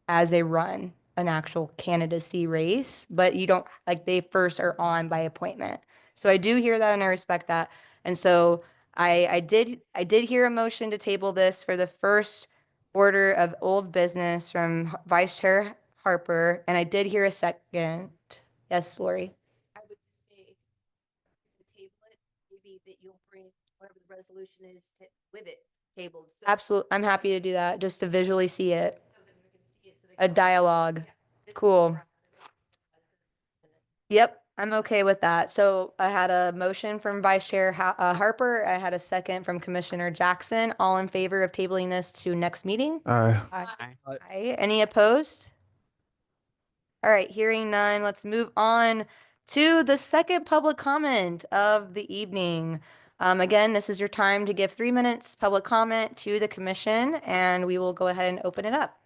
as they run an actual candidacy race, but you don't, like, they first are on by appointment. So I do hear that and I respect that. And so I did hear a motion to table this for the first order of old business from Vice Chair Harper, and I did hear a second. Yes, Lori. I would just say, table it it, you'll bring whatever the resolution is with it tabled. So Absolutely. I'm happy to do that just to visually see it. so that we can see it, so they A can- dialogue. Yeah, this is Cool. where- Yep, I'm okay with that. So I had a motion from Vice Chair Harper. I had a second from Commissioner Jackson. All in favor of tabling this to next meeting? Aye. Aye. Any opposed? All right, hearing none, let's move on to the second public comment of the evening. Again, this is your time to give 3 minutes public comment to the commission, and we will go ahead and open it up.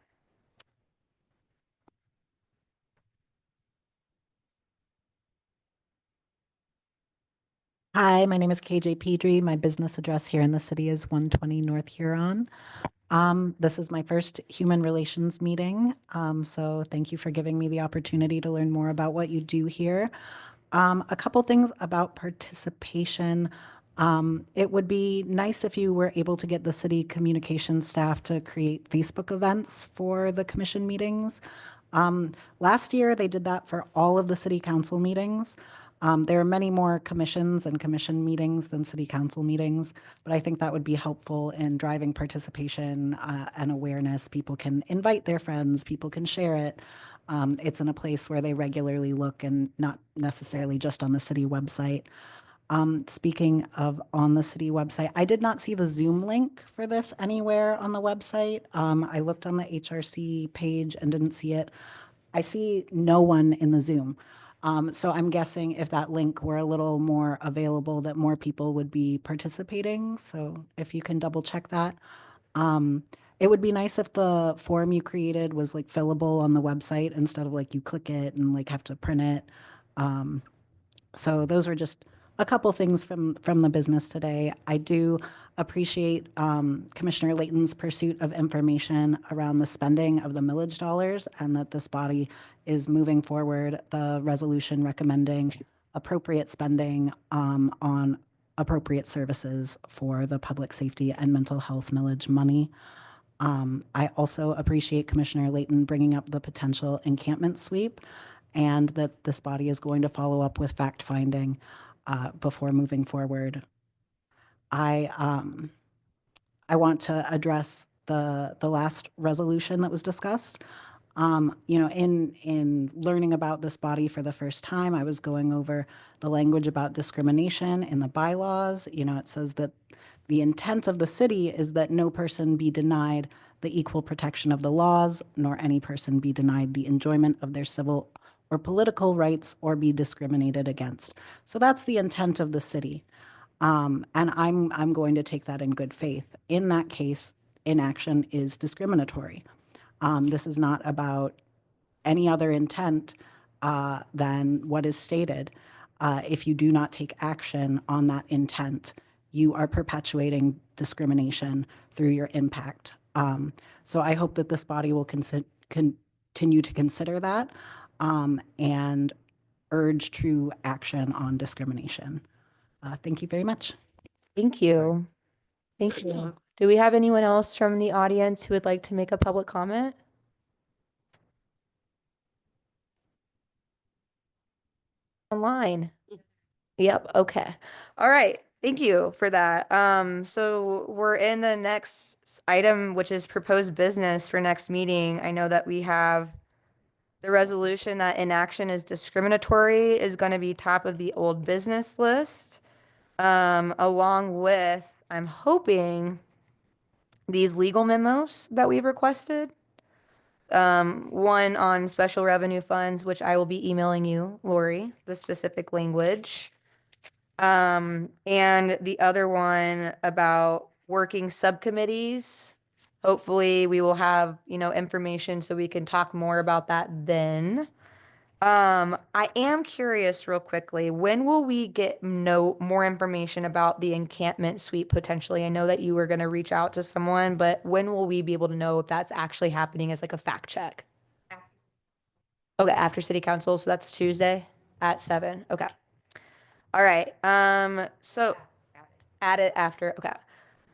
Hi, my name is KJ Pedri. My business address here in the city is 120 North Huron. This is my first human relations meeting, so thank you for giving me the opportunity to learn more about what you do here. A couple things about participation. It would be nice if you were able to get the city communications staff to create Facebook events for the commission meetings. Last year, they did that for all of the city council meetings. There are many more commissions and commission meetings than city council meetings, but I think that would be helpful in driving participation and awareness. People can invite their friends, people can share it. It's in a place where they regularly look and not necessarily just on the city website. Speaking of on the city website, I did not see the Zoom link for this anywhere on the website. I looked on the HRC page and didn't see it. I see no one in the Zoom. So I'm guessing if that link were a little more available, that more people would be participating. So if you can double check that. It would be nice if the form you created was like fillable on the website instead of like you click it and like have to print it. So those were just a couple things from the business today. I do appreciate Commissioner Layton's pursuit of information around the spending of the millage dollars, and that this body is moving forward the resolution recommending appropriate spending on appropriate services for the public safety and mental health millage money. I also appreciate Commissioner Layton bringing up the potential encampment sweep, and that this body is going to follow up with fact-finding before moving forward. I want to address the last resolution that was discussed. In learning about this body for the first time, I was going over the language about discrimination in the bylaws. It says that the intent of the city is that no person be denied the equal protection of the laws, nor any person be denied the enjoyment of their civil or political rights or be discriminated against. So that's the intent of the city. And I'm going to take that in good faith. In that case, inaction is discriminatory. This is not about any other intent than what is stated. If you do not take action on that intent, you are perpetuating discrimination through your impact. So I hope that this body will continue to consider that and urge true action on discrimination. Thank you very much. Thank you. Thank you. Do we have anyone else from the audience who would like to make a public comment? Online. Yep, okay. All right. Thank you for that. So we're in the next item, which is proposed business for next meeting. I know that we have the resolution that inaction is discriminatory is going to be top of the old business list. Along with, I'm hoping, these legal memos that we've requested. One on special revenue funds, which I will be emailing you, Lori, the specific language. And the other one about working subcommittees. Hopefully we will have, information so we can talk more about that then. I am curious real quickly, when will we get more information about the encampment suite potentially? I know that you were going to reach out to someone, but when will we be able to know if that's actually happening as like a fact check? Okay, after city council, so that's Tuesday at 7. Okay. All right. So add it after. Okay.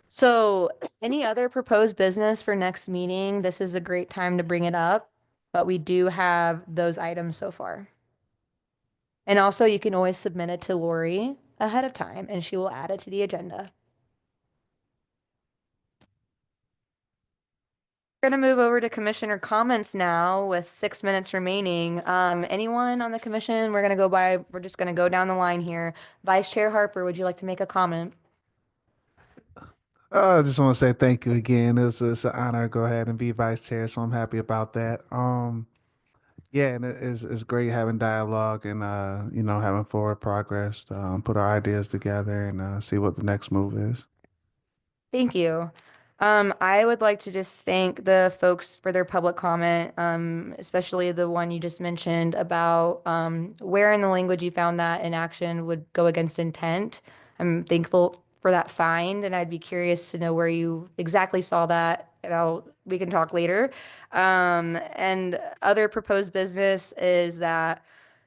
So any other proposed business for next meeting? This is a great time to bring it up, but we do have those items so far. And also you can always submit it to Lori ahead of time, and she will add it to the agenda. We're going to move over to commissioner comments now with 6 minutes remaining. Anyone on the commission? We're just going to go down the line here. Vice Chair Harper, would you like to make a comment? I just want to say thank you again. It's an honor to go ahead and be vice chair, so I'm happy about that. Yeah, and it's great having dialogue and having forward progress. Put our ideas together and see what the next move is. Thank you. I would like to just thank the folks for their public comment, especially the one you just mentioned about where in the language you found that in action would go against intent. I'm thankful for that find, and I'd be curious to know where you exactly saw that. And we can talk later. And other proposed business is that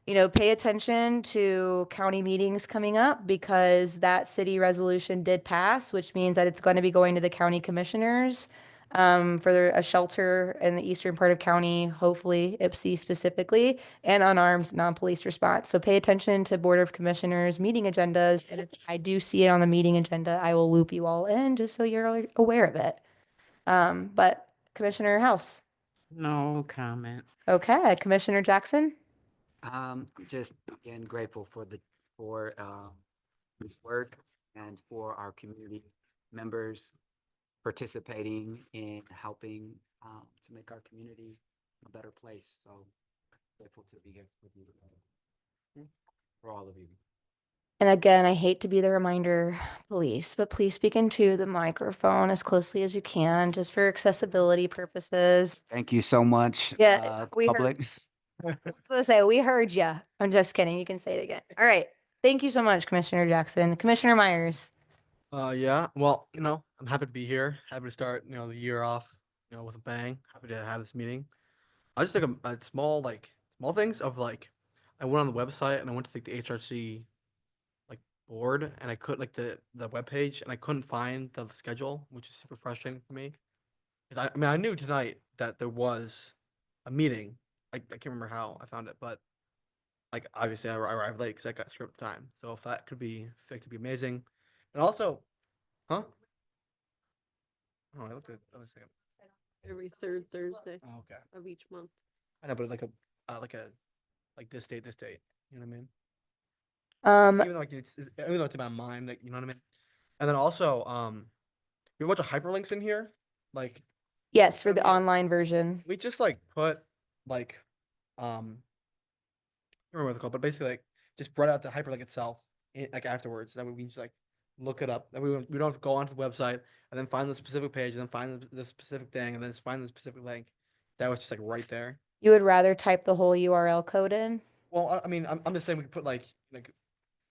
pay attention to county meetings coming up because that city resolution did pass, which means that it's going to be going to the county commissioners for a shelter in the eastern part of county, hopefully IPSI specifically, and unarmed non-police response. So pay attention to Board of Commissioners meeting agendas. And if I do see it on the meeting agenda, I will loop you all in just so you're aware of it. But Commissioner House. No comment. Okay, Commissioner Jackson. Just again grateful for this work and for our community members participating in helping to make our community a better place. So grateful to be here with you today. For all of you. And again, I hate to be the reminder police, but please speak into the microphone as closely as you can, just for accessibility purposes. Thank you so much, Yeah, we heard- public. I was gonna say, we heard you. I'm just kidding. You can say it again. All right. Thank you so much, Commissioner Jackson. Commissioner Myers. Yeah, well, I'm happy to be here. Happy to start, the year off, with a bang. Happy to have this meeting. I just took a small things of I went on the website and I went to the HRC board and I couldn't the webpage and I couldn't find the schedule, which is super frustrating for me. Because I knew tonight that there was a meeting. I can't remember how I found it, but obviously I arrived late because I got screwed up the time. So if that could be fixed, it'd be amazing. And also, huh? Oh, I looked at. Oh, a second. Every third Thursday Oh, okay. of each month. I know, but this date, this date. You know what I mean? Even though even though it's in my mind, you know what I mean. And then also, we have a bunch of hyperlinks in here, Yes, for the online version. we just put I don't remember what they're called, but basically just spread out the hyperlink itself afterwards. That way we can just look it up. That we don't have to go onto the website and then find the specific page and then find the specific thing and then find the specific link. That was just right there. You would rather type the whole URL code in? Well, I mean, I'm just saying we could put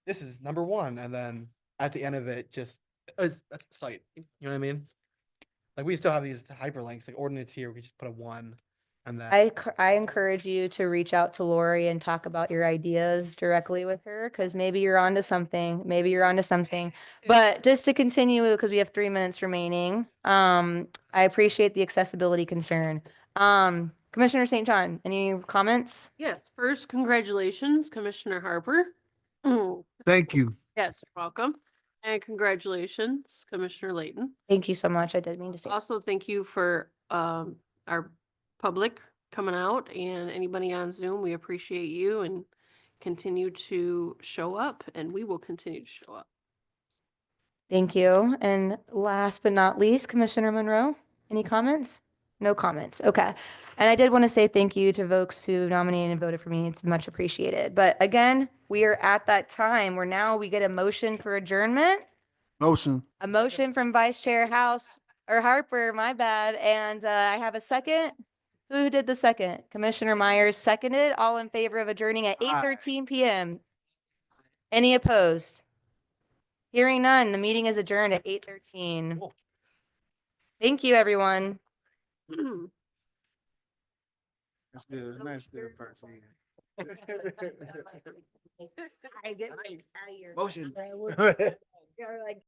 this is number 1, and then at the end of it, just that's a site. You know what I mean? We still have these hyperlinks, ordinance here. We could just put a 1, and then I encourage you to reach out to Lori and talk about your ideas directly with her, because maybe you're onto something. But just to continue, because we have 3 minutes remaining, I appreciate the accessibility concern. Commissioner St. John, any comments? Yes, first, congratulations, Commissioner Harper. Thank you. Yes, welcome. And congratulations, Commissioner Layton. Thank you so much. I did mean to say. Also, thank you for our public coming out and anybody on Zoom. We appreciate you and continue to show up, and we will continue to show up. Thank you. And last but not least, Commissioner Monroe, any comments? No comments. Okay. And I did want to say thank you to folks who nominated and voted for me. It's much appreciated. But again, we are at that time where now we get a motion for adjournment. Motion. A motion from Vice Chair Harper, my bad. And I have a second. Who did the second? Commissioner Myers seconded. All in favor of adjourning at 8:13 p.m. Any opposed? Hearing none, the meeting is adjourned at 8:13. Cool. Thank you, everyone. That's good. Nice, good person. Motion. You're like